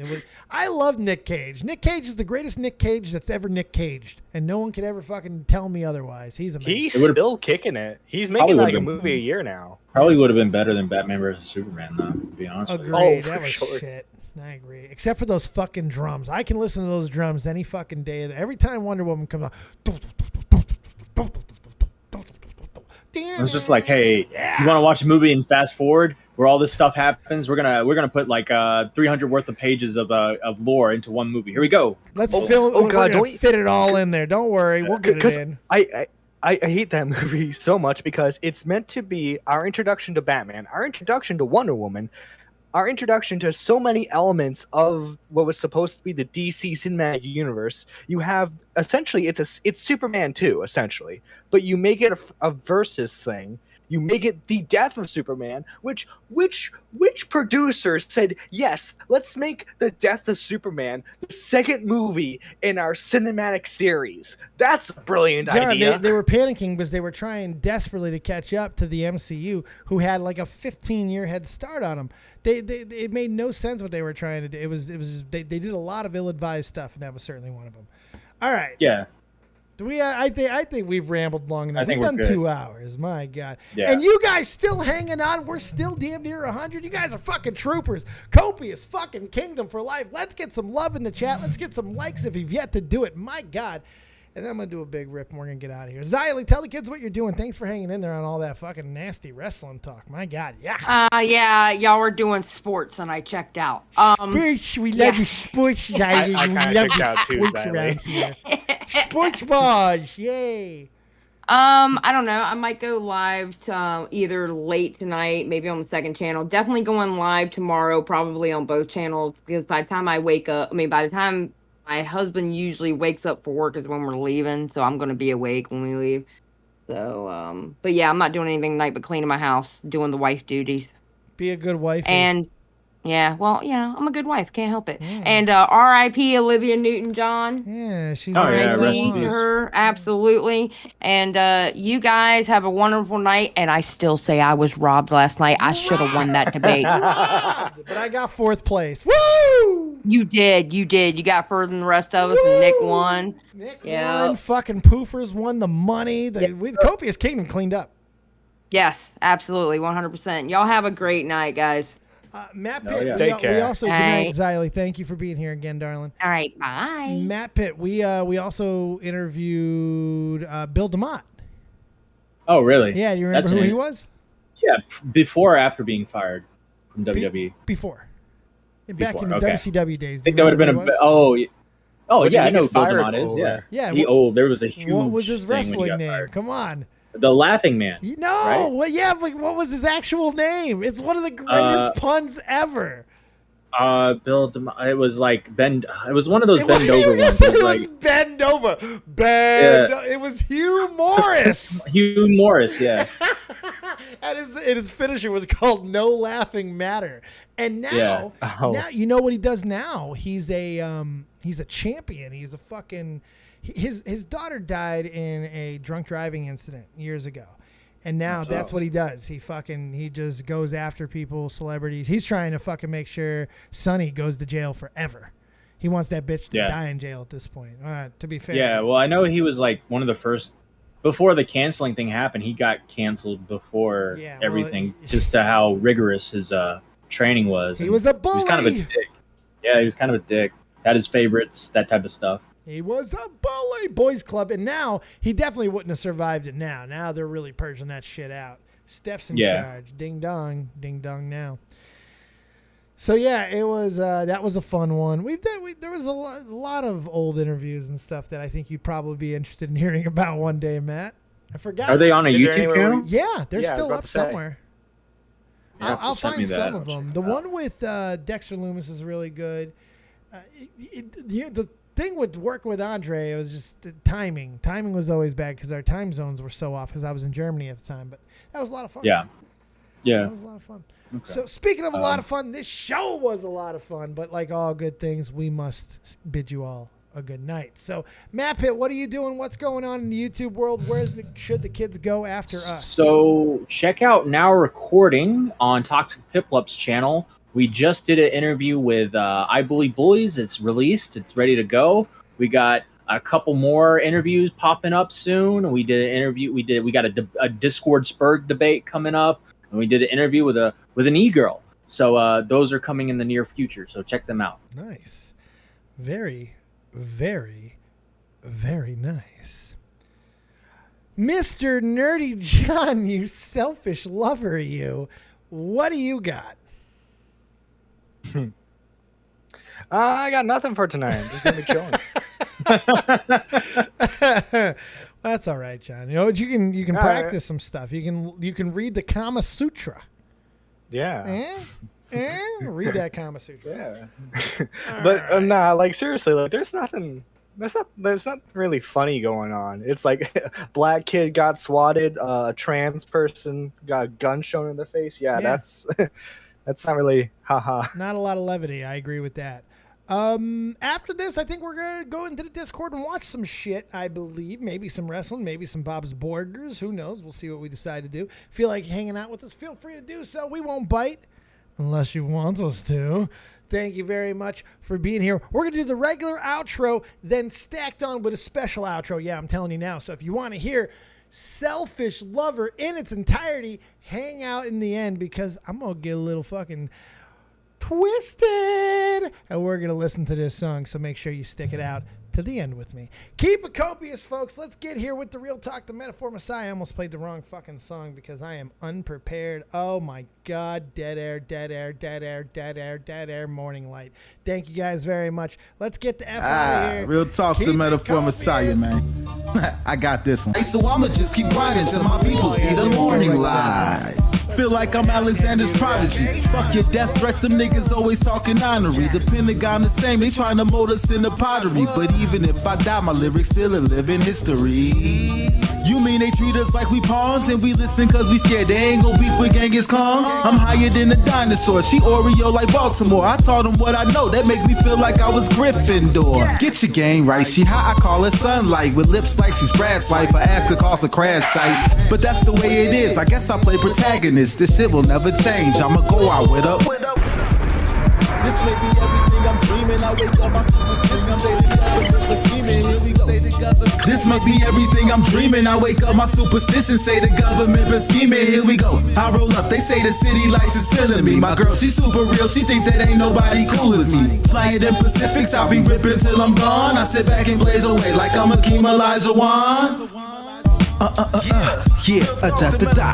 I love Nick Cage. Nick Cage is the greatest Nick Cage that's ever Nick Caged, and no one could ever fucking tell me otherwise. He's amazing. He's still kicking it. He's making like a movie a year now. Probably would have been better than Batman versus Superman, though, to be honest with you. Agreed. That was shit. I agree. Except for those fucking drums. I can listen to those drums any fucking day. Every time Wonder Woman comes on. It was just like, hey, you want to watch a movie and fast forward where all this stuff happens? We're gonna put like 300 worth of pages of lore into one movie. Here we go. Let's fit it all in there. Don't worry, we'll get it in. I hate that movie so much because it's meant to be our introduction to Batman, our introduction to Wonder Woman, our introduction to so many elements of what was supposed to be the DC cinematic universe. You have essentially it's Superman 2 essentially, but you make it a versus thing. You make it the death of Superman, which producer said, yes, let's make the death of Superman the second movie in our cinematic series. That's a brilliant idea. They were panicking because they were trying desperately to catch up to the MCU, who had like a 15-year head start on them. It made no sense what they were trying to do. It was they did a lot of ill-advised stuff, and that was certainly one of them. All right. Yeah. Do we? I think we've rambled long enough. We've done 2 hours. My God. Yeah. And you guys still hanging on. We're still damn near 100. You guys are fucking troopers. Copious fucking kingdom for life. Let's get some love in the chat. Let's get some likes if you've yet to do it. My God. And then I'm going to do a big rip and we're going to get out of here. Xylee, tell the kids what you're doing. Thanks for hanging in there on all that fucking nasty wrestling talk. My God. Yeah. Yeah, y'all were doing sports and I checked out. Sports, we love the sports, Xylee. I We kinda love checked the out too, sports Xylee. around here. Sports bars, yay. I don't know. I might go live to either late tonight, maybe on the second channel. Definitely going live tomorrow, probably on both channels, because by the time I wake up, by the time my husband usually wakes up for work is when we're leaving, so I'm going to be awake when we leave. So, but yeah, I'm not doing anything tonight but cleaning my house, doing the wife duties. Be a good wife. And yeah, well, I'm a good wife, can't help it. And R.I.P. Olivia Newton-John. Yeah, she's R.I.P. to her, absolutely. And you guys have a wonderful night. And I still say I was robbed last night. I should have won that debate. But I got 4th place. Woo! You did. You got further than the rest of us, and Nick won. Nick won. Fucking Poofers won the money. Copious Kingdom cleaned up. Yes, absolutely, 100%. Y'all have a great night, guys. Matt Pitt, Take care. we also, good night, Xylee. Thank you for being here again, darling. All right, bye. Matt Pitt, we also interviewed Bill DeMott. Oh, really? Yeah, you remember who he was? Yeah, before or after being fired? from WWE? Before. Back in the okay. WCW days. I think that would have been What yeah, I did he know get Bill fired DeMott is. for? Yeah. Yeah. There was a huge. What was his thing when he wrestling got name? fired. Come on. The Laughing Man. No. right? Well, yeah, but what was his actual name? It's one of the greatest puns ever. Bill DeMott. It was like bend. It was one of those bend over ones. It was Like bend over. It was Hugh Morris. Hugh Morris. Yeah. And his finisher was called No Laughing Matter. And now, now you know what he does now. He's a champion. He's a fucking. His daughter died in a drunk driving incident years ago. And now that's what he does. He just goes after people, celebrities. He's trying to fucking make sure Sonny goes to jail forever. He wants that bitch to die in jail at this point. To be fair. Yeah, well, I know he was like one of the first before the canceling thing happened. He got canceled before everything, just to how rigorous his training was. He was a bully. He was kind of a dick. Yeah, he was kind of a dick. Had his favorites, that type of stuff. He was a bully. Boys Club. And now, he definitely wouldn't have survived it now. Now they're really purging that shit out. Steph's in charge. Ding dong. Ding dong now. So, yeah, it was. That was a fun one. There was a lot of old interviews and stuff that I think you'd probably be interested in hearing about one day, Matt. I forgot. Are they on a YouTube channel? Yeah, they're still up somewhere. Yeah, I'll find some that. of them. The one with Dexter Loomis is really good. The thing with working with Andre, it was just the timing. Timing was always bad because our time zones were so off because I was in Germany at the time. But that was a lot of fun. Yeah. That was a lot of fun. Okay. So speaking of a lot of fun, this show was a lot of fun. But like all good things, we must bid you all a good night. So Matt Pitt, what are you doing? What's going on in the YouTube world? Where should the kids go after us? So check out Now Recording on Toxic Piplup's channel. We just did an interview with I Bully Bullies. It's released. It's ready to go. We got a couple more interviews popping up soon. We did an interview. We got a Discord Spurg debate coming up, and we did an interview with an e-girl. So those are coming in the near future. So check them out. Nice, very, very, very nice, Mr. Nerdy John. You selfish lover, you. What do you got? I got nothing for tonight. I'm just gonna be chilling. That's all right, John. You know what? You can practice some stuff. You can read the Kama Sutra. Yeah. Read that Kama Sutra. Yeah. But nah, like seriously, like there's not really funny going on. It's like a black kid got swatted, a trans person got a gun shown in their face. Yeah. That's not really haha. Not a lot of levity. I agree with that. After this, I think we're going to go into the Discord and watch some shit, I believe. Maybe some wrestling, maybe some Bob's Burgers. Who knows? We'll see what we decide to do. Feel like hanging out with us? Feel free to do so. We won't bite unless you want us to. Thank you very much for being here. We're going to do the regular outro, then stacked on with a special outro. Yeah, I'm telling you now. So if you want to hear Selfish Lover in its entirety, hang out in the end because I'm going to get a little fucking twisted and we're going to listen to this song. So make sure you stick it out to the end with me. Keep it copious, folks. Let's get here with the Real Talk, the Metaphor Messiah. I almost played the wrong fucking song because I am unprepared. Oh my God. Dead air, dead air, dead air, dead air, dead air, morning light. Thank you guys very much. Let's get the F out of here. Real Talk, the Metaphor Messiah, man. I got this one. Hey, so I'ma just keep grinding till my people see the morning light. Feel like I'm Alexander's prodigy. Fuck your death threats, them niggas always talking honorary. The Pentagon the same, they trying to mold us into pottery. But even if I die, my lyrics still a living history. You mean they treat us like we pawns and we listen cause we scared they ain't gon' beef with Genghis Khan? I'm higher than a dinosaur, she Oreo like Baltimore. I taught them what I know, that make me feel like I was Gryffindor. Get your game right, she hot, I call her sunlight. With lips like she's Brad's life, I ask her cause a crash site. But that's the way it is, I guess I play protagonist. This shit will never change, I'ma go out with her. This may be everything I'm dreaming. I wake up, my superstition say the government for scheming. Here we go. This must be everything I'm dreaming. I wake up, my superstition say the government been scheming. Here we go. I roll up, they say the city lights is feeling me. My girl, she super real. She think that ain't nobody cool as me. Flying in Pacifics, I'll be ripping till I'm gone. I sit back and blaze away like I'm Akeem Olajuwon. Yeah, da da da.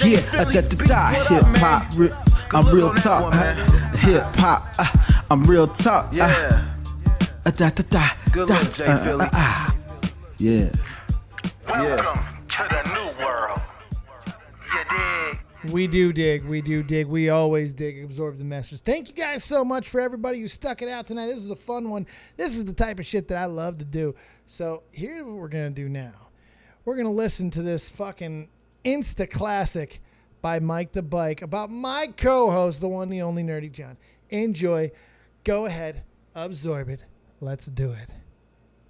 Yeah, da da da. Hip hop, I'm real talk. Hip hop, I'm real talk. Da da da. Good luck, Jay Philly. Yeah. Welcome to the new world. You dig? We do dig. We do dig. We always dig. Absorb the message. Thank you guys so much for everybody who stuck it out tonight. This is a fun one. This is the type of shit that I love to do. So here's what we're going to do now. We're going to listen to this fucking Insta classic by Mike the Bike about my co-host, the one, the only Nerdy John. Enjoy. Go ahead. Absorb it. Let's do it.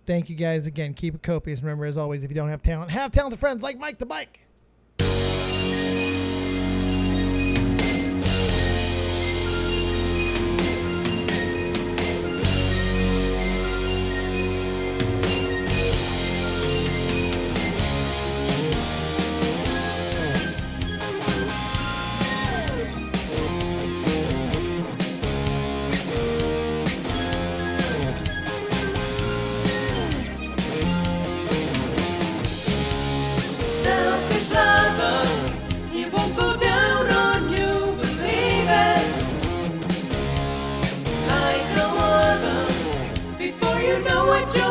Thank you guys again. Keep it copious. Remember, as always, if you don't have talent, have talented friends like Mike the Bike. Selfish lover, he won't go down on you, believe it. Like no other, before you know it, you're